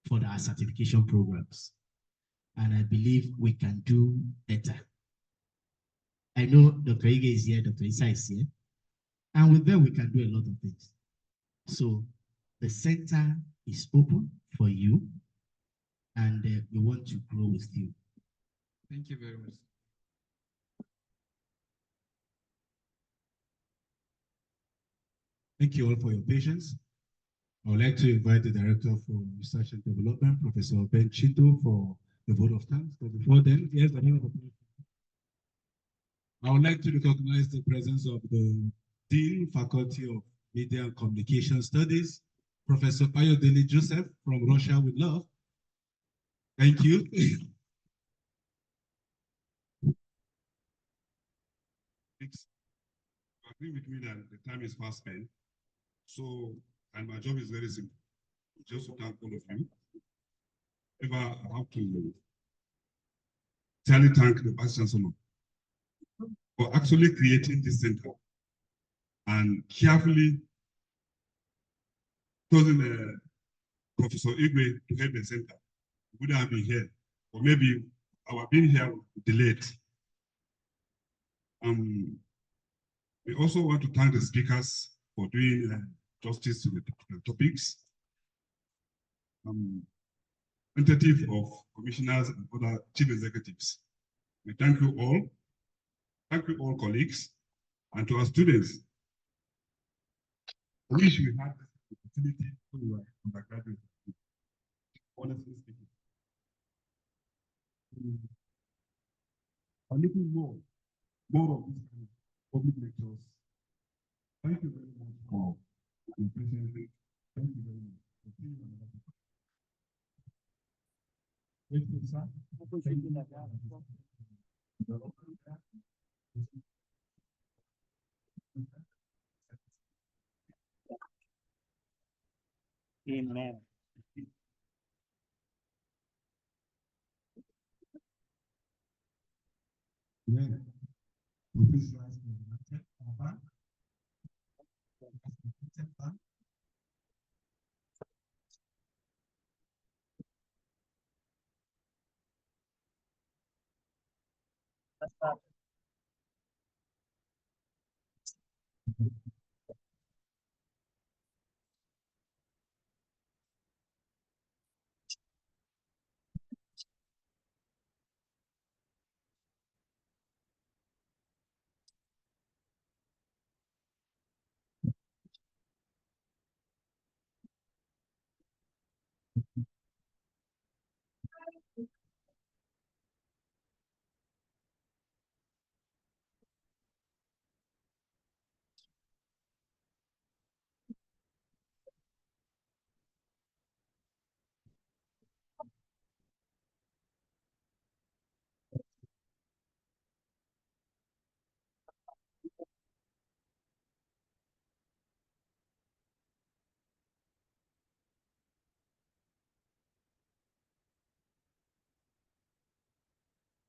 for our certification programs, and I believe we can do better. I know Dr. Ige is here, Dr. Isa is here, and with them we can do a lot of things. So the center is open for you, and we want to grow with you. Thank you very much. Thank you all for your patience. I would like to invite the Director for Research and Development, Professor Ben Chinto, for the vote of thanks. But before then, yes, I would like to recognize the presence of the Dean, Faculty of Media and Communication Studies, Professor Ayodele Joseph from Russia with Love, Thank you. It's, you agree with me that the time is fast spent. So, and my job is very simple. Just to thank all of you. If I have to thank the Vice Chancellor for actually creating this center and carefully choosing Professor Igwe to head the center. We wouldn't have been here, or maybe our being here would be delayed. We also want to thank the speakers for doing justice to the topics. Representative of commissioners and other chief executives. We thank you all. Thank you all colleagues, and to our students. I wish we had this opportunity when we were undergraduates. Honestly speaking. A little more of this kind of public lectures. Thank you very much for your patience. Thank you very much. Thank you, sir. Amen. Yeah.